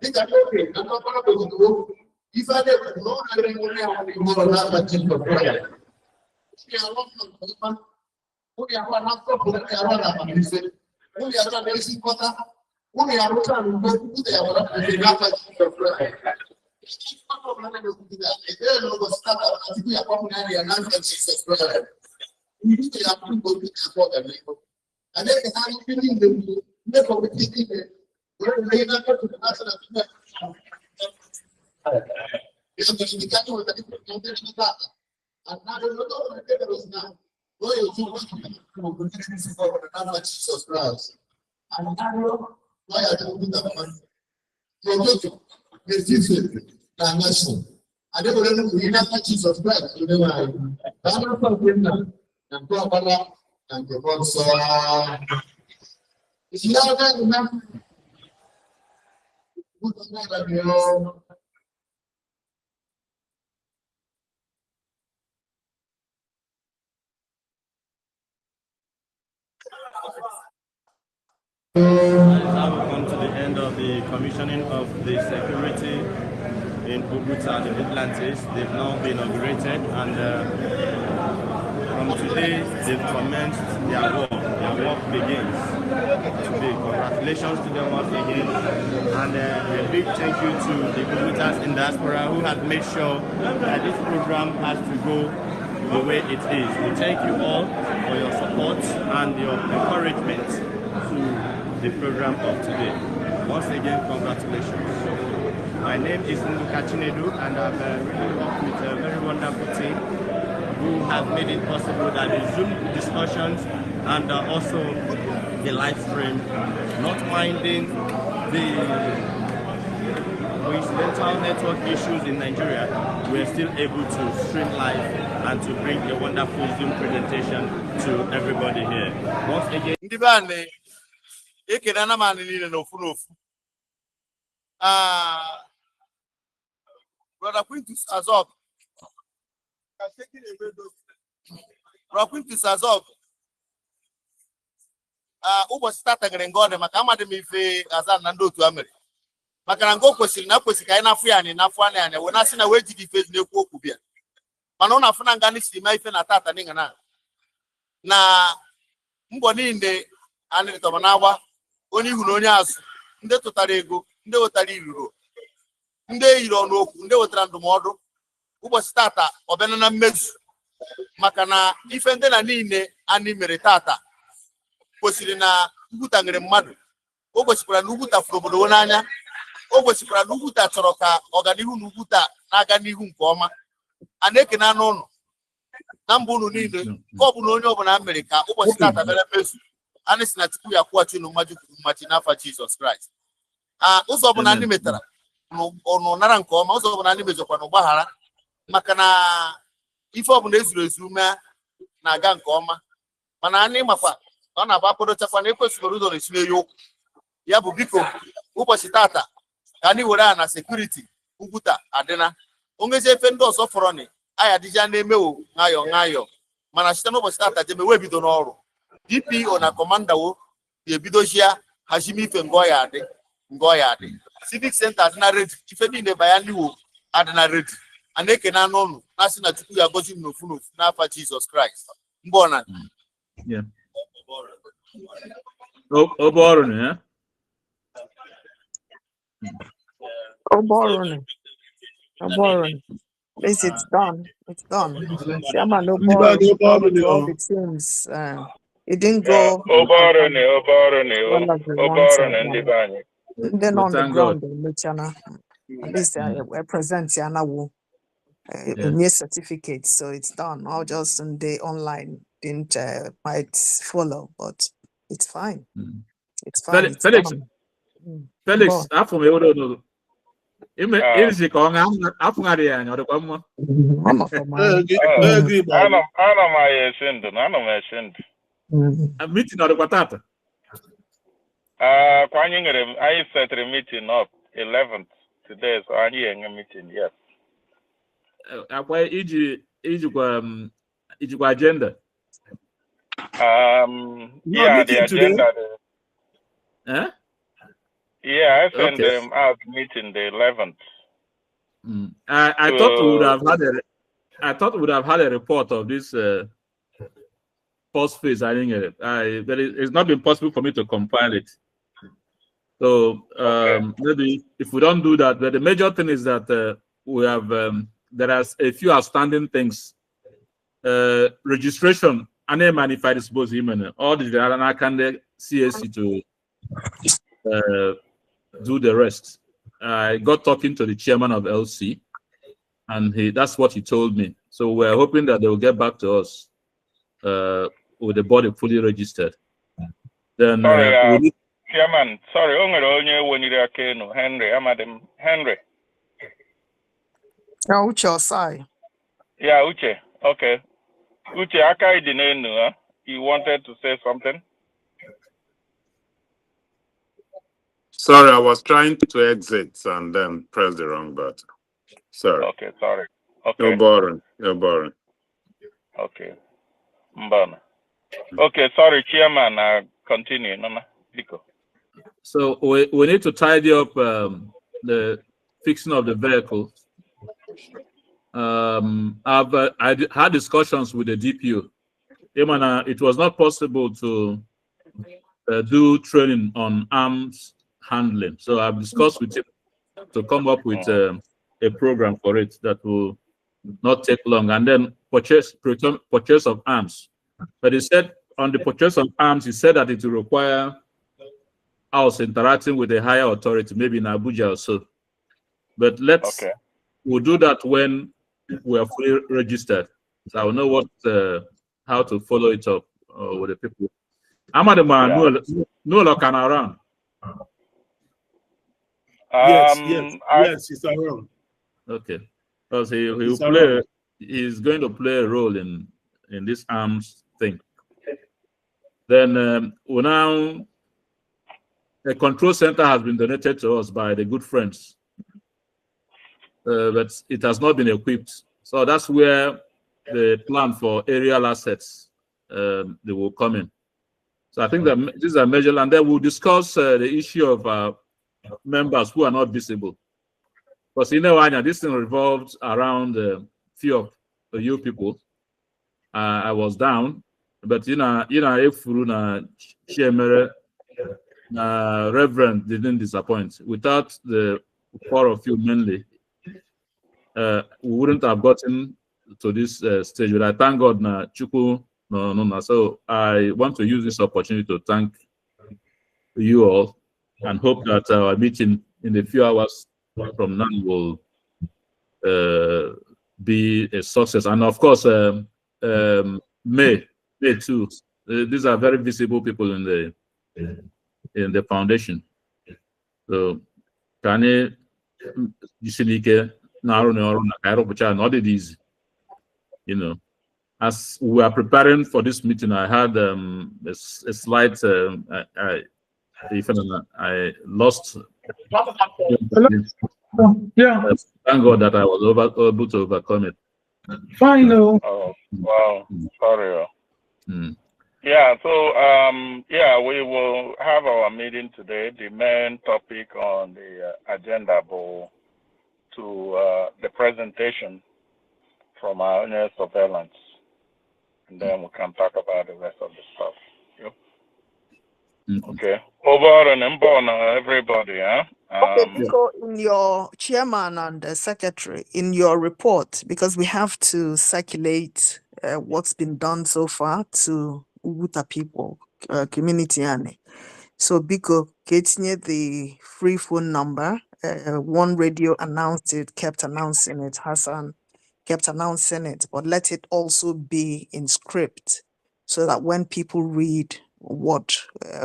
They are okay. I'm not going to go. If I never know, I don't want to go on that team of prayer. We are not we are not going to around and listen. We are not racing water. We are not going to go to the team of prayer. It's not going to do that. They don't go start up. We are coming here and answer Jesus prayer. We have to go to support them. And then I'm feeling the never with the we're not to the national. It's going to be catching with the different and now the Lord is now. Go to the Jesus Christ. And now, why are you doing that? I don't know we have Jesus Christ. You know, and Barbara and the sponsor. Is he out there enough? Good night, That is how we come to the end of the commissioning of the security in Oguta, the Atlantis. They've now been inaugurated, and from today they've commenced their work. Their work begins today. Congratulations to them once again, and a big thank you to the Ogutas in diaspora who have made sure that this program has to go the way it is. We thank you all for your support and your encouragement to the program of today. Once again, congratulations. My name is Nduka Chinedu, and I've really worked with a very wonderful team who have made it possible that the Zoom discussions and also the live stream, not minding the coincidental network issues in Nigeria, we're still able to stream live and to bring a wonderful Zoom presentation to everybody here. Once again, Brother Quintus Azog. Brother Quintus Azog. Ụbọchị tata gere ngode maka amadị m ife azan na ndị otu amere. Maka na ngo kwesịrị na kwesịrị ka anyị na-afụ ya na-afụ anya wee na-asị na wee jide ife na-ekwu okwu bịa. Mana ọ na-afụ na nga n'isi ma ife na tata n'ịga na mbọ niile anyị tọrọ na-agba onye ihu na onye azụ ndị tụtara ego ndị wetara iruro ndị yiri ọnụ okwu ndị wetara ndụmọdụ ụbọchị tata ọbịana na mmezu maka na ife ndị na niile anyị mere tata kwesịrị na Ugwuta nyere mmadụ o kwesịkwara na Ugwuta fụrụ obodo n'anya o kwesịkwara na Ugwuta chọrọ ka ọganihu na Ugwuta na-aga n'ihu nke ọma a na-ekene anụ ụlọ na mba unu niile ka ọ bụ na onye ọbụla mere ka ụbọchị tata mere mmezu anyị si na Chukwu ya kwụghachi unu mmaji kwuru mmachi n'afa Jizọs Kraịst ụzọ ọbụla anyị metara ọnụ nara nke ọma ụzọ ọbụla anyị mejọkwa na ụgbaghara maka na ife ọbụla ezuru ezu mee na-aga nke ọma mana anyị makwa ọ na-abụ akwadochakwa na ekwesịrị ụzọ na-esime ya okwu ya bụ biko ụbọchị tata ka anyị were na sekuriti Ugwuta adịna onwezi efe ndị ọzọ fọrọ ni aya dịja na-emewo nwayọọ mana site n'ụbọchị tata jemewe bido n'ọrụ DPO na kọmandawo ga-ebidozia hajime ife ngọ ya adị civic center adịna redi ife niile baya n'iwo adịna redi a na-ekene anụ ụlọ na-asị na Chukwu ya gozi m n'ofu n'ofu n'afa Jizọs Kraịst mgbe ọ na At least it's done. It's done. Chairman, all the teams. It didn't go. Then on the ground, at least I present Yana a new certificate, so it's done. I'll just on the online didn't might follow, but it's fine. It's fine. Felix, after me, meeting or the patata. I set a meeting up 11th today, so I'm here in a meeting. Yes. Why agenda? Yeah, the agenda. Huh? Yeah, I sent them out meeting the 11th. I thought we would have had we would have had a report of this post phase. I think but it's not been possible for me to compile it. So maybe if we don't do that, but the major thing is that we have there are a few outstanding things. Registration, and then manifest suppose even all the CSC to do the rest. I got talking to the chairman of LC, and that's what he told me. So we're hoping that they will get back to us with the body fully registered. Then sorry, chairman, sorry, Henry, Henry. Uche Osai. Yeah, Uche. Okay. Uche, Akai Dinenu, you wanted to say something? Sorry, I was trying to exit and then press the wrong button. Sorry. Okay, sorry. Okay. No boring. No boring. Okay. Mbana. Okay, sorry, Chairman. Continue. Nana, Biko. So we need to tidy up the fixing of the vehicle. I had discussions with the DPO. It was not possible to do training on arms handling. So I've discussed with him to come up with a program for it that will not take long, and then purchase of arms. But he said on the purchase of arms, he said that it will require us interacting with a higher authority, maybe in Abuja or so. But we'll do that when we are fully registered. So I'll know what how to follow it up with the people. I'm at the man, no look around. Yes, it's around. Okay, because he will play. He's going to play a role in this arms thing. Then we now a control center has been donated to us by the good friends, but it has not been equipped. So that's where the plan for aerial assets they will come in. So I think that this is a measure, and then we'll discuss the issue of members who are not visible. Because this thing revolves around few of you people. I was down, but if Reverend didn't disappoint. Without the 4 of you mainly, we wouldn't have gotten to this stage. But I thank God na Chuku no. So I want to use this opportunity to thank you all and hope that our meeting in a few hours from now will be a success. And of course, May too. These are very visible people in the foundation. So can you not easy, as we are preparing for this meeting, I had a slight I lost. Yeah. Thank God that I was able to overcome it. Fine. Oh, wow. Sorry. Yeah, so we will have our meeting today. The main topic on the agenda will to the presentation from our own surveillance, and then we can talk about the rest of the stuff. Yep. Okay. Over and on everybody, huh? Okay, so in your chairman and the secretary, in your report, because we have to circulate what's been done so far to Uguta people, community, and so Biko Ketinye, the free phone number, One Radio announced it, kept announcing it, Hassan kept announcing it, but let it also be in script so that when people read what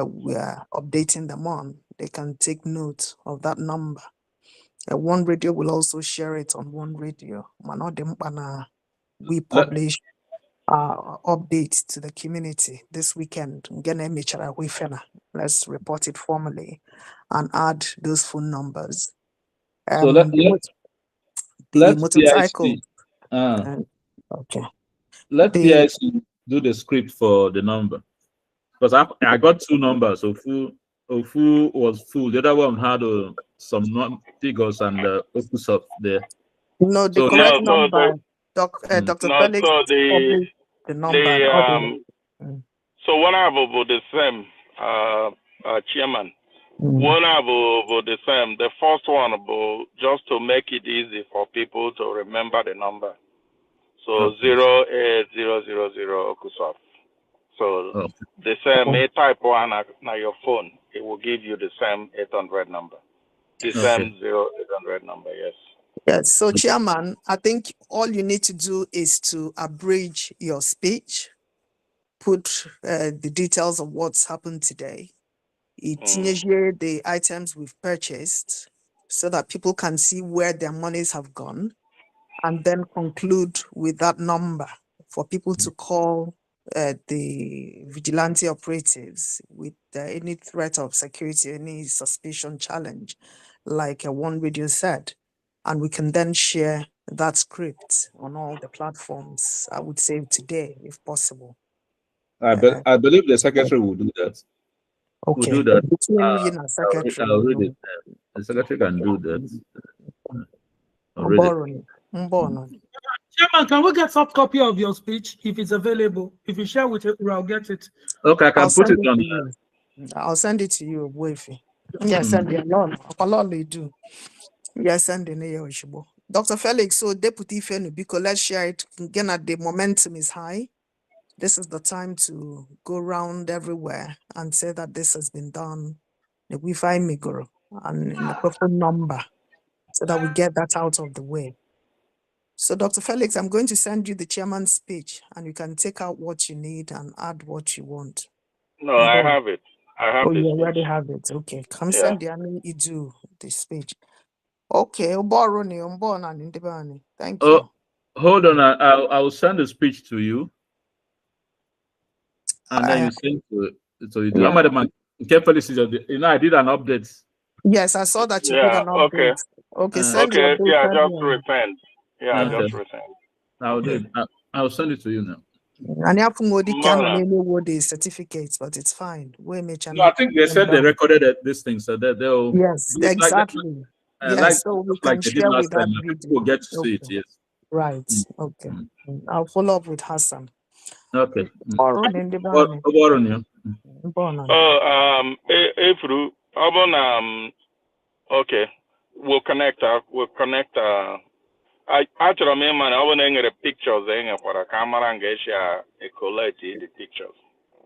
we are updating them on, they can take note of that number. One Radio will also share it on One Radio. We publish updates to the community this weekend. Let's report it formally and add those phone numbers. So let motorcycle. Okay. Let PIC do the script for the number, because I got 2 numbers. Ofu was full. The other one had some figures and focus up there. No, the correct number. Dr. Felix published the number. So one have about the same, chairman. One have about the same. The first one about just to make it easy for people to remember the number. So 08000 Okusaf. So the same type one na your phone. It will give you the same 800 number. The same 0800 number, yes. Yes. So, Chairman, I think all you need to do is to abridge your speech, put the details of what's happened today, the items we've purchased, so that people can see where their monies have gone, and then conclude with that number for people to call the vigilante operatives with any threat of security, any suspicion, challenge, like One Radio said. And we can then share that script on all the platforms, I would say today, if possible. I believe the secretary will do that. We'll do that. Between you and secretary. I'll read it. The secretary can do that. I'll read it. Chairman, can we get soft copy of your speech if it's available? If you share with it, I'll get it. Okay, I can put it on. I'll send it to you, Wifi. Yes, send it alone. Alone do. Yes, send it here, Oshibo. Dr. Felix, so Deputy Fenubiko, let's share it. Again, at the momentum is high. This is the time to go around everywhere and say that this has been done. The Wi-Fi Migoro and in the proper number so that we get that out of the way. So, Dr. Felix, I'm going to send you the chairman's speech and you can take out what you need and add what you want. No, I have it. I have Oh, this you speech. already have it. Okay. Come Yeah. send the you do the speech. Okay. Thank you. Hold on. I'll send the speech to you. And then you send to you. Yeah. You know, I did an update. Yes, I saw that you did an update. Okay. Okay, send your Okay. Yeah, update. just resend. Yeah, Okay. just resend. I'll do it. I'll send it to you now. And you have to the certificates, but it's fine. No, I think they said they recorded this thing, so that they'll. Yes, exactly. Yes, so we can share with that video. People get to see it. Yes. Right. Okay. I'll follow up with Hassan. Okay. April, okay. We'll connect. We'll connect. I actually mean, man, I want to get pictures for the camera and get collect the pictures.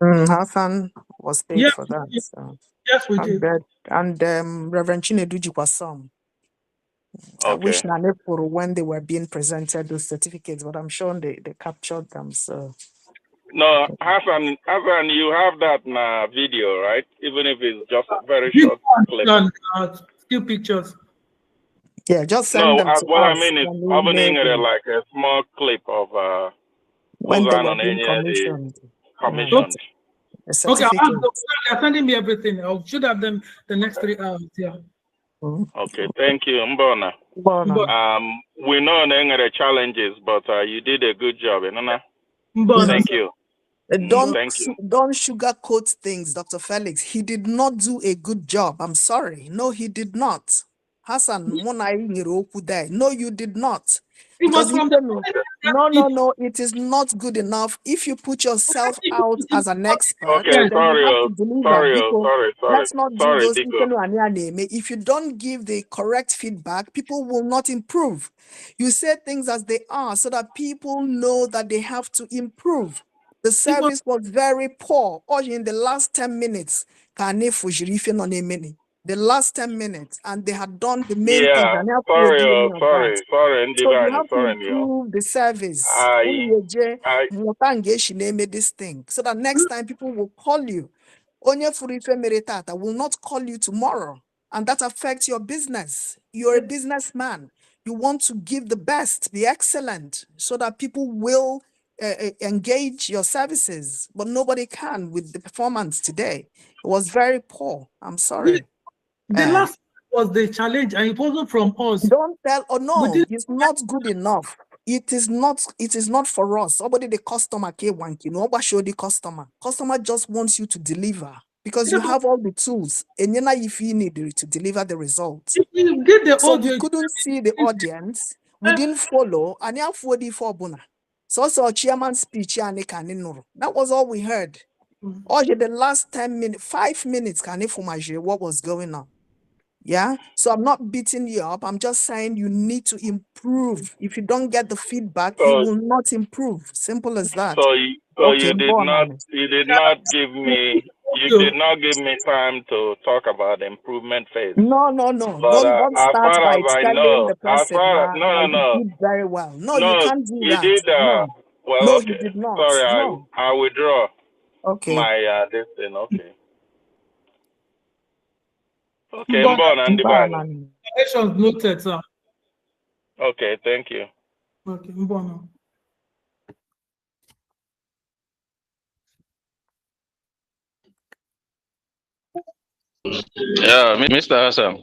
Hassan was paid for that. So. Yes, we did. And Reverend Chineduji was some. Okay. I wish Nanepuru when they were being presented those certificates, but I'm sure they captured them. So. No, Hassan, you have that in a video, right? Even if it's just a very short clip. Still pictures. Yeah, just send them to what us. I mean is, like a small clip of when they were being commissioned. Okay, they're sending me everything. I should have them the next 3 hours. Yeah. Okay, thank you, Mbona. We know the challenges, but you did a good job, Thank you. Don't sugarcoat things, Dr. Felix. He did not do a good job. I'm sorry. No, he did not. Hassan, no, you did not. Because no, it is not good enough. If you put yourself out as an expert, okay, then you have to deliver. Let's not do those. Sorry, if you don't give the correct feedback, people will not improve. You say things as they are so that people know that they have to improve. The service was very poor. Or in the last 10 minutes, the last 10 minutes, and they had done the main thing. Sorry, so you have to improve the service. This thing so that next time people will call you. Onye will not call you tomorrow, and that affects your business. You're a businessman. You want to give the best, be excellent, so that people will engage your services, but nobody can with the performance today. It was very poor. I'm sorry. The last was the challenge, and it wasn't from us. Don't tell. Oh no, it's not good enough. It is not for us. Somebody the customer nobody show the customer. Customer just wants you to deliver because you have all the tools, and you know if you need to deliver the results. So we couldn't see the audience. We didn't follow. And you for the bona. So chairman's speech that was all we heard. The last 10 minutes, 5 minutes what was going on. Yeah, so I'm not beating you up. I'm just saying you need to improve. If you don't get the feedback, you will not improve. Simple as that. You did not give me time to talk about the improvement phase. No. But, don't start by telling the person. No. You did very well. No, you can't do that. Did, no, you did not. Sorry, I withdraw. Okay. My this thing. Okay. Okay, Mbona. Noted, sir. Okay, thank you. Okay, Mbona. Yeah, Mr. Hassan.